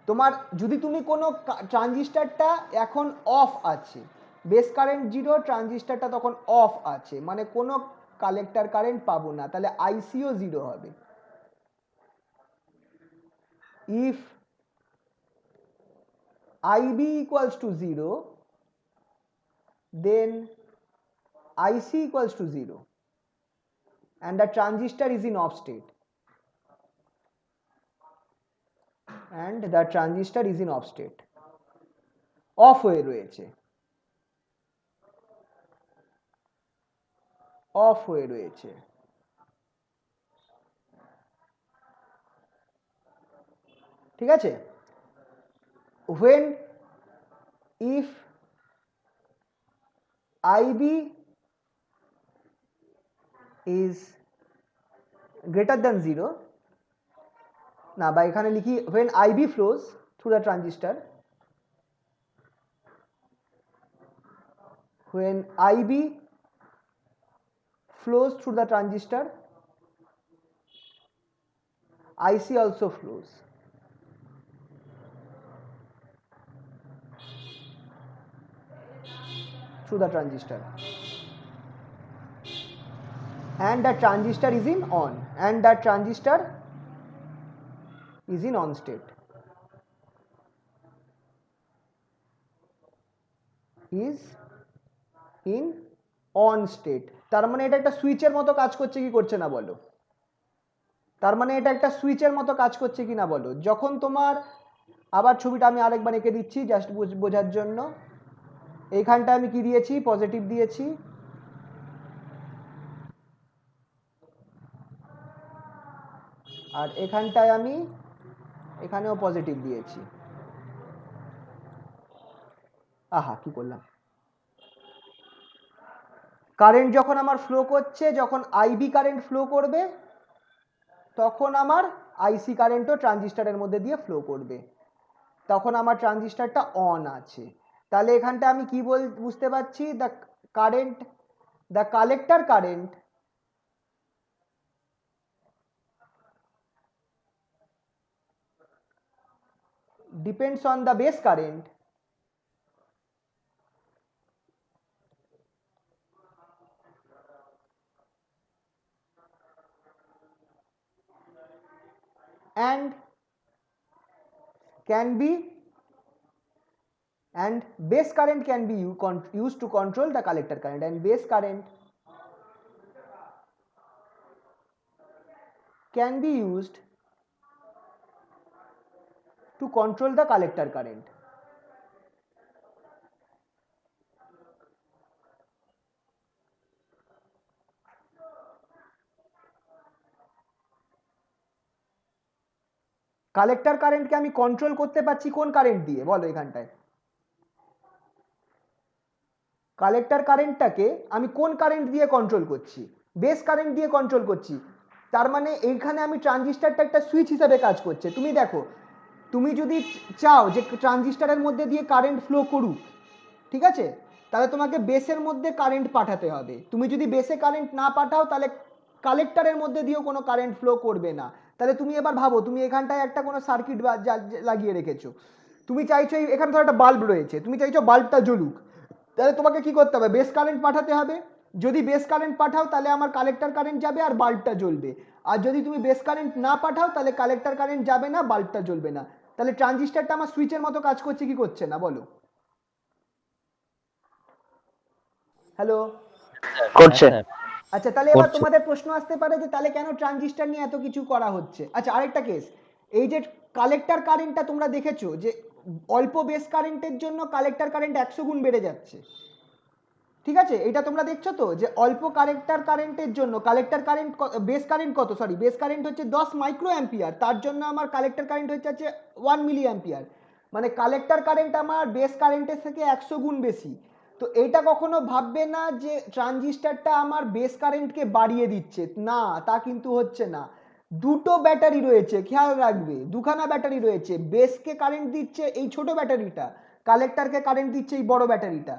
তোমার যদি তুমি কোনো ট্রানজিস্টারটা এখন অফ আছে, বেস কারেন্ট 0, ট্রানজিস্টারটা তখন অফ আছে, মানে কোনো কালেক্টর কারেন্ট পাবো না, তাহলে আইসিও 0 হবে। If IB equals to 0, then IC equals to 0, and the transistor is in off state, and the transistor is in off state, off হয়ে রয়েছে। অফ হয়ে রয়েছে। ঠিক আছে, when if IB is greater than 0, না বা এখানে লিখি when IB flows through the transistor, when IB flows through the transistor, IC also flows. Through the transistor, and the transistor is in on, and the transistor is in on state, is in on state। তার মানে এটা একটা সুইচের মতো কাজ করছে কি করছে না বলো? তার মানে এটা একটা সুইচের মতো কাজ করছে কি না বলো? যখন তোমার, আবার ছবিটা আমি আরেকবার এঁকে দিচ্ছি জাস্ট বোঝার জন্য। এইখানটা আমি কি দিয়েছি? পজিটিভ দিয়েছি, আর এখানটায় আমি এখানেও পজিটিভ দিয়েছি। আহা কি করলাম, কারেন্ট যখন আমার ফ্লো করছে, যখন আইবি কারেন্ট ফ্লো করবে তখন আমার আইসি কারেন্টও ট্রানজিস্টারের মধ্যে দিয়ে ফ্লো করবে, তখন আমার ট্রানজিস্টারটা অন আছে। তাহলে এখানটা আমি কি বুঝতে পারছি? The current, the collector current depends on the base current and can be, and base current can be used to control the collector current, and base current can be used to control the collector current। Collector কারেন্টকে আমি control করতে পারছি কোন current দিয়ে বলো? এখানটায় collector কারেন্টটাকে আমি কোন কারেন্ট দিয়ে কন্ট্রোল করছি? বেস কারেন্ট দিয়ে কন্ট্রোল করছি। তার মানে এইখানে আমি ট্রানজিস্টারটা একটা সুইচ হিসেবে কাজ করছে। তুমি দেখো, তুমি যদি চাও যে ট্রানজিস্টারের মধ্যে দিয়ে কারেন্ট ফ্লো করুক, ঠিক আছে, তাহলে তোমাকে বেসের মধ্যে কারেন্ট পাঠাতে হবে। তুমি যদি বেসে কারেন্ট না পাঠাও তাহলে কালেক্টরের মধ্যে দিয়েও কোনো কারেন্ট ফ্লো করবে না। তাহলে তুমি এবার ভাবো, তুমি এখানটায় একটা কোনো সার্কিট লাগিয়ে রেখেছো, তুমি চাইছো এখানে ধরো একটা বাল্ব রয়েছে, তুমি চাইছো বাল্বটা জ্বলুক, তাহলে তোমাকে কি করতে হবে? বেস কারেন্ট পাঠাতে হবে। যদি বেস কারেন্ট পাঠাও তাহলে আমার কালেক্টর কারেন্ট যাবে আর বাল্বটা জ্বলবে, আর যদি তুমি বেস কারেন্ট না পাঠাও তাহলে কালেক্টর কারেন্ট যাবে না, বাল্বটা জ্বলবে না। তাহলে ট্রানজিস্টারটা আমার সুইচের মতো কাজ করছে কি করছে না বলো? হ্যালো, করছে। আচ্ছা তাহলে এবার করছে। তোমাদের প্রশ্ন আসতে পারে যে তাহলে কেন ট্রানজিস্টার নিয়ে এত কিছু করা হচ্ছে? আচ্ছা আরেকটা কেস, এই যে কালেক্টর কারেন্টটা তোমরা দেখেছো যে অল্প বেস কারেন্টের জন্য কালেক্টর কারেন্ট 100 গুণ বেড়ে যাচ্ছে, ঠিক আছে? এটা তোমরা দেখছো তো যে অল্প কালেক্টর কারেন্টের জন্য কালেক্টর কারেন্ট, বেস কারেন্ট কত, সরি বেস কারেন্ট হচ্ছে 10 মাইক্রো অ্যাম্পিয়ার, তার জন্য আমার কালেক্টর কারেন্ট হচ্ছে 1 মিলি অ্যাম্পিয়ার, মানে কালেক্টর কারেন্ট আমার বেস কারেন্টের থেকে 100 গুণ বেশি। তো এটা কখনো ভাববে না যে ট্রানজিস্টারটা আমার বেস কারেন্টকে বাড়িয়ে দিচ্ছে, না তা কিন্তু হচ্ছে না। দুটো ব্যাটারি রয়েছে, খেয়াল রাখবে, দুখানা ব্যাটারি রয়েছে, বেসকে কারেন্ট দিচ্ছে এই ছোট ব্যাটারিটা, কালেক্টরকে কারেন্ট দিচ্ছে এই বড় ব্যাটারিটা।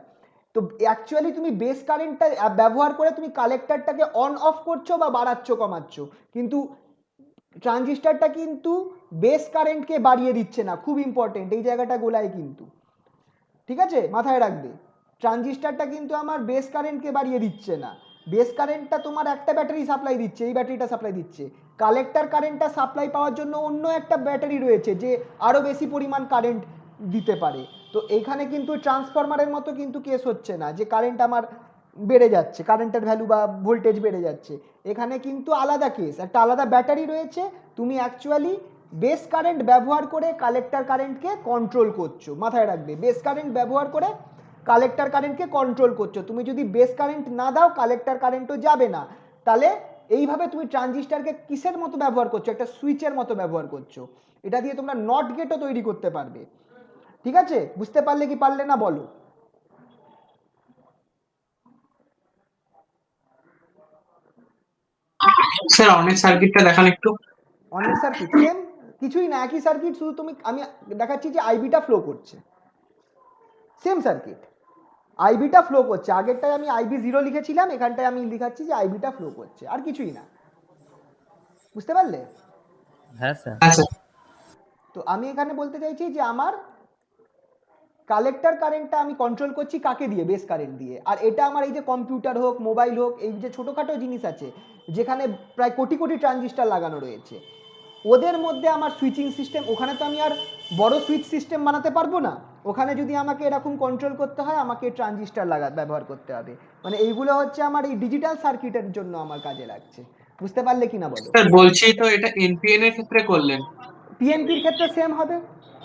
তো অ্যাকচুয়ালি তুমি বেস কারেন্টটা ব্যবহার করে তুমি কালেক্টরটাকে অন অফ করছো বা বাড়াচ্ছ কমাচ্ছ, কিন্তু ট্রানজিস্টারটা কিন্তু বেস কারেন্টকে বাড়িয়ে দিচ্ছে না। খুব ইম্পর্টেন্ট, এই জায়গাটা গোলায় কিন্তু, ঠিক আছে, মাথায় রাখবে। ট্রানজিস্টারটা কিন্তু আমার বেস কারেন্টকে বাড়িয়ে দিচ্ছে না, বেস কারেন্টটা তোমার একটা ব্যাটারি সাপ্লাই দিচ্ছে, এই ব্যাটারিটা সাপ্লাই দিচ্ছে, কালেক্টর কারেন্টটা সাপ্লাই পাওয়ার জন্য অন্য একটা ব্যাটারি রয়েছে যে আরো বেশি পরিমাণ কারেন্ট দিতে পারে। তো এইখানে কিন্তু ট্রান্সফরমারের মতো কিন্তু কেস হচ্ছে না যে কারেন্ট আমার বেড়ে যাচ্ছে, কারেন্টের ভ্যালু বা ভোল্টেজ বেড়ে যাচ্ছে। এখানে কিন্তু আলাদা কেস, একটা আলাদা ব্যাটারি রয়েছে, তুমি অ্যাকচুয়ালি বেস কারেন্ট ব্যবহার করে কালেক্টর কারেন্টকে কন্ট্রোল করছো। মাথায় রাখবে, বেস কারেন্ট ব্যবহার করে কালেক্টর কারেন্টকে কন্ট্রোল করছো। তুমি যদি বেস কারেন্ট না দাও কালেক্টর কারেন্টও যাবে না। তাহলে এইভাবে তুমি ট্রানজিস্টরকে কিসের মতো ব্যবহার করছো, একটা সুইচের মতো ব্যবহার করছো। এটা দিয়ে তোমরা নট গেটও তৈরি করতে পারবে। ঠিক আছে, বুঝতে পারলে কি পারলে না বলো। স্যার অনেক সার্কিটটা দেখান একটু। অনেক সার্কিট সেম কিছুই না, একই সার্কিট, শুধু তুমি আমি দেখাচ্ছি যে আইবিটা ফ্লো করছে, সেম সার্কিট। আইবিটা ফ্লো করছে, আগেরটায় আমি আইবি 0 লিখেছিলাম, এখানটায় আমি লিখাচ্ছি যে আইবিটা ফ্লো করছে, আর কিছুই না। বুঝতে পারলে? হ্যাঁ স্যার। হ্যাঁ স্যার। তো আমি এখানে বলতে চাইছি যে আমার কালেক্টর কারেন্টটা আমি কন্ট্রোল করছি কাকে দিয়ে, বেস কারেন্ট দিয়ে। আর এটা আমার এই যে কম্পিউটার হোক, মোবাইল হোক, এই যে ছোটোখাটো জিনিস আছে যেখানে প্রায় কোটি কোটি ট্রানজিস্টার লাগানো রয়েছে, ওদের মধ্যে আমার সুইচিং সিস্টেম, ওখানে তো আমি আর বড় সুইচ সিস্টেম বানাতে পারবো না। ওখানে যদি আমাকে এরকম কন্ট্রোল করতে হয় আমাকে ট্রানজিস্টার ব্যবহার করতে হবে। মানে এইগুলো হচ্ছে আমার এই ডিজিটাল সার্কিটের জন্য আমার কাজে লাগছে। বুঝতে পারলে কি না বলো। স্যার বলছি তো এটা এনপিএন এর ক্ষেত্রে করলেন। পিএনপির ক্ষেত্রে সেম হবে,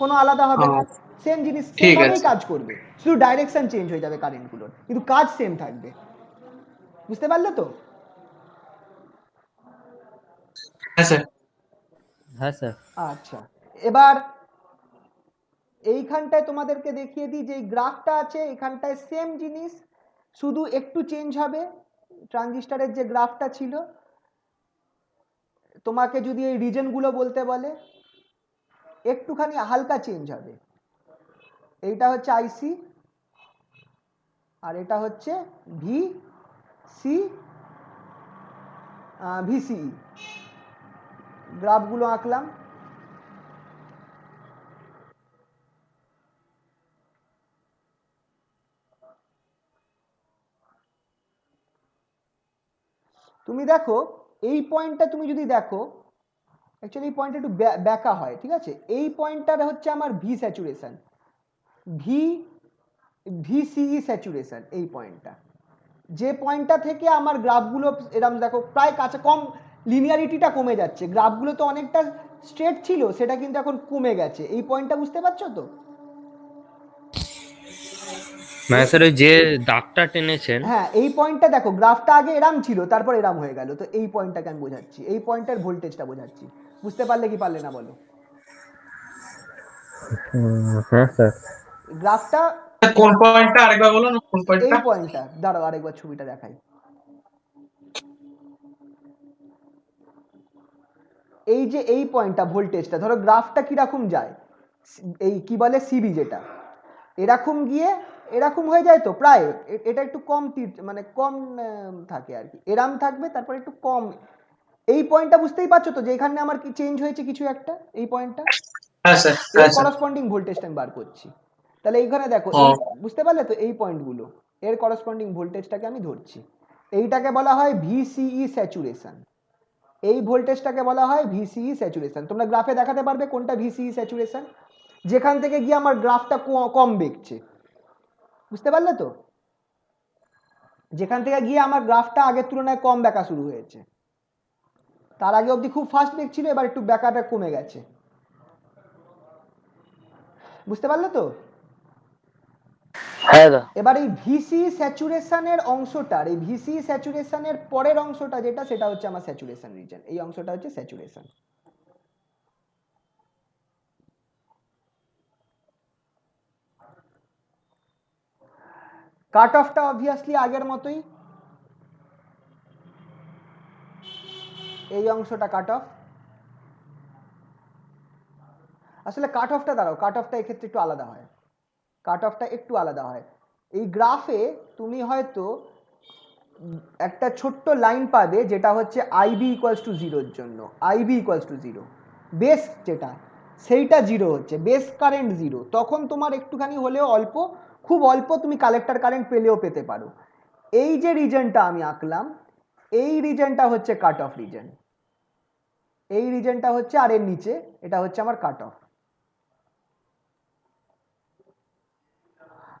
কোনো আলাদা হবে না, ও, সেম জিনিস সেম ঠিক ভাবেই আছে। কাজ করবে, শুধু ডাইরেকশন চেঞ্জ হয়ে যাবে কারেন্টগুলোর, কিন্তু কাজ সেম থাকবে। বুঝতে পারলে তো? হ্যাঁ স্যার। হ্যাঁ স্যার। আচ্ছা, এবার এইখানটায় তোমাদেরকে দেখিয়ে দিই যে এই গ্রাফটা আছে, এখানটায় সেম জিনিস, শুধু একটু চেঞ্জ হবে। ট্রানজিস্টারের যে গ্রাফটা ছিল, তোমাকে যদি এই রিজনগুলো বলতে বলে, একটুখানি হালকা চেঞ্জ হবে। এইটা হচ্ছে আইসি, আর এটা হচ্ছে ভি সি ভিসিই। গ্রাফগুলো আঁকলাম। তুমি দেখো এই পয়েন্টটা, তুমি যদি দেখো অ্যাকচুয়ালি এই পয়েন্টটা একটু ব্যাকা হয়, ঠিক আছে। এই পয়েন্টটা হচ্ছে আমার V saturation, V VCE saturation. এই পয়েন্টটা, যে পয়েন্টটা থেকে আমার গ্রাফগুলো এরকম দেখো প্রায় কাছে, কম লিনিয়ারিটিটা কমে যাচ্ছে। গ্রাফগুলো তো অনেকটা স্ট্রেট ছিল, সেটা কিন্তু এখন কমে গেছে। এই পয়েন্টটা বুঝতে পারছো তো? মানে স্যার ওই যে দাগটা টেনেছেন। হ্যাঁ, এই পয়েন্টটা দেখো, গ্রাফটা আগে এরাম ছিল, তারপর এরাম হয়ে গেল। তো এই পয়েন্টটাকে আমি বোঝাচ্ছি, এই পয়েন্টের ভোল্টেজটা বোঝাচ্ছি। বুঝতে পারলে কি পারলে না বলো। হ্যাঁ স্যার। গ্রাফটা কোন পয়েন্টটা আরেকবার বলুন, কোন এই পয়েন্টটা? পয়েন্টটা, দাঁড়াও আরেকবার ছবিটা দেখাই। এই যে এই পয়েন্টটা ভোল্টেজটা, ধরো গ্রাফটা কিরকম যায়, এই কি বলে সিবি, যেটা এরকম গিয়ে এরকম হয়ে যায়, তো প্রায় এটা একটু কম মানে কম থাকে আর কি, এরাম থাকবে, তারপর একটু কম। এই পয়েন্টটা বুঝতেই পারছো তো যে এখানে আমার কি চেঞ্জ হয়েছে কিছু একটা, এই পয়েন্টটা, হ্যাঁ স্যার। এর হ্যাঁ স্যার। করসপন্ডিং ভোল্টেজটা আমি বার করছি। তাহলে এইখানে দেখো ও, এই, বুঝতে পারলে তো, এই পয়েন্টগুলো এর করসপন্ডিং ভোল্টেজটাকে আমি ধরছি। এইটাকে বলা হয় ভিসিই স্যাচুরেশন, এই ভোল্টেজটাকে বলা হয় ভিসিই স্যাচুরেশন। তোমরা গ্রাফে দেখাতে পারবে কোনটা ভিসিই স্যাচুরেশন, যেখান থেকে গিয়ে আমার গ্রাফটা কম বেগছে। বুঝতে পারলে তো? যেখান থেকে গিয়ে আমার গ্রাফটা আগের তুলনায় কম বেঁকা শুরু হয়েছে, তার আগে অবধি খুব ফাস্ট বেগ ছিল, এবার একটু বেঁকাটা কমে গেছে। বুঝতে পারলে তো? হ্যাঁ দা। এবার এই ভিসি স্যাচুরেশনের অংশটার, এই ভিসি স্যাচুরেশনের পরের অংশটা যেটা, সেটা হচ্ছে আমার স্যাচুরেশন রিজন। এই অংশটা হচ্ছে স্যাচুরেশন। কাট অফটা অবভিয়াসলি আগের মতোই, এই অংশটা কাট অফ। আসলে কাট অফটা, দাঁড়াও, কাট অফটা এক্ষেত্রে একটু আলাদা হয়, কাট অফটা একটু আলাদা হয়। এই গ্রাফে তুমি হয়তো একটা ছোট্ট লাইন পাবে যেটা হচ্ছে আইবি ইকুয়ালস টু জিরোর জন্য, IB equals to zero, base যেটা সেইটা জিরো হচ্ছে, বেস কারেন্ট জিরো, তখন তোমার একটুখানি হলেও অল্প, খুব অল্প তুমি কালেক্টর কারেন্ট পেলেও পেতে পারো। এই যে রিজনটা আমি আঁকলাম, এই রিজনটা হচ্ছে কাট অফ রিজন, এই রিজনটা হচ্ছে, আর এর নিচে এটা হচ্ছে আমার কাট অফ।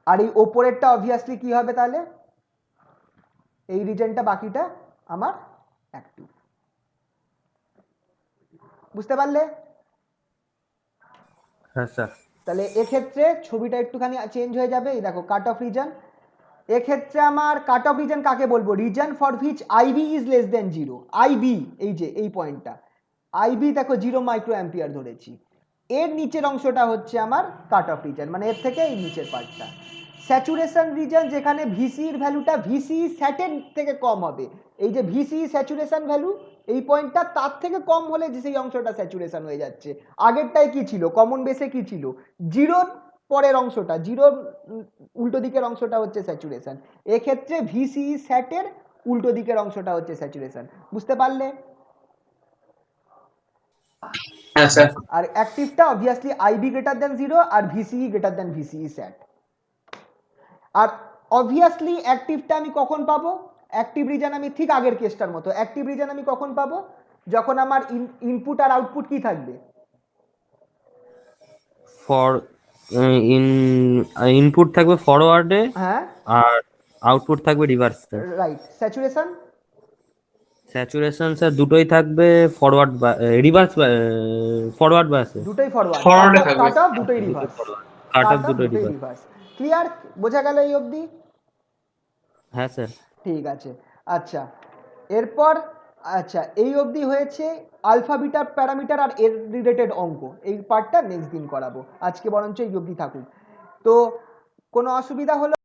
আর এই ওপরেরটা অবভিয়াসলি কি হবে তাহলে, এই রিজনটা বাকিটা আমার অ্যাক্টিভ। বুঝতে পারলে? হ্যাঁ স্যার। তাহলে এক্ষেত্রে ছবিটা একটুখানি চেঞ্জ হয়ে যাবে। এই দেখো কাট অফ রিজন, এক্ষেত্রে আমার কাট অফ রিজন কাকে বলবো, reason for which IB is less than 0, IB এই যে এই পয়েন্টটা, আইবি দেখো 0 মাইক্রো অ্যাম্পিয়ার ধরেছি, এর নিচের অংশটা হচ্ছে আমার কাট অফ রিজন, মানে এর থেকে এই নিচের পার্টটা। স্যাচুরেশন রিজন যেখানে ভিসির ভ্যালুটা ভিসি স্যাটের থেকে কম হবে, এই যে ভিসি স্যাচুরেশন ভ্যালু এই পয়েন্টটা তার থেকে কম হলে যে সেই অংশটা স্যাচুরেশন হয়ে যাচ্ছে। আগেরটাই কি ছিল, কমন বেসে কি ছিল, জিরোর পরের অংশটা, জিরোর উল্টো দিকের অংশটা হচ্ছে স্যাচুরেশন। এক্ষেত্রে ভিসি স্যাটের উল্টো দিকের অংশটা হচ্ছে স্যাচুরেশন। বুঝতে পারলে? হ্যাঁ স্যার। আর অ্যাক্টিভটা অবভিয়াসলি আইবি গ্রেটার দেন 0 আর ভিসিই গ্রেটার দেন ভিসিই স্যাট। আর অবভিয়াসলি অ্যাক্টিভটা আমি কখন পাবো, অ্যাক্টিভ রিজন আমি ঠিক আগের কেসটার মতো, অ্যাক্টিভ রিজন আমি কখন পাবো, যখন আমার ইনপুট আর আউটপুট কি থাকবে, ফর ইনপুট থাকবে ফরওয়ার্ডে হ্যাঁ আর আউটপুট থাকবে রিভার্সে। রাইট। স্যাচুরেশন, স্যাচুরেশন স্যার দুটোই থাকবে ফরওয়ার্ড বা রিভার্স, ফরওয়ার্ড বাসে। দুটোই ফরওয়ার্ড, Forward-এ থাকবে। কাট অফ দুটোই reverse, cut cut off off দুটোই দুটোই রিভার্স। রিভার্স। ক্লিয়ার? বোঝা গেল এই অবধি? হ্যাঁ স্যার। ঠিক আছে। আচ্ছা এরপর, আচ্ছা এই অবধি হয়েছে আলফা বিটা প্যারামিটার আর এর রিলেটেড অঙ্ক, এই পার্টটা নেক্সট দিন করাবো, আজকে বরঞ্চ এই অবধি থাকুক। তো কোনো অসুবিধা হলো?